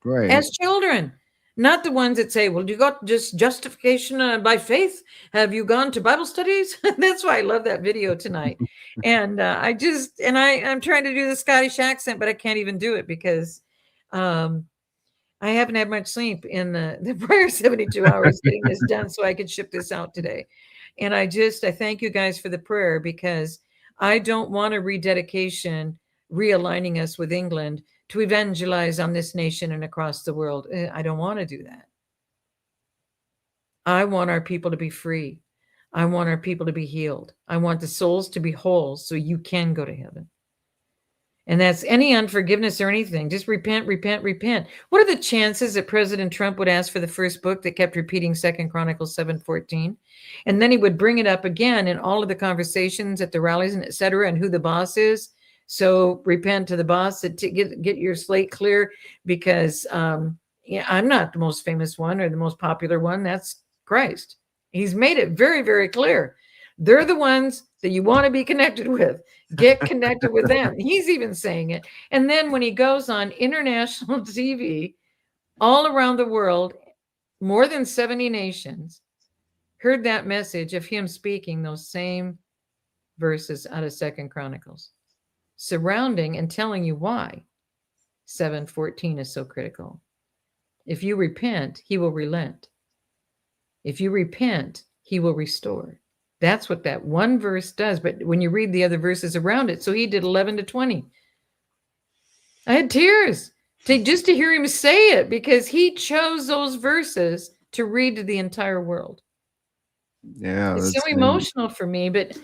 Right. as children, not the ones that say, well, you got just justification by faith. Have you gone to Bible studies? That's why I love that video tonight. And I'm trying to do the Scottish accent, but I can't even do it because I haven't had much sleep in the prior 72 hours getting this done so I could ship this out today. And I thank you guys for the prayer, because I don't want a rededication realigning us with England to evangelize on this nation and across the world. I don't want to do that. I want our people to be free. I want our people to be healed. I want the souls to be whole so you can go to heaven. And that's any unforgiveness or anything. Just repent, repent, repent. What are the chances that President Trump would ask for the first book that kept repeating 2 Chronicles 7:14? And then he would bring it up again in all of the conversations at the rallies and et cetera, and who the boss is. So repent to the boss, to get your slate clear, because I'm not the most famous one or the most popular one. That's Christ. He's made it very, very clear. They're the ones that you want to be connected with. Get connected with them. He's even saying it. And then when he goes on international TV all around the world, more than 70 nations heard that message of him speaking those same verses out of 2 Chronicles, surrounding and telling you why 7:14 is so critical. If you repent, he will relent. If you repent, he will restore. That's what that one verse does. But when you read the other verses around it, so he did 11 to 20. I had tears just to hear him say it, because he chose those verses to read to the entire world. Yeah. It's so emotional for me, but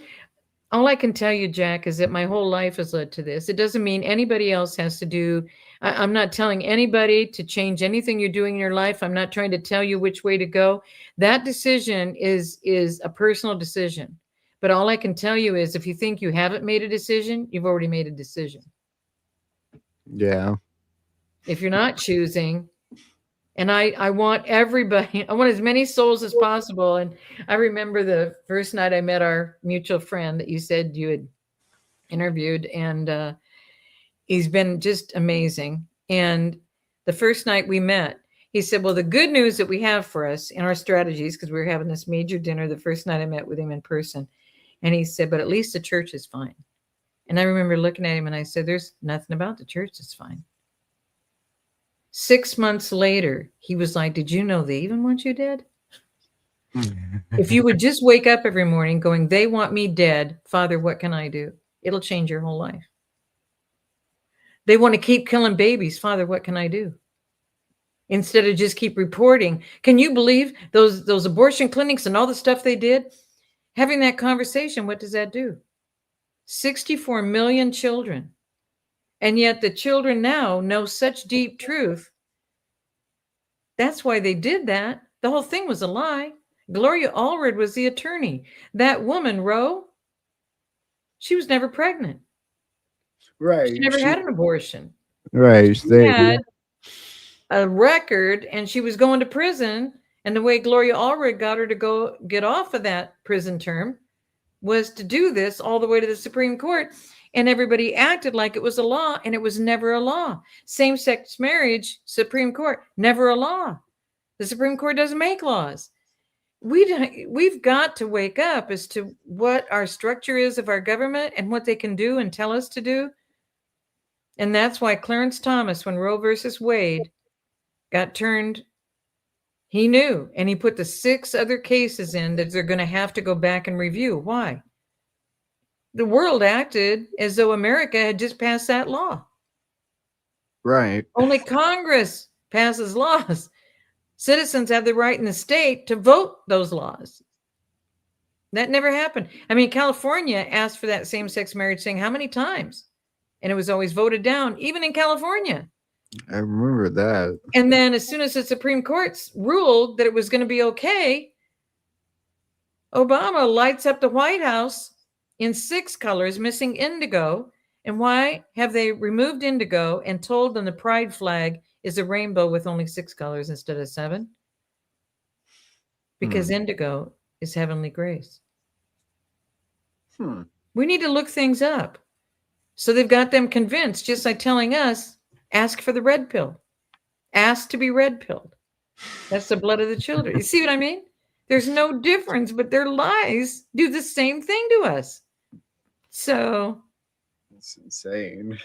all I can tell you, Jack, is that my whole life has led to this. It doesn't mean anybody else has to do. I'm not telling anybody to change anything you're doing in your life. I'm not trying to tell you which way to go. That decision is a personal decision. But all I can tell you is, if you think you haven't made a decision, you've already made a decision. Yeah. If you're not choosing, and I want everybody, I want as many souls as possible. And I remember the first night I met our mutual friend that you said you had interviewed, and he's been just amazing. And the first night we met, he said, well, the good news that we have for us in our strategies, because we were having this major dinner the first night I met with him in person. And he said, but at least the church is fine. And I remember looking at him and I said, there's nothing about the church that's fine. 6 months later, he was like, did you know they even want you dead? If you would just wake up every morning going, they want me dead, Father, what can I do? It'll change your whole life. They want to keep killing babies. Father, what can I do? Instead of just keep reporting. Can you believe those abortion clinics and all the stuff they did? Having that conversation, what does that do? 64 million children. And yet the children now know such deep truth. That's why they did that. The whole thing was a lie. Gloria Allred was the attorney. That woman, Roe, she was never pregnant. Right. She never had an abortion. Right. She had a record, and she was going to prison. And the way Gloria Allred got her to go get off of that prison term was to do this all the way to the Supreme Court. And everybody acted like it was a law, and it was never a law. Same-sex marriage, Supreme Court, never a law. The Supreme Court doesn't make laws. We've got to wake up as to what our structure is of our government and what they can do and tell us to do. And that's why Clarence Thomas, when Roe versus Wade got turned, he knew, and he put the 6 other cases in that they're going to have to go back and review. Why? The world acted as though America had just passed that law. Right. Only Congress passes laws. Citizens have the right in the state to vote those laws. That never happened. I mean, California asked for that same-sex marriage thing how many times? And it was always voted down, even in California. I remember that. And then as soon as the Supreme Court ruled that it was going to be okay, Obama lights up the White House in 6 colors, missing indigo. And why have they removed indigo and told them the pride flag is a rainbow with only 6 colors instead of 7? Because indigo is heavenly grace. We need to look things up. So they've got them convinced, just like telling us, ask for the red pill. Ask to be red pilled. That's the blood of the children. You see what I mean? There's no difference, but their lies do the same thing to us. So It's insane.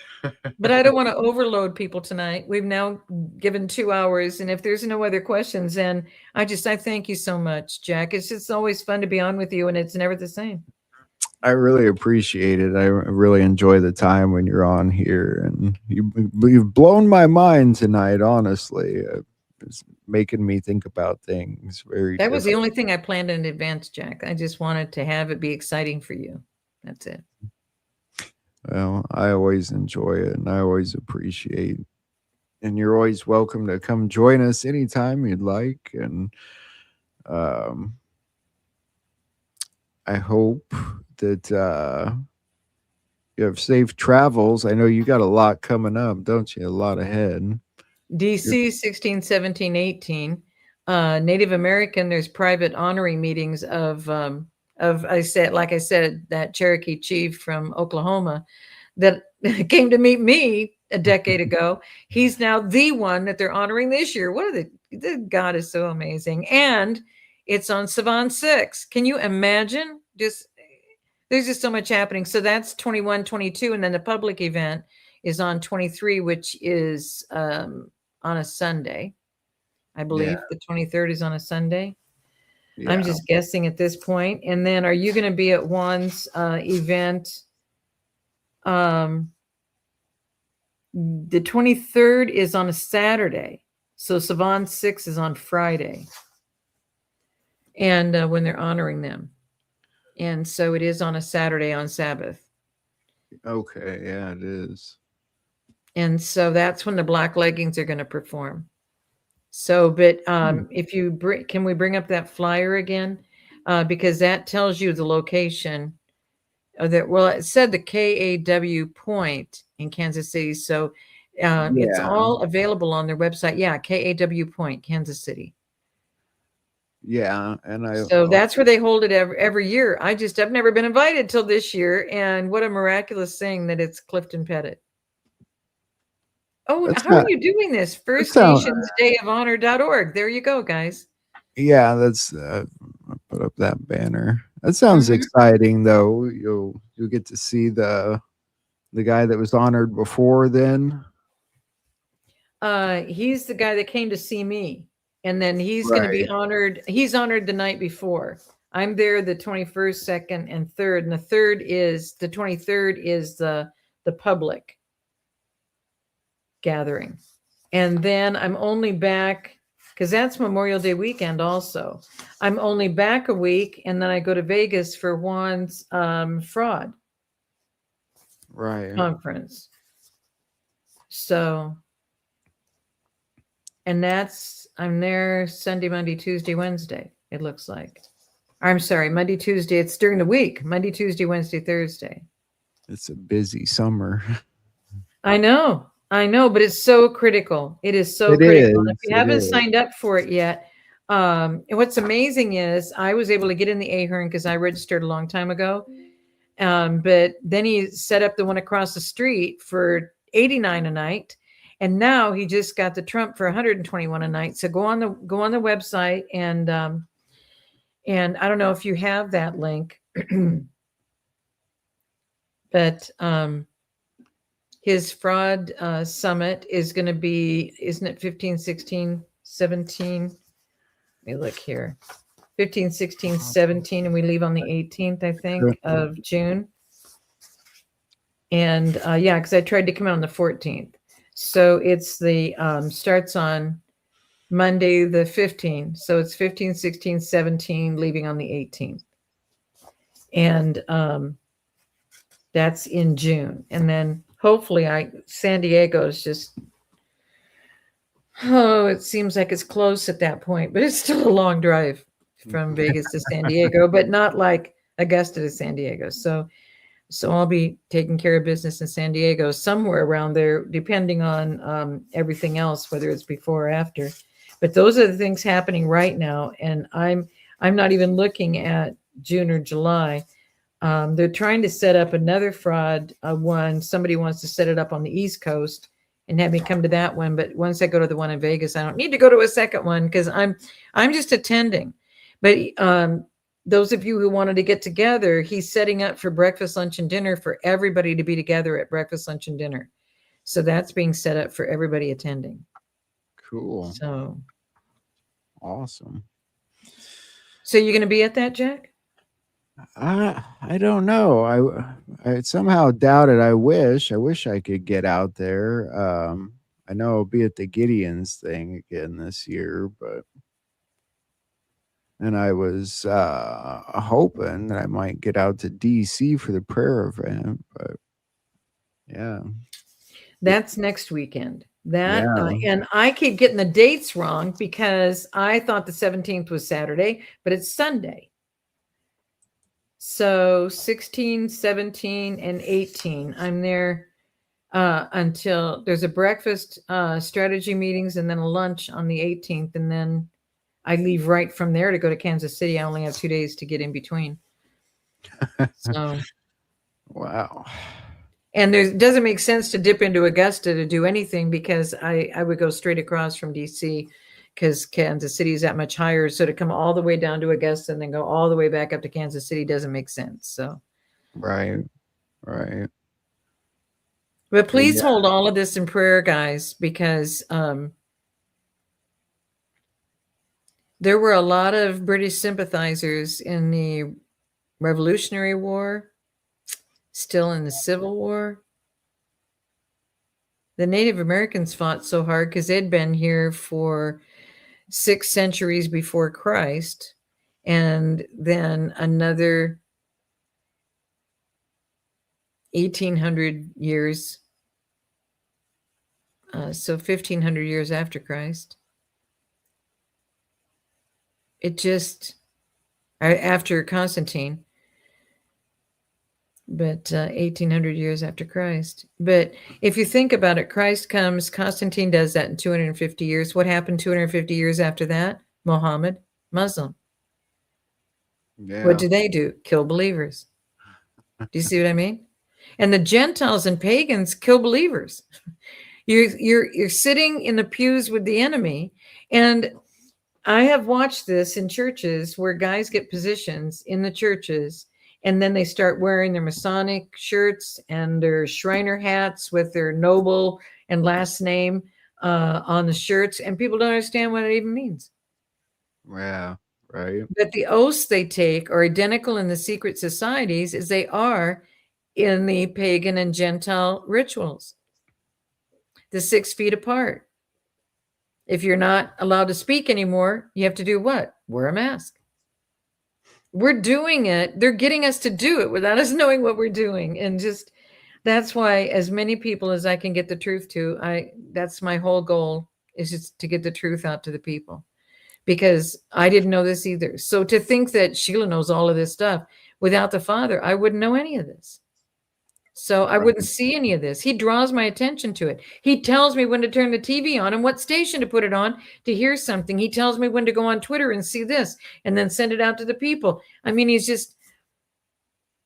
but I don't want to overload people tonight. We've now given 2 hours, and if there's no other questions, then I thank you so much, Jack. It's just always fun to be on with you, and it's never the same. I really appreciate it. I really enjoy the time when you're on here, and you've blown my mind tonight. Honestly, it's making me think about things very. That was the only thing I planned in advance, Jack. I just wanted to have it be exciting for you. That's it. Well, I always enjoy it, and I always appreciate. And you're always welcome to come join us anytime you'd like. And I hope that you have safe travels. I know you got a lot coming up, don't you? A lot ahead. DC 16, 17, 18. Native American, there's private honoring meetings of I said, that Cherokee chief from Oklahoma that came to meet me a decade ago. He's now the one that they're honoring this year. The God is so amazing. And it's on Savan 6. Can you imagine? There's just so much happening. So that's 21, 22. And then the public event is on 23, which is on a Sunday. I believe the 23rd is on a Sunday. Yeah. I'm just guessing at this point. And then are you going to be at Juan's event? The 23rd is on a Saturday. So Savan 6 is on Friday. And when they're honoring them. And so it is on a Saturday on Sabbath. Okay. Yeah, it is. And so that's when the Black Leggings are going to perform. So, but if you can we bring up that flyer again? Because that tells you the location it said the KAW point in Kansas City. So it's all available on their website. Yeah. KAW point, Kansas City. Yeah. And so that's where they hold it every year. I've never been invited till this year. And what a miraculous thing that it's Clifton Pettit. Oh, how are you doing this? First Nations Day of Honor.org. There you go, guys. Yeah, that's I'll put up that banner. That sounds exciting, though. You'll get to see the guy that was honored before then. He's the guy that came to see me, and then he's going to be honored. He's honored the night before. I'm there the 21st, 2nd, and 3rd, and the 23rd is the public gathering. And then I'm only back because that's Memorial Day weekend also. I'm only back a week, and then I go to Vegas for Juan's fraud conference. So, and I'm there Sunday, Monday, Tuesday, Wednesday, it looks like. I'm sorry, Monday, Tuesday. It's during the week, Monday, Tuesday, Wednesday, Thursday. It's a busy summer. I know, but it's so critical. It is so critical. If you haven't signed up for it yet, what's amazing is I was able to get in the Ahern because I registered a long time ago. But then he set up the one across the street for $89 a night. And now he just got the Trump for $121 a night. So go on the website and I don't know if you have that link, but his fraud summit is going to be, isn't it 15, 16, 17? Let me look here. 15, 16, 17, and we leave on the 18th, I think, of June. And because I tried to come out on the 14th. So it's starts on Monday the 15th. So it's 15, 16, 17, leaving on the 18th. And that's in June. And then hopefully San Diego is just, it seems like it's close at that point, but it's still a long drive from Vegas to San Diego, but not like Augusta to San Diego. So I'll be taking care of business in San Diego, somewhere around there, depending on everything else, whether it's before or after. But those are the things happening right now, and I'm not even looking at June or July. They're trying to set up another fraud one. Somebody wants to set it up on the East Coast and have me come to that one. But once I go to the one in Vegas, I don't need to go to a second one because I'm just attending. But those of you who wanted to get together, he's setting up for breakfast, lunch, and dinner for everybody to be together at breakfast, lunch, and dinner. So that's being set up for everybody attending. Cool. So Awesome. So you're going to be at that, Jack? I don't know. I somehow doubt it. I wish I could get out there. I know I'll be at the Gideon's thing again this year, but and I was hoping that I might get out to DC for the prayer event, but yeah. That's next weekend. That Yeah. and I keep getting the dates wrong because I thought the 17th was Saturday, but it's Sunday. So 16, 17, and 18. I'm there until there's a breakfast strategy meetings and then a lunch on the 18th. And then I leave right from there to go to Kansas City. I only have 2 days to get in between. So Wow. and it doesn't make sense to dip into Augusta to do anything because I would go straight across from DC because Kansas City is that much higher. So to come all the way down to Augusta and then go all the way back up to Kansas City doesn't make sense. So Right. But please Yeah. hold all of this in prayer, guys, because there were a lot of British sympathizers in the Revolutionary War, still in the Civil War. The Native Americans fought so hard because they'd been here for 6 centuries before Christ, and then another 1,800 years, so 1,500 years after Christ. It just, after Constantine, but 1,800 years after Christ. But if you think about it, Christ comes, Constantine does that in 250 years. What happened 250 years after that? Muhammad, Muslim. Yeah. What do they do? Kill believers. Do you see what I mean? And the Gentiles and pagans kill believers. You're sitting in the pews with the enemy. And I have watched this in churches where guys get positions in the churches and then they start wearing their Masonic shirts and their Shriner hats with their noble and last name on the shirts. And people don't understand what it even means. Yeah. Right. But the oaths they take are identical in the secret societies as they are in the pagan and Gentile rituals. The 6 feet apart. If you're not allowed to speak anymore, you have to do what? Wear a mask. We're doing it. They're getting us to do it without us knowing what we're doing. And just that's why as many people as I can get the truth to, that's my whole goal is just to get the truth out to the people. Because I didn't know this either. So to think that Sheila knows all of this stuff without the Father, I wouldn't know any of this. So I wouldn't see any of this. He draws my attention to it. He tells me when to turn the TV on and what station to put it on to hear something. He tells me when to go on Twitter and see this and then send it out to the people. I mean,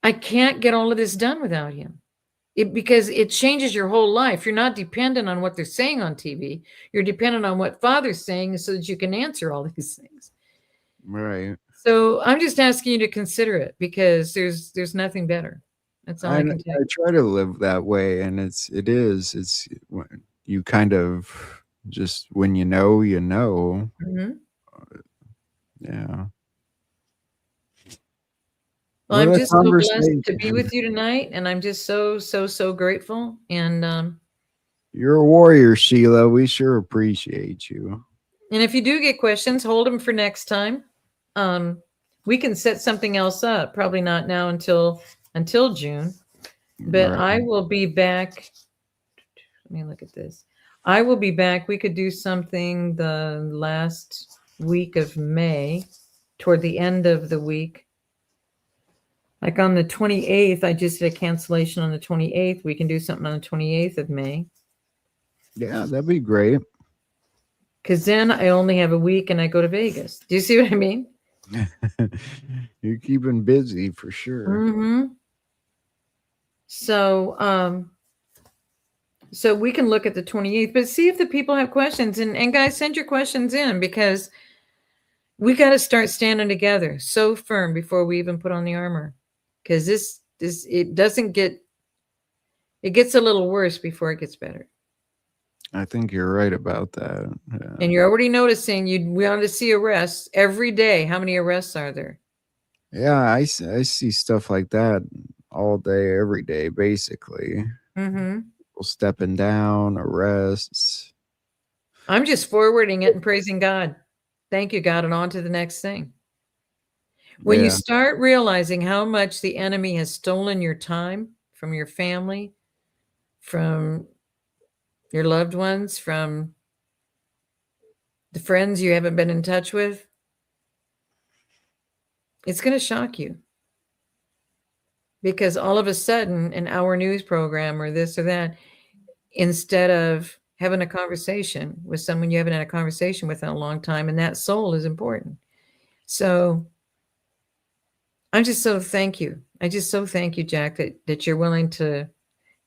I can't get all of this done without him. Because it changes your whole life. You're not dependent on what they're saying on TV. You're dependent on what Father's saying so that you can answer all these things. Right. So I'm just asking you to consider it because there's nothing better. That's all I can tell you. I try to live that way, and it's when you kind of just when you know, you know. Mm-hmm. Yeah. Well, I'm just so blessed to be with you tonight, and I'm just so grateful. And you're a warrior, Sheila. We sure appreciate you. And if you do get questions, hold them for next time. We can set something else up. Probably not now until June, but Right. I will be back. Let me look at this. I will be back. We could do something the last week of May, toward the end of the week. Like on the 28th, I just did a cancellation on the 28th. We can do something on the 28th of May. Yeah, that'd be great. Because then I only have a week and I go to Vegas. Do you see what I mean? You're keeping busy for sure. Mm-hmm. So, so we can look at the 28th, but see if the people have questions. And guys, send your questions in, because we got to start standing together so firm before we even put on the armor. Because this it doesn't get, it gets a little worse before it gets better. I think you're right about that. And you're already noticing we want to see arrests every day. How many arrests are there? Yeah, I see stuff like that all day, every day, basically. Mm-hmm. People stepping down, arrests. I'm just forwarding it and praising God. Thank you, God, and on to the next thing. When you Yeah, start realizing how much the enemy has stolen your time from your family, from your loved ones, from the friends you haven't been in touch with, it's going to shock you. Because all of a sudden, an hour news program or this or that, instead of having a conversation with someone you haven't had a conversation with in a long time, and that soul is important. So I'm just so thank you. I just so thank you, Jack, that you're willing to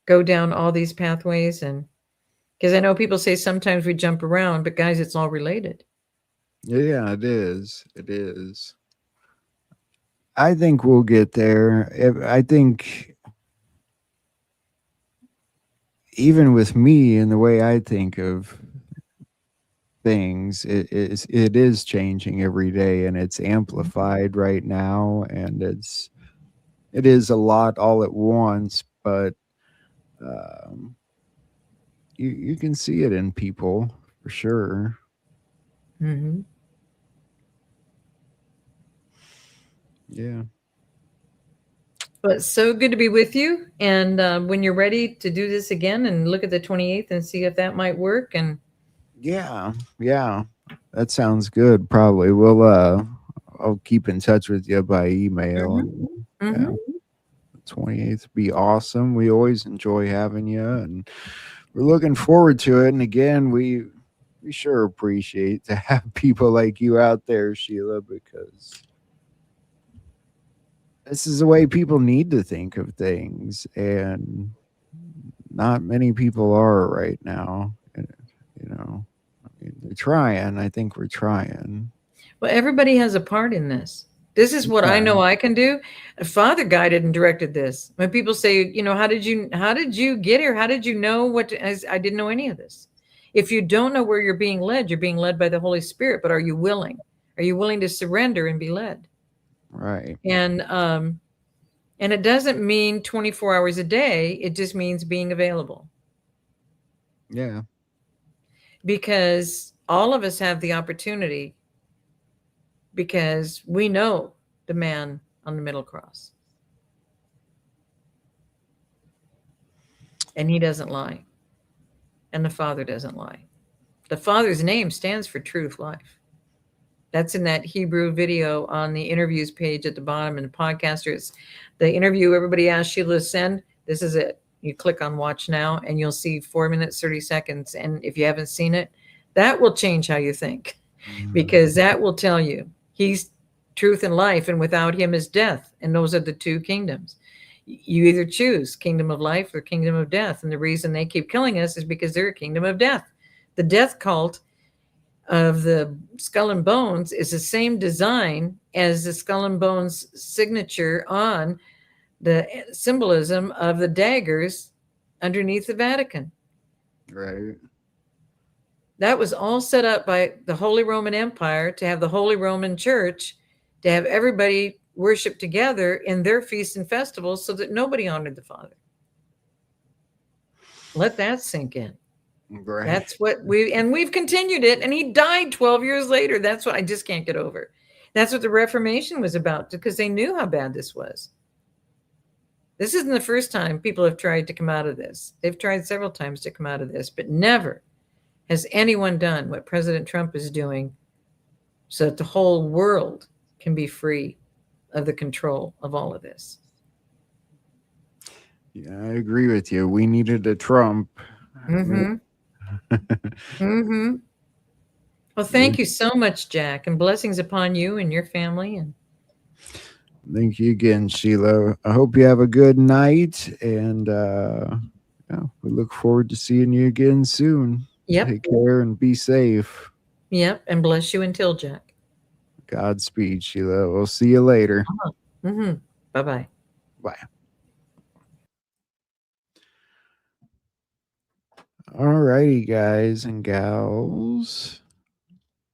go down all these pathways. And because I know people say sometimes we jump around, but guys, it's all related. yeah, it is. It is. I think we'll get there. I think even with me and the way I think of things, it is changing every day, and it's amplified right now, and it is a lot all at once, but um, you can see it in people for sure. Mm-hmm. Yeah. But so good to be with you. And when you're ready to do this again, and look at the 28th and see if that might work. And Yeah. Yeah. That sounds good. Probably. I'll keep in touch with you by email. mm-hmm. And Mm-hmm. yeah, 28th be awesome. We always enjoy having you, and we're looking forward to it. And again, we sure appreciate to have people like you out there, Sheila, because this is the way people need to think of things, and not many people are right now. You know, I mean, they're trying. I think we're trying. Well, everybody has a part in this. This is what I Yeah, know I can do. Father guided and directed this. When people say, how did you get here? How did you know I didn't know any of this. If you don't know where you're being led by the Holy Spirit. But are you willing? Are you willing to surrender and be led? right. And it doesn't mean 24 hours a day. It just means being available, Yeah, because all of us have the opportunity, because we know the man on the middle cross, and he doesn't lie, and the Father doesn't lie. The Father's name stands for truth, life. That's in that Hebrew video on the interviews page at the bottom. And the podcaster, it's the interview everybody asked Sheila to send. This is it. You click on watch now and you'll see 4 minutes, 30 seconds. And if you haven't seen it, that will change how you think, because that will tell you he's truth and life, and without him is death. And those are the two kingdoms. You either choose kingdom of life or kingdom of death. And the reason they keep killing us is because they're a kingdom of death. The death cult of the skull and bones is the same design as the skull and bones signature on the symbolism of the daggers underneath the Vatican. right. That was all set up by the Holy Roman Empire to have the Holy Roman Church, to have everybody worship together in their feasts and festivals, so that nobody honored the Father. Let that sink in. Right. That's what we've continued it. And he died 12 years later. That's what I just can't get over. That's what the Reformation was about, because they knew how bad this was. This isn't the first time people have tried to come out of this. They've tried several times to come out of this, but never has anyone done what President Trump is doing, so that the whole world can be free of the control of all of this. Yeah, I agree with you. We needed a Trump. Mm-hmm. Mm-hmm. Well, thank you so much, Jack, and blessings upon you and your family. And Thank you again, Sheila. I hope you have a good night, and yeah, we look forward to seeing you again soon. yep, Take care and be safe. yep, and bless you until, Jack. Godspeed, Sheila. We'll see you later. Mm-hmm. Bye-bye. Bye. All righty, guys and gals.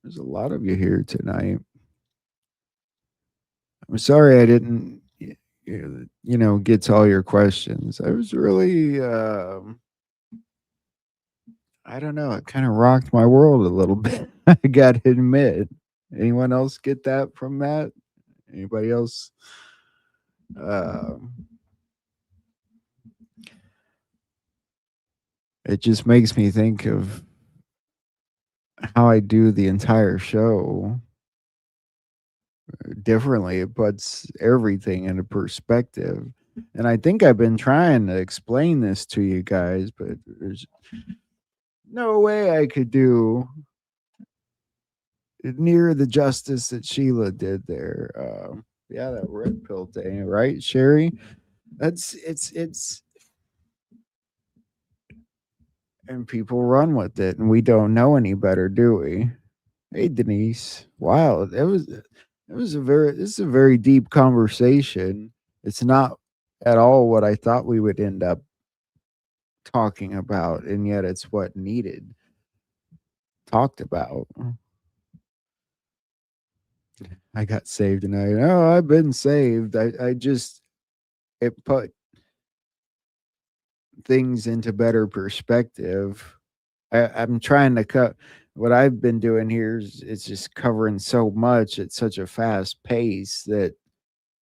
There's a lot of you here tonight. I'm sorry I didn't, get to all your questions. I was really, I don't know, it kind of rocked my world a little bit. I got to admit. Anyone else get that from that? Anybody else? It just makes me think of how I do the entire show differently. It puts everything into perspective. And I think I've been trying to explain this to you guys, but there's no way I could do near the justice that Sheila did there. Yeah, that red pill thing, right, Sherry? It's and people run with it, and we don't know any better, do we? Hey, Denise. Wow, this is a very deep conversation. It's not at all what I thought we would end up talking about, and yet it's what needed talked about. I got saved tonight. Oh, I've been saved. I just it put things into better perspective. I'm trying to cut what I've been doing here is it's just covering so much at such a fast pace that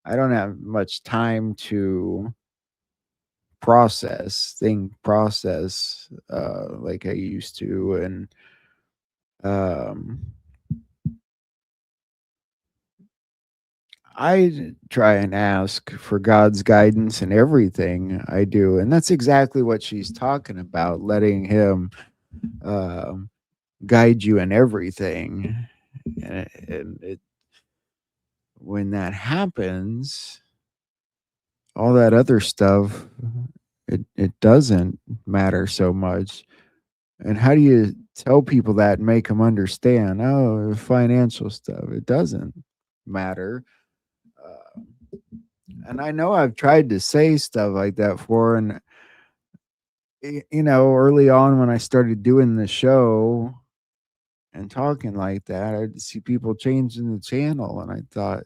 I don't have much time to process like I used to. And um I try and ask for God's guidance in everything I do, and that's exactly what she's talking about, letting him um guide you in everything. And when that happens, all that other stuff, it doesn't matter so much. And how do you tell people that and make them understand? Oh, financial stuff, it doesn't matter. Uh, and I know I've tried to say stuff like that for, and early on when I started doing the show and talking like that, I'd see people changing the channel, and I thought,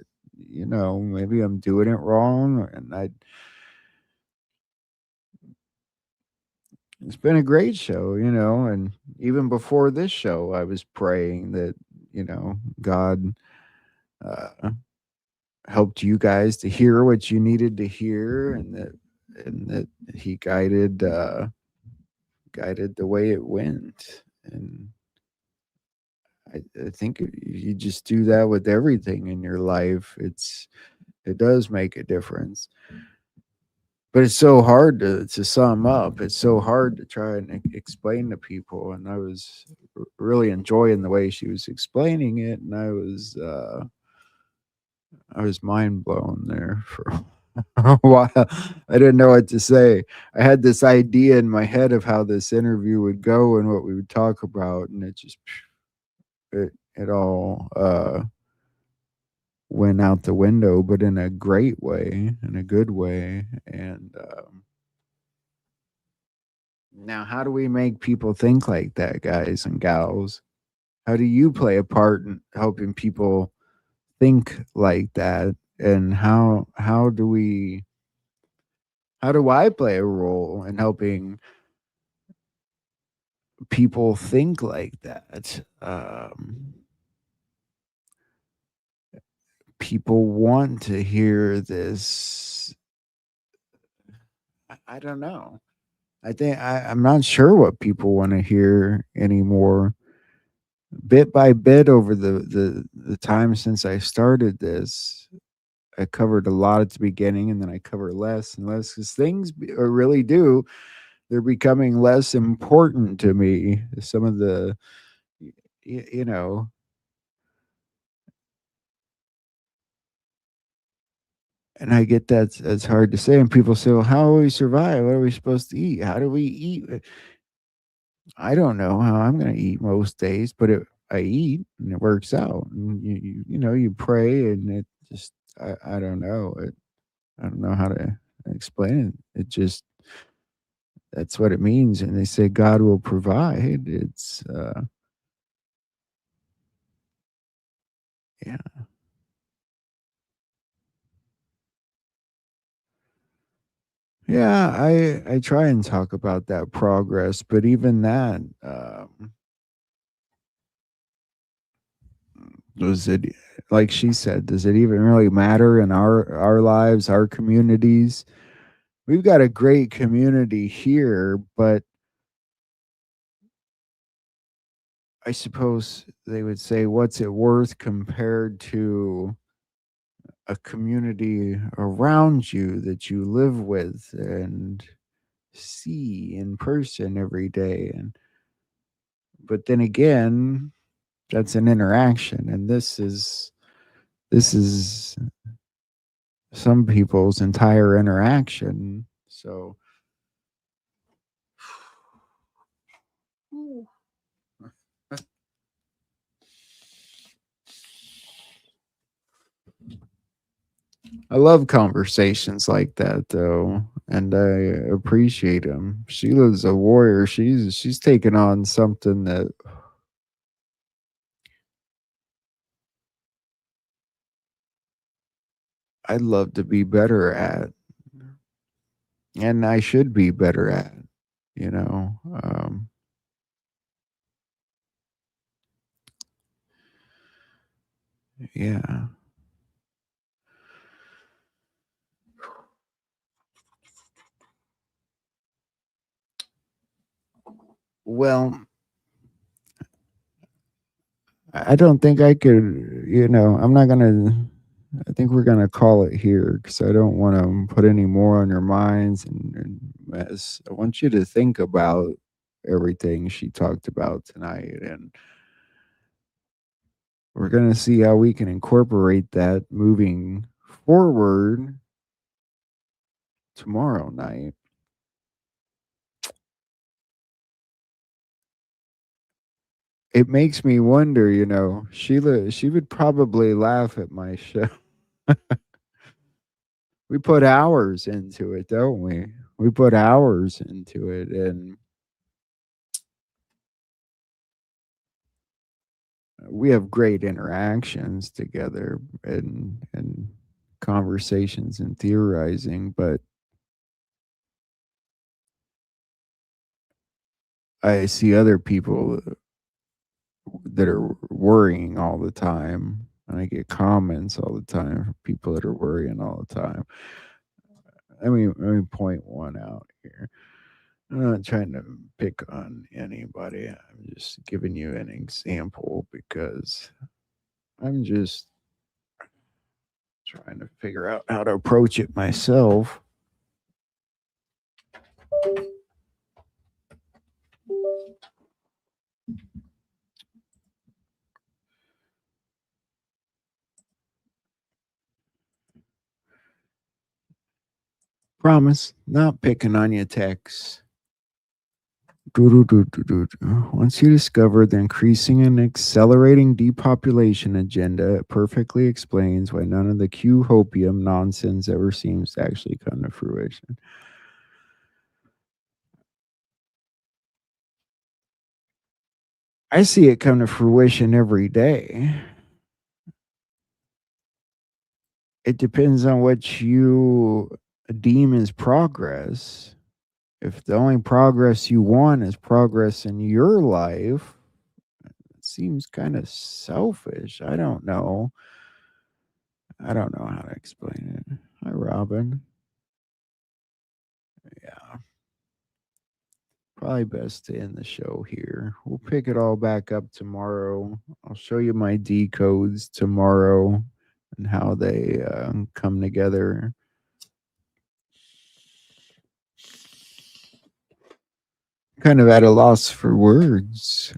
maybe I'm doing it wrong, and it's been a great show, and even before this show, I was praying that, God uh, helped you guys to hear what you needed to hear, and that He guided the way it went. And I think if you just do that with everything in your life, it does make a difference. But it's so hard to sum up. It's so hard to try and explain to people. And I was really enjoying the way she was explaining it, and I was mind blown there for a while. I didn't know what to say. I had this idea in my head of how this interview would go and what we would talk about, and it all went out the window, but in a great way, in a good way. And now, how do we make people think like that, guys and gals? How do you play a part in helping people think like that? And how do I play a role in helping people think like that? People want to hear this. I don't know. I'm not sure what people want to hear anymore. Bit by bit over the time since I started this, I covered a lot at the beginning, and then I cover less and less because really do. They're becoming less important to me. Some of the, you know, and I get that's hard to say. And people say, well, how will we survive? What are we supposed to eat? How do we eat? I don't know how I'm going to eat most days, but I eat and it works out. And you pray and it just, I don't know. I don't know how to explain it. It just, that's what it means. And they say God will provide. Yeah. Yeah, I try and talk about that progress, but even that, does it, like she said, does it even really matter in our lives, our communities? We've got a great community here, but I suppose they would say, what's it worth compared to a community around you that you live with and see in person every day? And but then again, that's an interaction, and this is some people's entire interaction. So I love conversations like that, though, and I appreciate them. Sheila's a warrior. She's taken on something that I'd love to be better at, and I should be better at. You know, yeah. Well, I don't think I could. I'm not gonna. I think we're gonna call it here because I don't want to put any more on your minds and mess. I want you to think about everything she talked about tonight, and we're gonna see how we can incorporate that moving forward tomorrow night. It makes me wonder, Sheila, she would probably laugh at my show. We put hours into it, don't we? We put hours into it, and we have great interactions together and conversations and theorizing, but I see other people that are worrying all the time, and I get comments all the time from people that are worrying all the time. Let me point one out here. I'm not trying to pick on anybody. I'm just giving you an example because I'm just trying to figure out how to approach it myself. Promise, not picking on you, Tex. Once you discover the increasing and accelerating depopulation agenda, it perfectly explains why none of the Q hopium nonsense ever seems to actually come to fruition. I see it come to fruition every day. It depends on what you deem as progress. If the only progress you want is progress in your life, it seems kind of selfish. I don't know. I don't know how to explain it. Hi, Robin. Yeah, probably best to end the show here. We'll pick it all back up tomorrow. I'll show you my decodes tomorrow and how they come together. Kind of at a loss for words.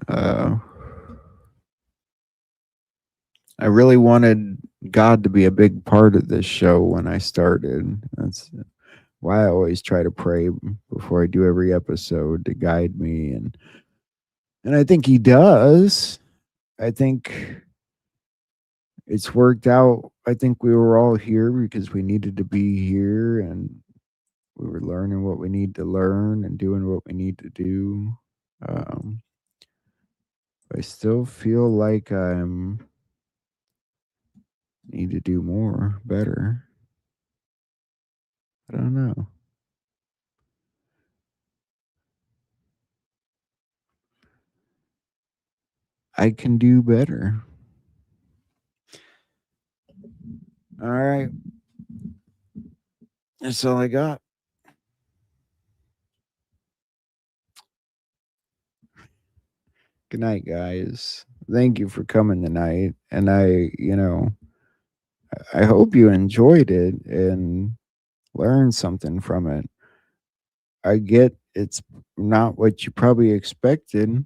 I really wanted God to be a big part of this show when I started. That's why I always try to pray before I do every episode to guide me, and I think he does. I think it's worked out. I think we were all here because we needed to be here, and we were learning what we need to learn and doing what we need to do. Um, I still feel like I'm need to do more, better. I don't know. I can do better. All right. That's all I got. Good night, guys. Thank you for coming tonight. And I hope you enjoyed it and learned something from it. I get it's not what you probably expected.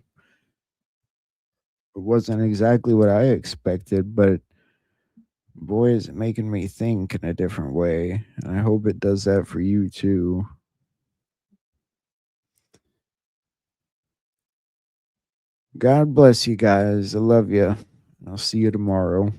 It wasn't exactly what I expected, but boy, is it making me think in a different way. And I hope it does that for you too. God bless you guys. I love you. I'll see you tomorrow.